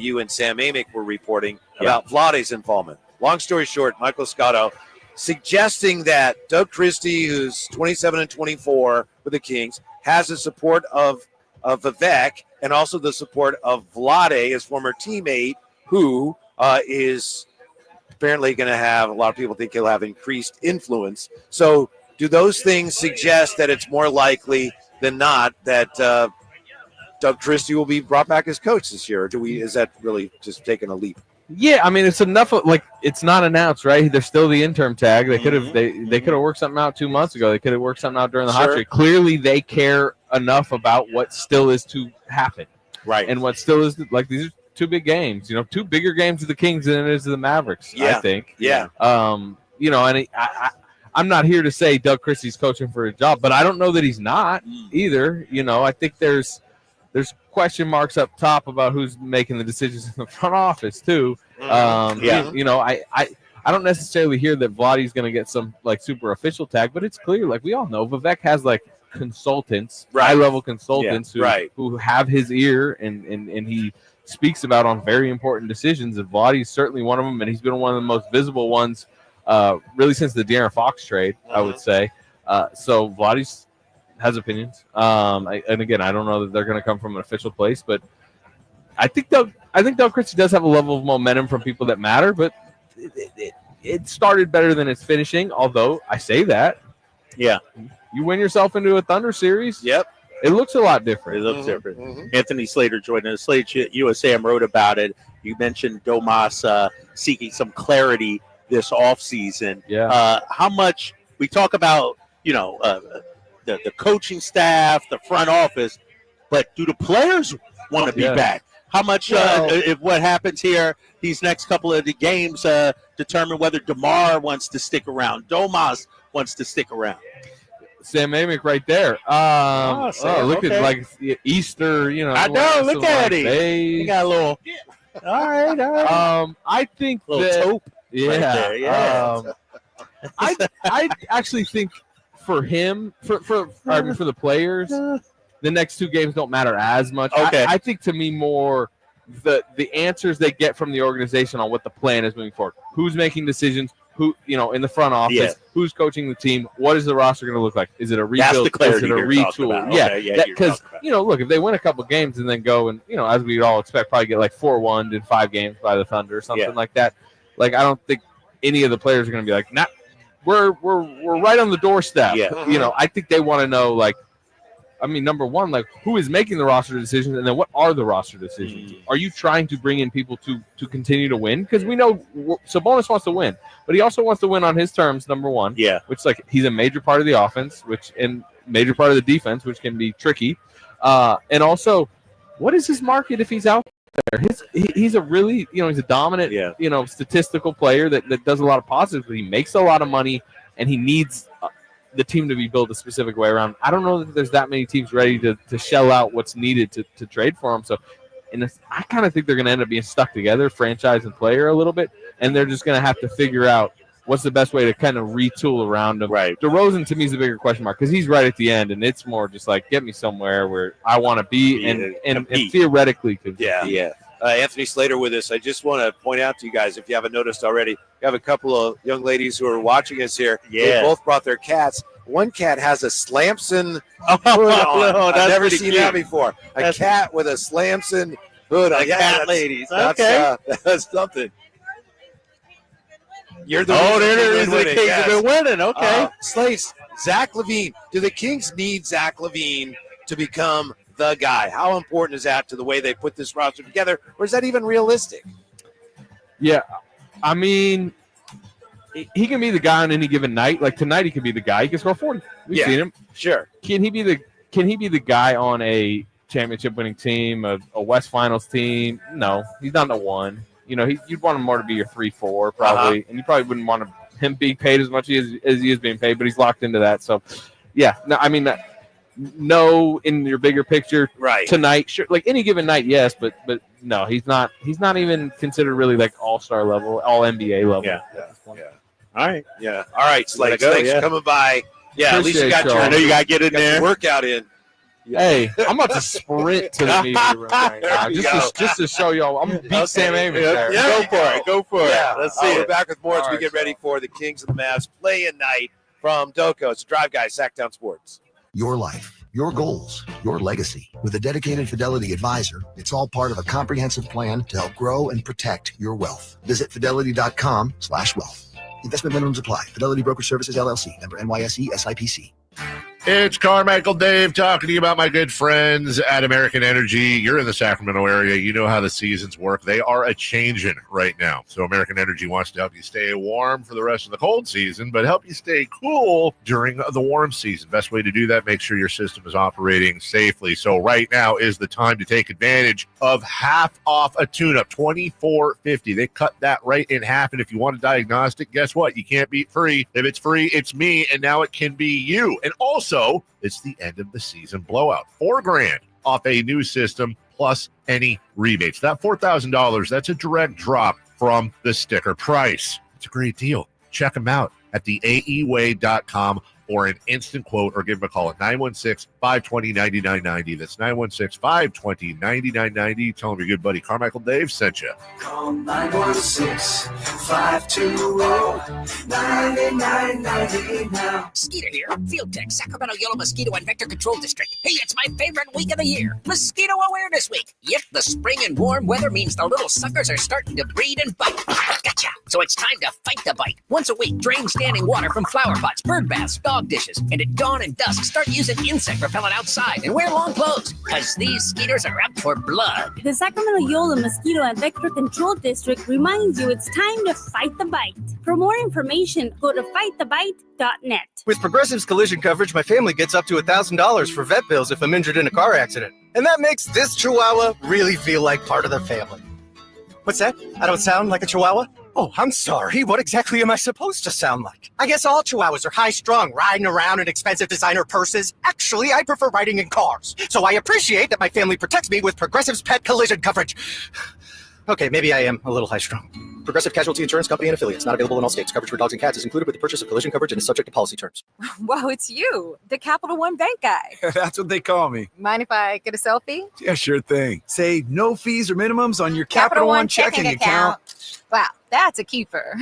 you and Sam Amick were reporting about Vlade's involvement. Long story short, Michael Scotto suggesting that Doug Christie, who's 27-24 with the Kings, has the support of Vivek and also the support of Vlade, his former teammate, who is apparently going to have, a lot of people think he'll have increased influence. So do those things suggest that it's more likely than not that Doug Christie will be brought back as coach this year? Or is that really just taking a leap? Yeah, I mean, it's enough. It's not announced, right? There's still the interim tag. They could have they could have worked something out 2 months ago. They could have worked something out during the hot streak. Clearly, they care enough about what still is to happen, right? And what still is these are 2 big games. 2 bigger games of the Kings than it is of the Mavericks. I think. Yeah. And I'm not here to say Doug Christie's coaching for a job, but I don't know that he's not either. I think there's question marks up top about who's making the decisions in the front office too. I don't necessarily hear that Vlade's going to get some super official tag, but it's clear, we all know, Vivek has consultants, high-level consultants who have his ear and he speaks about on very important decisions, and Vlade's certainly one of them, and he's been one of the most visible ones really since the De'Aaron Fox trade, I would say. So Vlade's has opinions. And again, I don't know that they're going to come from an official place, but I think Doug Christie does have a level of momentum from people that matter, but it started better than it's finishing, although I say that. Yeah. You win yourself into a Thunder series. Yep. It looks a lot different. It looks different. Anthony Slater joined us. Slater, USAM wrote about it. You mentioned Domas seeking some clarity this offseason. Yeah. How much we talk about, the coaching staff, the front office, but do the players want to be back? How much, if what happens here, these next couple of the games determine whether DeMar wants to stick around, Domas wants to stick around? Sam Amick right there. Look at Easter, I know, look at him. He got a little. All right. I think a little taupe. Yeah. I actually think for him, for the players, the next 2 games don't matter as much. Okay. I think to me more the answers they get from the organization on what the plan is moving forward. Who's making decisions? Who in the front office? Who's coaching the team? What is the roster going to look like? Is it a rebuild? Is it a retool? Because look, if they win a couple games and then go and as we all expect, probably get 4-1 in 5 games by the Thunder or something like that. I don't think any of the players are going to be like, nah, we're right on the doorstep. Yeah. I think they want to know number one, who is making the roster decisions, and then what are the roster decisions? Are you trying to bring in people to continue to win? Because we know Sabonis wants to win, but he also wants to win on his terms, number one. Yeah. Which he's a major part of the offense, and major part of the defense, which can be tricky. And also, what is his market if he's out there? He's a really, he's a dominant, statistical player that does a lot of positives, but he makes a lot of money, and he needs the team to be built a specific way around. I don't know that there's that many teams ready to shell out what's needed to trade for him. So, I kind of think they're going to end up being stuck together, franchise and player, a little bit, and they're just going to have to figure out what's the best way to kind of retool around him. Right. DeRozan, to me, is a bigger question mark because he's right at the end, and it's more just get me somewhere where I want to be and theoretically could be. Yeah. Anthony Slater with us. I just want to point out to you guys, if you haven't noticed already, we have a couple of young ladies who are watching us here. Yeah. They both brought their cats. One cat has a Slamson hood on. I've never seen that before. A cat with a Slamson hood on. Cat ladies. That's something. You're the reason the Kings have been winning. Okay. Slates, Zack Lavine. Do the Kings need Zack Lavine to become the guy? How important is that to the way they put this roster together, or is that even realistic? Yeah, I mean, he can be the guy on any given night. Tonight, he can be the guy. He can score 40. We've seen him. Sure. Can he be the guy on a championship-winning team, a West Finals team? No, he's not the one. You'd want him more to be your 3-4 probably, and you probably wouldn't want him being paid as much as he is being paid, but he's locked into that. So, yeah, no, I mean. No, in your bigger picture, right? Tonight, sure, any given night, yes, but no, he's not even considered really all-star level, all NBA level. Yeah. All right. Yeah. All right, Slate. Thanks for coming by. Yeah, at least you got your. I know you got to get in there. Workout in. Hey, I'm about to sprint to the media room right now just to show y'all. I'm gonna beat Sam Amos there. Go for it. Yeah. Let's see We're it. back with more as All we right, get ready for the Kings and the Mavs play-in night from Doco. It's Drive Guys, Sacktown Sports. Your life, your goals, your legacy. With a dedicated Fidelity advisor, it's all part of a comprehensive plan to help grow and protect your wealth. Visit fidelity.com/wealth. Investment minimums apply. Fidelity Brokerage Services, LLC. Member NYSE, SIPC. It's Carmichael Dave talking to you about my good friends at American Energy. You're in the Sacramento area. You know how the seasons work. They are a-changing right now. So American Energy wants to help you stay warm for the rest of the cold season, but help you stay cool during the warm season. Best way to do that, make sure your system is operating safely. So right now is the time to take advantage of half off a tune-up, $24.50. They cut that right in half, and if you want a diagnostic, guess what? You can't beat free. If it's free, it's me, and now it can be you. And also, it's the end of the season blowout. $4,000 off a new system plus any rebates. That $4,000, that's a direct drop from the sticker price. It's a great deal. Check them out at theaeway.com or an instant quote, or give them a call at 916-520-9990. That's 916-520-9990. Tell them your good buddy Carmichael Dave sent you. Call 916-520-9990 now. Skeeter here, Field Tech, Sacramento Yellow Mosquito and Vector Control District. Hey, it's my favorite week of the year, Mosquito Awareness Week. Yep, the spring and warm weather means the little suckers are starting to breed and bite. Gotcha. So it's time to fight the bite. Once a week, drain standing water from flower pots, bird baths, dog dishes, and at dawn and dusk, start using insect repellent outside and wear long clothes, because these skeeters are up for blood. The Sacramento Yola Mosquito and Vector Control District reminds you it's time to fight the bite. For more information, go to fightthebite.net. With Progressive's collision coverage, my family gets up to $1,000 for vet bills if I'm injured in a car accident. And that makes this Chihuahua really feel like part of the family. What's that? I don't sound like a Chihuahua? Oh, I'm sorry. What exactly am I supposed to sound like? I guess all Chihuahuas are high-strung, riding around in expensive designer purses. Actually, I prefer riding in cars. So I appreciate that my family protects me with Progressive's pet collision coverage. Okay, maybe I am a little high-strung. Progressive Casualty Insurance Company and affiliates. Not available in all states. Coverage for dogs and cats is included with the purchase of collision coverage and is subject to policy terms. Whoa, it's you, the Capital One Bank guy. That's what they call me. Mind if I get a selfie? Yeah, sure thing. Say no fees or minimums on your Capital One checking account. Wow, that's a keeper.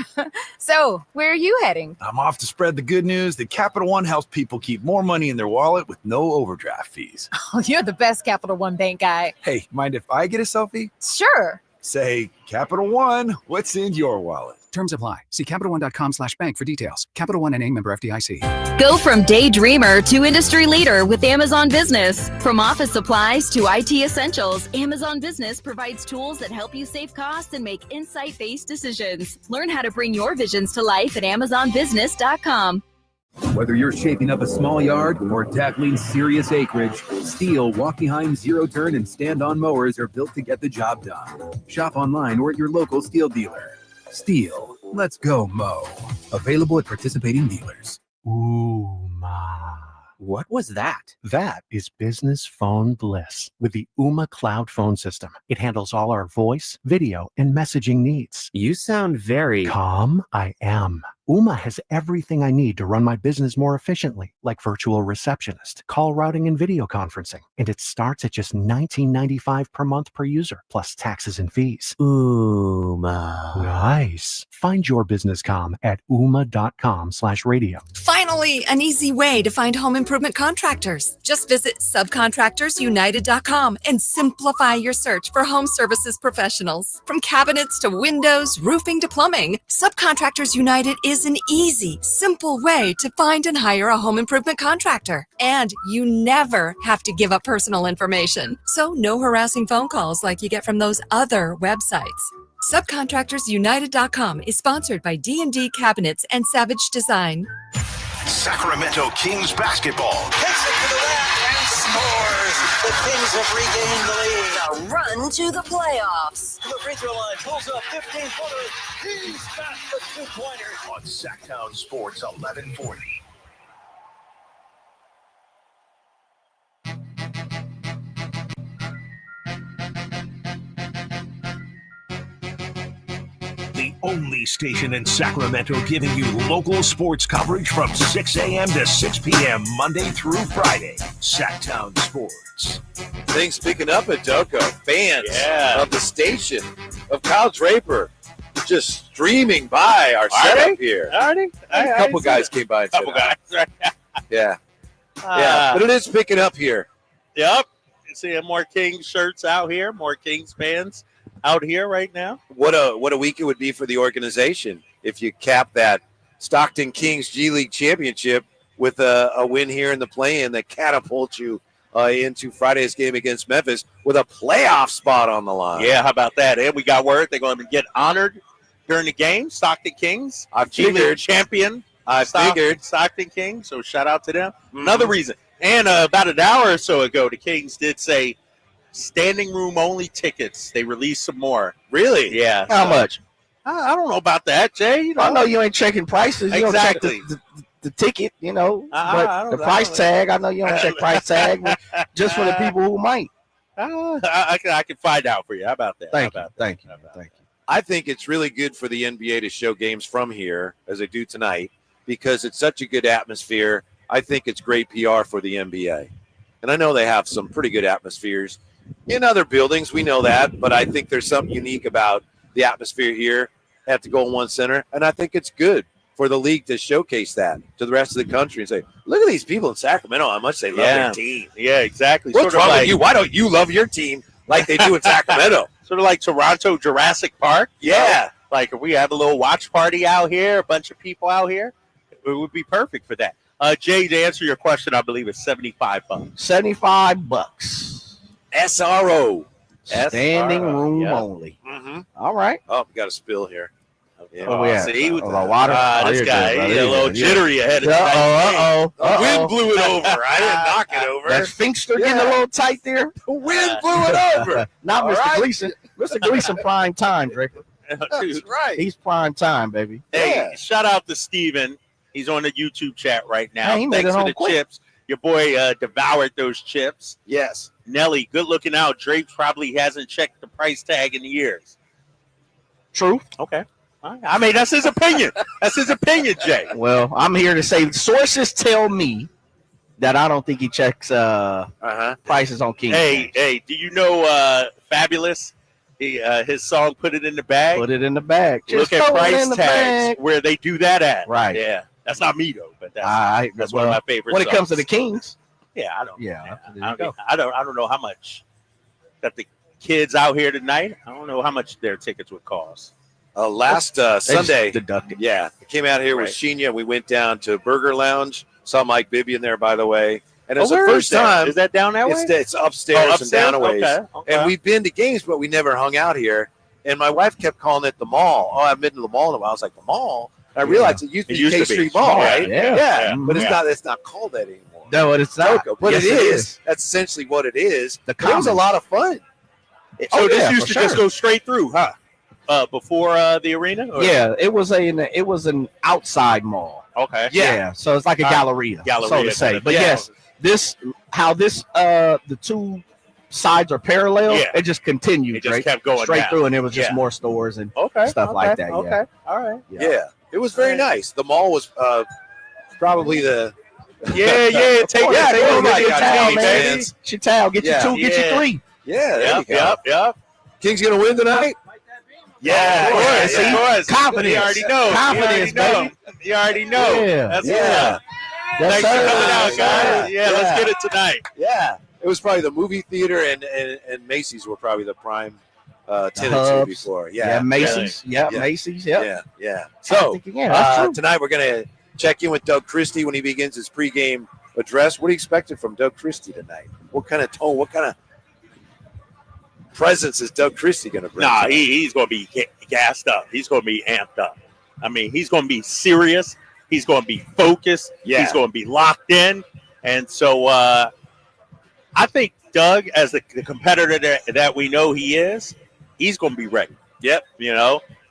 So, where are you heading? I'm off to spread the good news that Capital One helps people keep more money in their wallet with no overdraft fees. Oh, you're the best Capital One Bank guy. Hey, mind if I get a selfie? Sure. Say, Capital One, what's in your wallet? Terms apply. See CapitalOne.com/bank for details. Capital One N.A. member FDIC. Go from daydreamer to industry leader with Amazon Business. From office supplies to IT essentials, Amazon Business provides tools that help you save costs and make insight-based decisions. Learn how to bring your visions to life at AmazonBusiness.com. Whether you're shaping up a small yard or tackling serious acreage, Steel walk-behind zero-turn and stand-on mowers are built to get the job done. Shop online or at your local Steel dealer. Steel, let's go mow. Available at participating dealers. What was that? That is business phone bliss with the Ooma Cloud phone system. It handles all our voice, video, and messaging needs. You sound very calm. I am. Ooma has everything I need to run my business more efficiently, like virtual receptionist, call routing, and video conferencing. And it starts at just $19.95 per month per user, plus taxes and fees. Ooma. Nice. Find your business comm at ooma.com/radio. Finally, an easy way to find home improvement contractors. Just visit subcontractorsunited.com and simplify your search for home services professionals. From cabinets to windows, roofing to plumbing, Subcontractors United is an easy, simple way to find and hire a home improvement contractor. And you never have to give up personal information. So no harassing phone calls like you get from those other websites. Subcontractorsunited.com is sponsored by D&D Cabinets and Savage Design. Sacramento Kings basketball. Takes it to the rack and scores. The Kings have regained the lead. A run to the playoffs. The free throw line pulls up 15-footer. He's got the two-pointer. On Sacktown Sports 1140. The only station in Sacramento giving you local sports coverage from 6 a.m. to 6 p.m. Monday through Friday. Sacktown Sports. Things picking up at Doco. Fans of the station of Kyle Draper just streaming by our setup here. A couple guys came by. Couple guys, right? Yeah. But it is picking up here. Yep. You see more Kings shirts out here, more Kings fans out here right now. What a week it would be for the organization if you cap that Stockton Kings G League championship with a win here in the play-in that catapults you into Friday's game against Memphis with a playoff spot on the line. Yeah, how about that? And we got word they're going to get honored during the game. Stockton Kings, G League champion. Stockton Kings. So shout out to them. Mm-hmm. Another reason. And about an hour or so ago, the Kings did say standing room only tickets. They released some more. Really? Yeah. How much? I don't know about that, Jay. You know. I know you ain't checking prices. You exactly. Don't check the ticket, but the price tag, I know you don't check price tag, just for the people who might. I can find out for you. How about that? Thank you. I think it's really good for the NBA to show games from here, as they do tonight, because it's such a good atmosphere. I think it's great PR for the NBA. And I know they have some pretty good atmospheres in other buildings. We know that, but I think there's something unique about the atmosphere here at the Golden One Center, and I think it's good for the league to showcase that to the rest of the country and say, look at these people in Sacramento, how much they love their team. Yeah, exactly. What's wrong with you? Why don't you love your team like they do in Sacramento? Sort of like Toronto Jurassic Park. Yeah. Like if we have a little watch party out here, a bunch of people out here, it would be perfect for that. Jay, to answer your question, I believe it's $75. $75. SRO. Standing room only. Mm-hmm. All right. Oh, we got a spill here. Yeah. Oh, yeah. See, with the water. This guy, he's a little jittery ahead of time. The wind blew it over. I didn't knock it over. That sphincter getting a little tight there. The wind blew it over. Not Mr. Gleason. Mr. Gleason prime time, Draper. That's right. He's prime time, baby. Hey, shout out to Steven. He's on the YouTube chat right now. Man, he made Thanks it for on the quick. chips. Your boy devoured those chips. Yes. Nelly, good looking out. Drapes probably hasn't checked the price tag in years. True. Okay. I mean, that's his opinion. That's his opinion, Jay. Well, I'm here to say sources tell me that I don't think he checks prices on King. Hey, do you know Fabulous? His song "Put It in the Bag." Put it in the bag. Look at price tags where they do that at. Right. Yeah. That's not me though, but that's one of my favorite. When songs. it comes to the Kings, I don't. Yeah. I don't know how much that the kids out here tonight. I don't know how much their tickets would cost. Last Sunday, deducted. Yeah, I came out here with Sheena. We went down to Burger Lounge. Saw Mike Bibby in there, by the way. And it's the first time. Is that down that way? It's upstairs and down a ways. Okay. And we've been to games, but we never hung out here. And my wife kept calling it the mall. Oh, I've been to the mall in a while. I was like, the mall? And I realized it used to be K Street Mall, right? Yeah. But it's not called that anymore. No, it's not. But yes, it is. That's essentially what it is. It was a lot of fun. So this used to just go straight through, huh? Before the arena? Or? Yeah, it was an outside mall. Okay. Yeah. So it's like a galleria, so to say. But yes, the two sides are parallel. Yeah. It just continued. It just kept going straight down. through, and it was just more stores and stuff like that. Okay. Yeah. All right. Yeah. It was very nice. The mall was probably the. Take Chital, get you 2, get you 3. Yeah, there you go. Yep. Kings gonna win tonight? Yeah, of course. Confidence. You already know. Confidence, baby. You already know. Yeah. That's Yes, Thanks for coming out, guys. Yeah, let's get it tonight. Yeah. It was probably the movie theater and Macy's were probably the prime tenants here before. Yeah, Macy's. Yeah, Macy's. Yeah. So that's true. tonight we're gonna check in with Doug Christie when he begins his pregame address. What are you expecting from Doug Christie tonight? What kind of tone? What kind of presence is Doug Christie going to bring? Nah, he's going to be gassed up. He's going to be amped up. I mean, he's going to be serious. He's going to be focused. Yeah. He's going to be locked in. And so I think Doug, as the competitor that we know he is, he's going to be ready. Yep.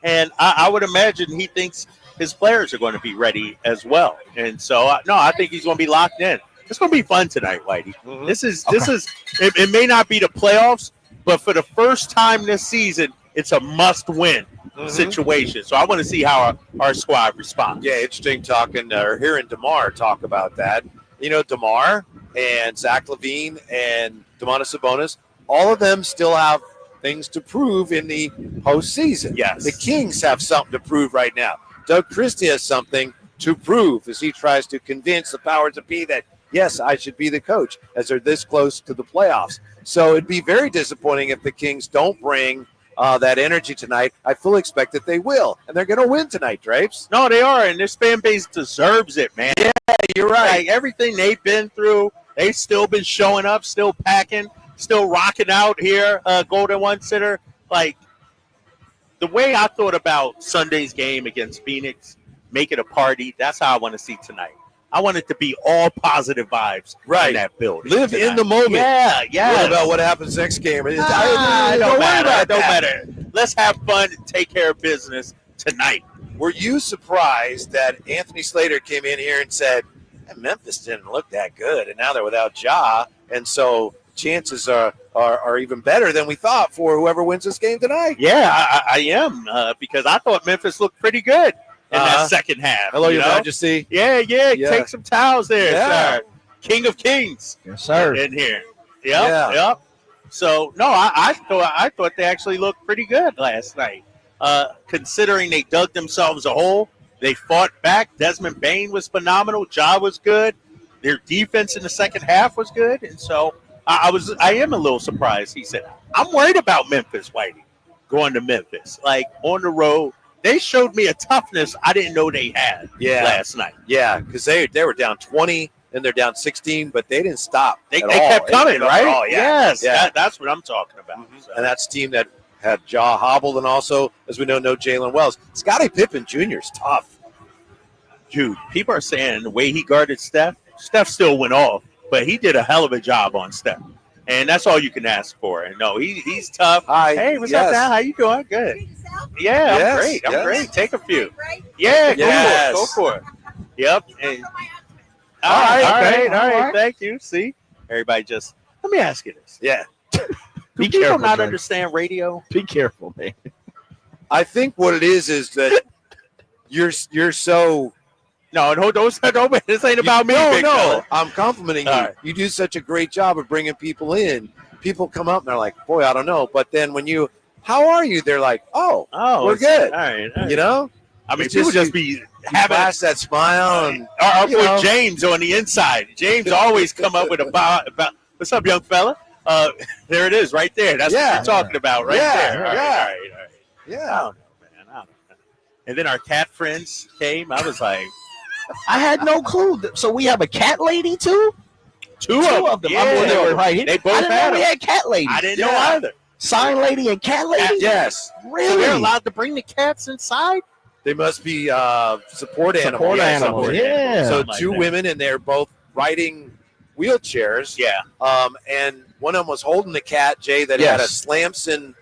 And I would imagine he thinks his players are going to be ready as well. And so, I think he's going to be locked in. It's going to be fun tonight, Whitey. Mm-hmm. This is it may not be the playoffs, but for the first time this season, it's a must-win situation. So I want to see how our squad responds. Yeah, interesting talking or hearing DeMar talk about that. You know, DeMar and Zack Lavine and Domantas Sabonis, all of them still have things to prove in the postseason. Yes. The Kings have something to prove right now. Doug Christie has something to prove as he tries to convince the powers that be that, yes, I should be the coach as they're this close to the playoffs. So it'd be very disappointing if the Kings don't bring that energy tonight. I fully expect that they will, and they're going to win tonight, Drapes. No, they are, and this fan base deserves it, man. Yeah, you're right. Like, everything they've been through, they've still been showing up, still packing, still rocking out here, Golden One Center. Like, the way I thought about Sunday's game against Phoenix, make it a party, that's how I want to see tonight. I want it to be all positive vibes in that building. Live tonight. in the moment. Yeah. What about what happens next game? It don't matter. Let's have fun and take care of business tonight. Were you surprised that Anthony Slater came in here and said, Memphis didn't look that good, and now they're without Ja, and so chances are even better than we thought for whoever wins this game tonight? Yeah, I am, because I thought Memphis looked pretty good in that second half. Hello, Your Majesty. Yeah. Take some towels there, sir. King of Kings. Yes, sir. In here. Yep. So, no, I thought they actually looked pretty good last night. Considering they dug themselves a hole, they fought back. Desmond Bane was phenomenal. Ja was good. Their defense in the second half was good. And so I am a little surprised. He said, I'm worried about Memphis, Whitey, going to Memphis. Like, on the road, they showed me a toughness I didn't know they had last night. Yeah, because they were down 20 and they're down 16, but they didn't stop. They kept coming, right? Yeah. Yes, that's what I'm talking about. So. And that's a team that had Ja hobbled and also, as we know Jalen Wells. Scottie Pippen Jr. is tough. Dude, people are saying the way he guarded Steph still went off, but he did a hell of a job on Steph. And that's all you can ask for. And no, he's tough. Hi. Hey, what's up, Al? How you doing? Good. Yeah, I'm great. I'm great. Take a few. Yeah, go for it. Yep. And, all right. Thank you. See? Everybody just, let me ask you this. Yeah. Do people not understand radio? Be careful, man. I think what it is that you're so... No, this ain't about me. No, I'm complimenting you. Right. You do such a great job of bringing people in. People come up and they're like, boy, I don't know. But then when you, how are you? They're like, oh we're good. All right. You know? I mean, people just be having that smile. And, or with James on the inside. James always come up with about what's up, young fella? There it is right there. That's what you're talking about right there. All right. Yeah. I don't know, man. I don't know. And then our cat friends came. I was like, I had no clue. So we have a cat lady too? Two of them. Yeah. They were right here. They both I didn't know we had cat ladies. I didn't know either. Sign lady and cat lady? Yes. Really? So they're allowed to bring the cats inside? They must be support animals. Yeah. So two women, and they're both riding wheelchairs. Yeah. And one of them was holding the cat, Jay, that had a Slamson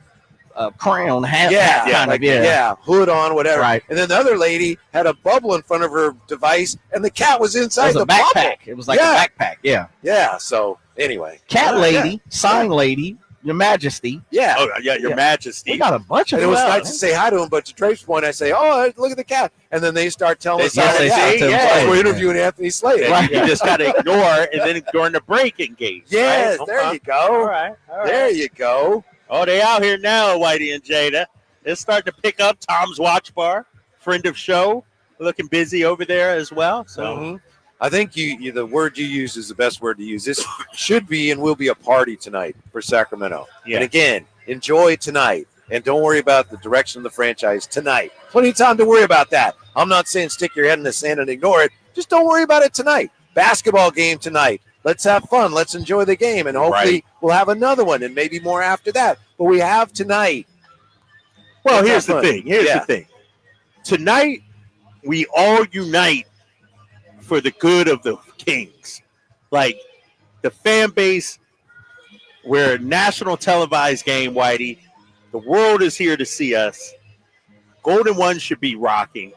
crown hat. Hood on, whatever. Right. And then the other lady had a bubble in front of her device, and the cat was inside the backpack. bubble. It was like a backpack. Yeah. Yeah. So anyway, cat lady, sign lady, Your Majesty. Yeah. Oh yeah, Your Majesty. We got a bunch of them. And it was nice to say hi to them, but to Drape's point, I say, "Oh, look at the cat," and then they start telling us, we're interviewing Anthony Slater. Right. You just got to ignore, and then during the break, engage. Yes, right? there you go. All right. There you go. Oh, they out here now, Whitey and Jada. It's starting to pick up. Tom's Watch Bar, friend of show, looking busy over there as well. So I think you the word you use is the best word to use. This should be and will be a party tonight for Sacramento. Yeah. And again, enjoy tonight. And don't worry about the direction of the franchise tonight. Plenty of time to worry about that. I'm not saying stick your head in the sand and ignore it. Just don't worry about it tonight. Basketball game tonight. Let's have fun. Let's enjoy the game. And hopefully we'll have another one and maybe more after that. But we have tonight. Well, here's the thing. Here's the thing. Tonight, we all unite for the good of the Kings. Like, the fan base, we're a national televised game, Whitey. The world is here to see us. Golden One should be rocking.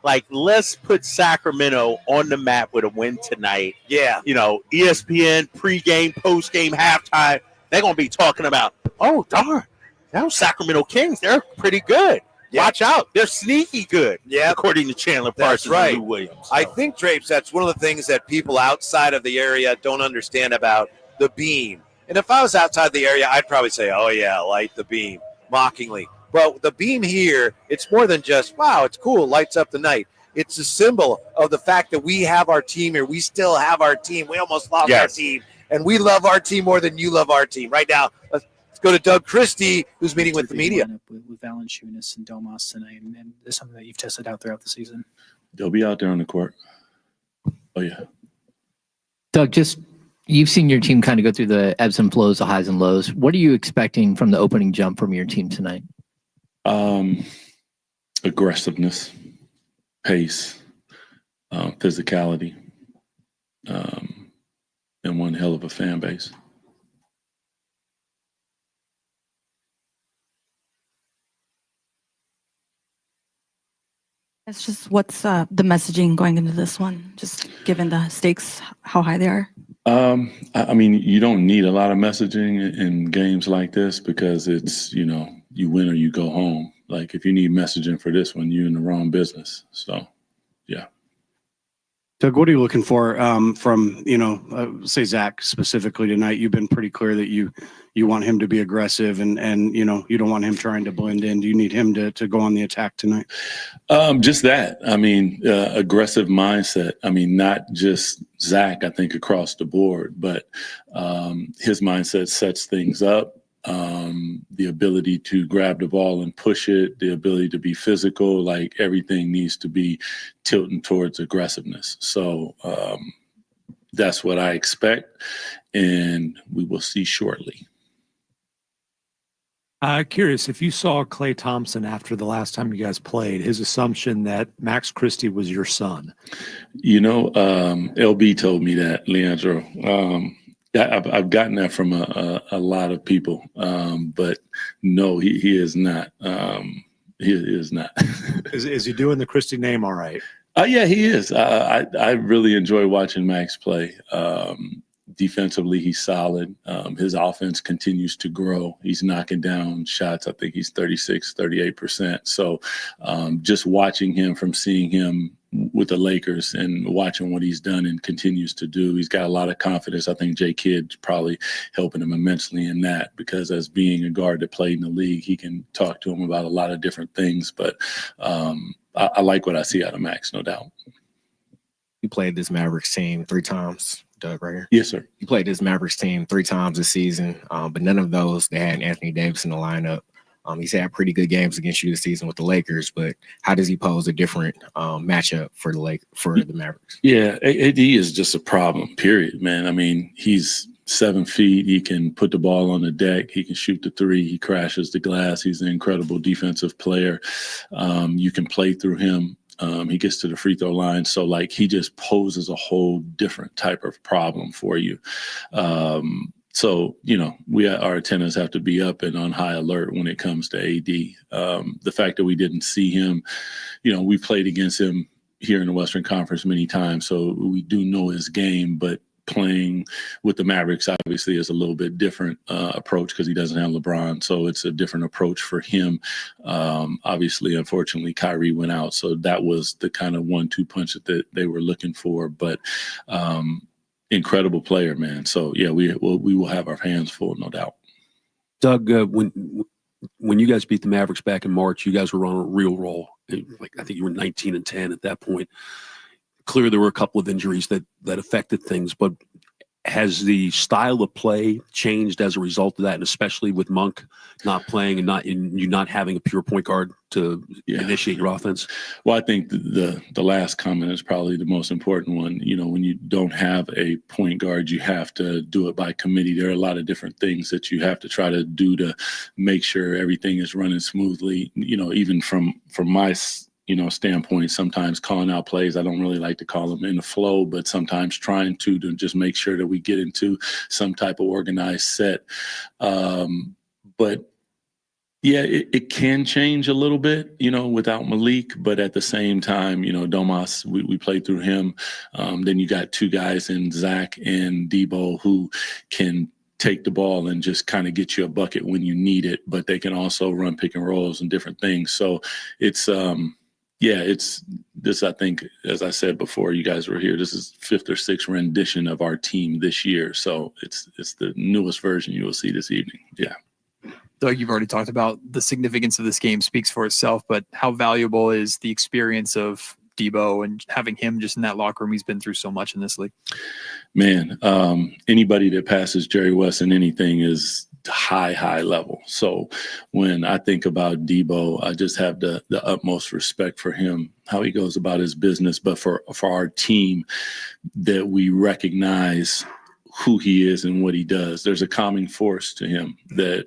Like, let's put Sacramento on the map with a win tonight. Yeah. You know, ESPN, pregame, postgame, halftime, they're going to be talking about, oh, darn, Now Sacramento Kings, they're pretty good. Yep. Watch out. They're sneaky good, according to Chandler Parsons right. and Lou Williams. So. I think, Drapes, that's one of the things that people outside of the area don't understand about the beam. And if I was outside the area, I'd probably say, oh, yeah, light the beam, mockingly. But the beam here, it's more than just, wow, it's cool, lights up the night. It's a symbol of the fact that we have our team here. We still have our team. We almost lost our team. And we love our team more than you love our team. Right now, let's go to Doug Christie, who's meeting with the media. With Valanciunas and Domas tonight, and it's something that you've tested out throughout the season. They'll be out there on the court. Oh, yeah. Doug, just you've seen your team kind of go through the ebbs and flows, the highs and lows. What are you expecting from the opening jump from your team tonight? Aggressiveness, pace, physicality, and one hell of a fan base. It's just what's the messaging going into this one, just given the stakes, how high they are? I mean, you don't need a lot of messaging in games like this because it's, you know, you win or you go home. Like if you need messaging for this one, you're in the wrong business. So, yeah. Doug, what are you looking for from, say Zach specifically tonight? You've been pretty clear that you want him to be aggressive and you don't want him trying to blend in. Do you need him to go on the attack tonight? Just that. I mean, aggressive mindset. I mean, not just Zach, I think across the board, but his mindset sets things up. The ability to grab the ball and push it, the ability to be physical, like everything needs to be tilting towards aggressiveness. So that's what I expect, and we will see shortly. Curious, if you saw Klay Thompson after the last time you guys played, his assumption that Max Christie was your son. LB told me that, Leandro. I've gotten that from a lot of people, but no, he is not. He is not. Is he doing the Christie name all right? Yeah, he is. I really enjoy watching Max play. Defensively, he's solid. His offense continues to grow. He's knocking down shots. I think he's 38%. So just watching him, from seeing him with the Lakers and watching what he's done and continues to do, he's got a lot of confidence. I think J. Kidd's probably helping him immensely in that, because as being a guard that played in the league, he can talk to him about a lot of different things. But I like what I see out of Max, no doubt. You played this Mavericks team 3 times. Doug, right here. Yes, sir. You played this Mavericks team 3 times this season, but none of those they had Anthony Davis in the lineup. He's had pretty good games against you this season with the Lakers, but how does he pose a different matchup for the Mavericks? Yeah, AD is just a problem, period, man. I mean, he's 7 feet. He can put the ball on the deck. He can shoot the 3. He crashes the glass. He's an incredible defensive player. You can play through him. He gets to the free throw line. So, like, he just poses a whole different type of problem for you. So, our antennas have to be up and on high alert when it comes to AD. The fact that we didn't see him, we played against him here in the Western Conference many times, so we do know his game, but playing with the Mavericks obviously is a little bit different approach because he doesn't have LeBron. So it's a different approach for him. Obviously, unfortunately, Kyrie went out. So that was the kind of 1-2 punch that they were looking for. But incredible player, man. So, yeah, we will have our hands full, no doubt. Doug, when you guys beat the Mavericks back in March, you guys were on a real roll. Like, I think you were 19-10 at that point. Clearly, there were a couple of injuries that affected things, but has the style of play changed as a result of that, and especially with Monk not playing and you not having a pure point guard to initiate your offense? Well, I think the last comment is probably the most important one. When you don't have a point guard, you have to do it by committee. There are a lot of different things that you have to try to do to make sure everything is running smoothly. Even from my standpoint, sometimes calling out plays, I don't really like to call them in the flow, but sometimes trying to just make sure that we get into some type of organized set. But yeah, it can change a little bit, without Malik, but at the same time, Domas, we played through him. Then you got 2 guys in Zach and Debo who can take the ball and just kind of get you a bucket when you need it, but they can also run pick and rolls and different things. So it's it's this, I think, as I said before, you guys were here, this is 5th or 6th rendition of our team this year. So it's the newest version you will see this evening. Yeah. Doug, you've already talked about the significance of this game speaks for itself, but how valuable is the experience of Debo and having him just in that locker room? He's been through so much in this league. Man, anybody that passes Jerry West in anything is high level. So when I think about Debo, I just have the utmost respect for him, how he goes about his business, but for our team, that we recognize who he is and what he does. There's a calming force to him that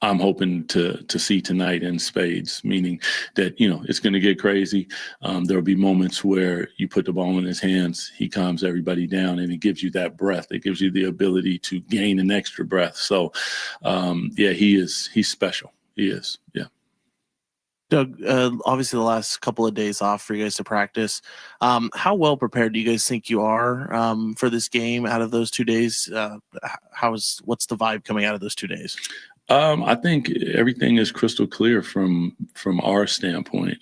I'm hoping to see tonight in spades, meaning that, it's going to get crazy. There'll be moments where you put the ball in his hands, he calms everybody down, and it gives you that breath. It gives you the ability to gain an extra breath. So, he's special. He is. Yeah. Doug, obviously the last couple of days off for you guys to practice. How well prepared do you guys think you are for this game out of those 2 days? What's the vibe coming out of those 2 days? I think everything is crystal clear from our standpoint.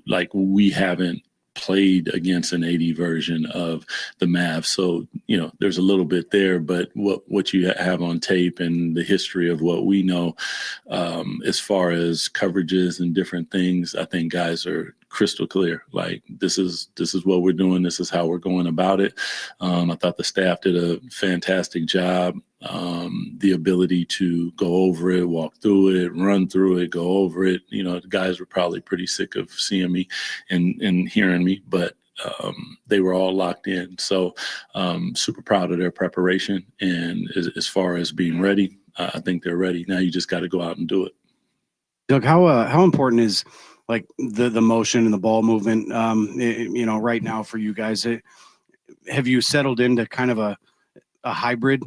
Like we haven't played against an 80 version of the Mavs. So, there's a little bit there, but what you have on tape and the history of what we know, as far as coverages and different things, I think guys are crystal clear. Like this is what we're doing. This is how we're going about it. I thought the staff did a fantastic job. The ability to go over it, walk through it, run through it, go over it. The guys were probably pretty sick of seeing me and hearing me, but they were all locked in. So super proud of their preparation. And as far as being ready, I think they're ready. Now you just got to go out and do it. Doug, how important is like the motion and the ball movement, right now for you guys? Have you settled into kind of a hybrid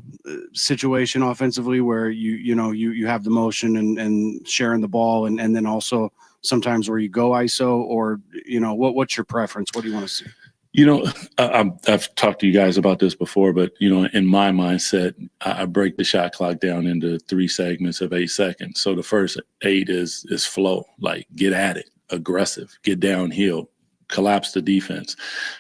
situation offensively where you have the motion and sharing the ball and then also sometimes where you go ISO, or what's your preference? What do you want to see? I've talked to you guys about this before, but in my mindset, I break the shot clock down into 3 segments of 8 seconds. So the first 8 is flow, like get at it, aggressive, get downhill, collapse the defense.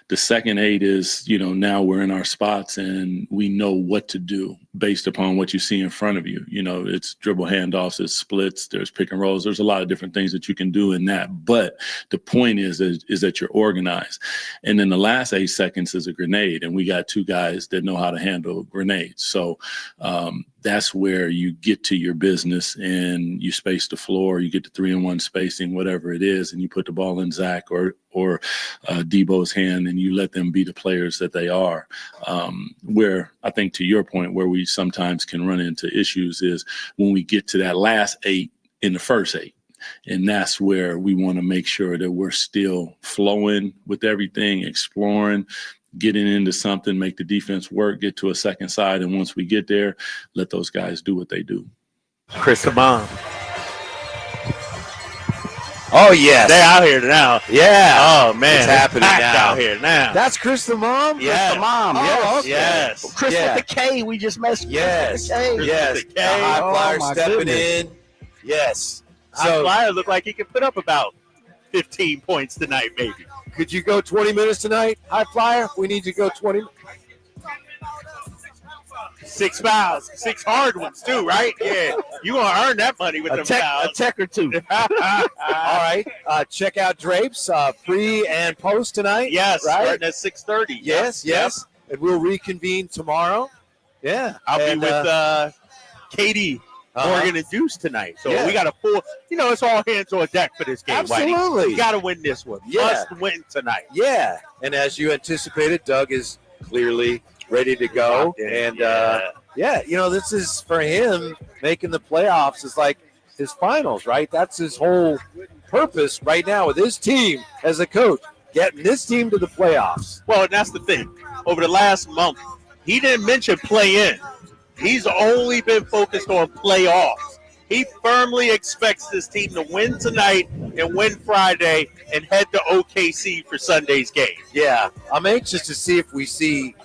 The second 8 is, now we're in our spots and we know what to do based upon what you see in front of you. It's dribble handoffs, it's splits, there's pick and rolls. There's a lot of different things that you can do in that. But the point is that you're organized. And then the last 8 seconds is a grenade. And we got 2 guys that know how to handle grenades. So that's where you get to your business and you space the floor, you get to 3-and-1 spacing, whatever it is, and you put the ball in Zack or Debo's hand and you let them be the players that they are. Where I think, to your point, where we sometimes can run into issues is when we get to that last 8 in the first 8. And that's where we want to make sure that we're still flowing with everything, exploring, getting into something, make the defense work, get to a second side. And once we get there, let those guys do what they do. Chris Amon. Oh, yes. They're out here now. Yeah. Oh, man. It's happening now. Out here now. That's Chris the Mom? Yeah. Chris the Mom. Yes. Okay. Yes. Chris with the K. We just messed with Yes. Chris with the K. Yes. The high flyer stepping in. Yes. High flyer looked like he could put up about 15 points tonight, maybe. Could you go 20 minutes tonight, high flyer? We need to go 20. 6 fouls, 6 hard ones too, right? Yeah, you gonna earn that money with them fouls. A tech or 2. All right. Check out Drapes pre and post tonight. Yes, right? starting at 6:30. Yes. And we'll reconvene tomorrow. Yeah, I'll be with Katie, Morgan, and Deuce tonight. So we got a full. It's all hands on deck for this game. Absolutely, you got to win this one. Must win tonight. Yeah, and as you anticipated, Doug is clearly ready to go. And this is for him. Making the playoffs is like his finals, right? That's his whole purpose right now with his team as a coach, getting this team to the playoffs. Well, and that's the thing. Over the last month, he didn't mention play-in. He's only been focused on playoffs. He firmly expects this team to win tonight and win Friday and head to OKC for Sunday's game. Yeah, I'm anxious to see if we see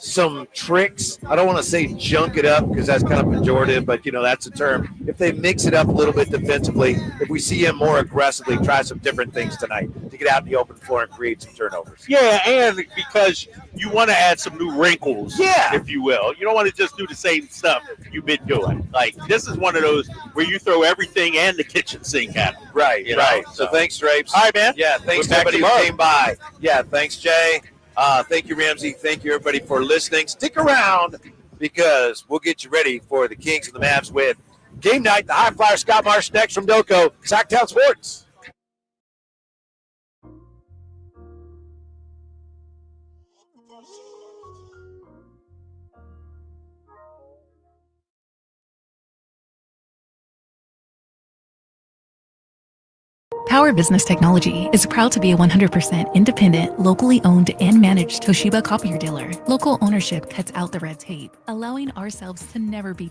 some tricks. I don't want to say junk it up because that's kind of pejorative, but that's a term. If they mix it up a little bit defensively, if we see him more aggressively, try some different things tonight to get out in the open floor and create some turnovers. Yeah, and because you want to add some new wrinkles, if you will. You don't want to just do the same stuff you've been doing. Like, this is one of those where you throw everything and the kitchen sink at them. Right, right. So thanks, Drapes. All right, man. Yeah, thanks to everybody who came by. Yeah, thanks, Jay. Thank you, Ramsey. Thank you, everybody, for listening. Stick around because we'll get you ready for the Kings and the Mavs with game night. The High Flyer Scott Marsh next from Doco, Sacktown Sports. Power Business Technology is proud to be a 100% independent, locally owned and managed Toshiba copier dealer. Local ownership cuts out the red tape, allowing ourselves to never be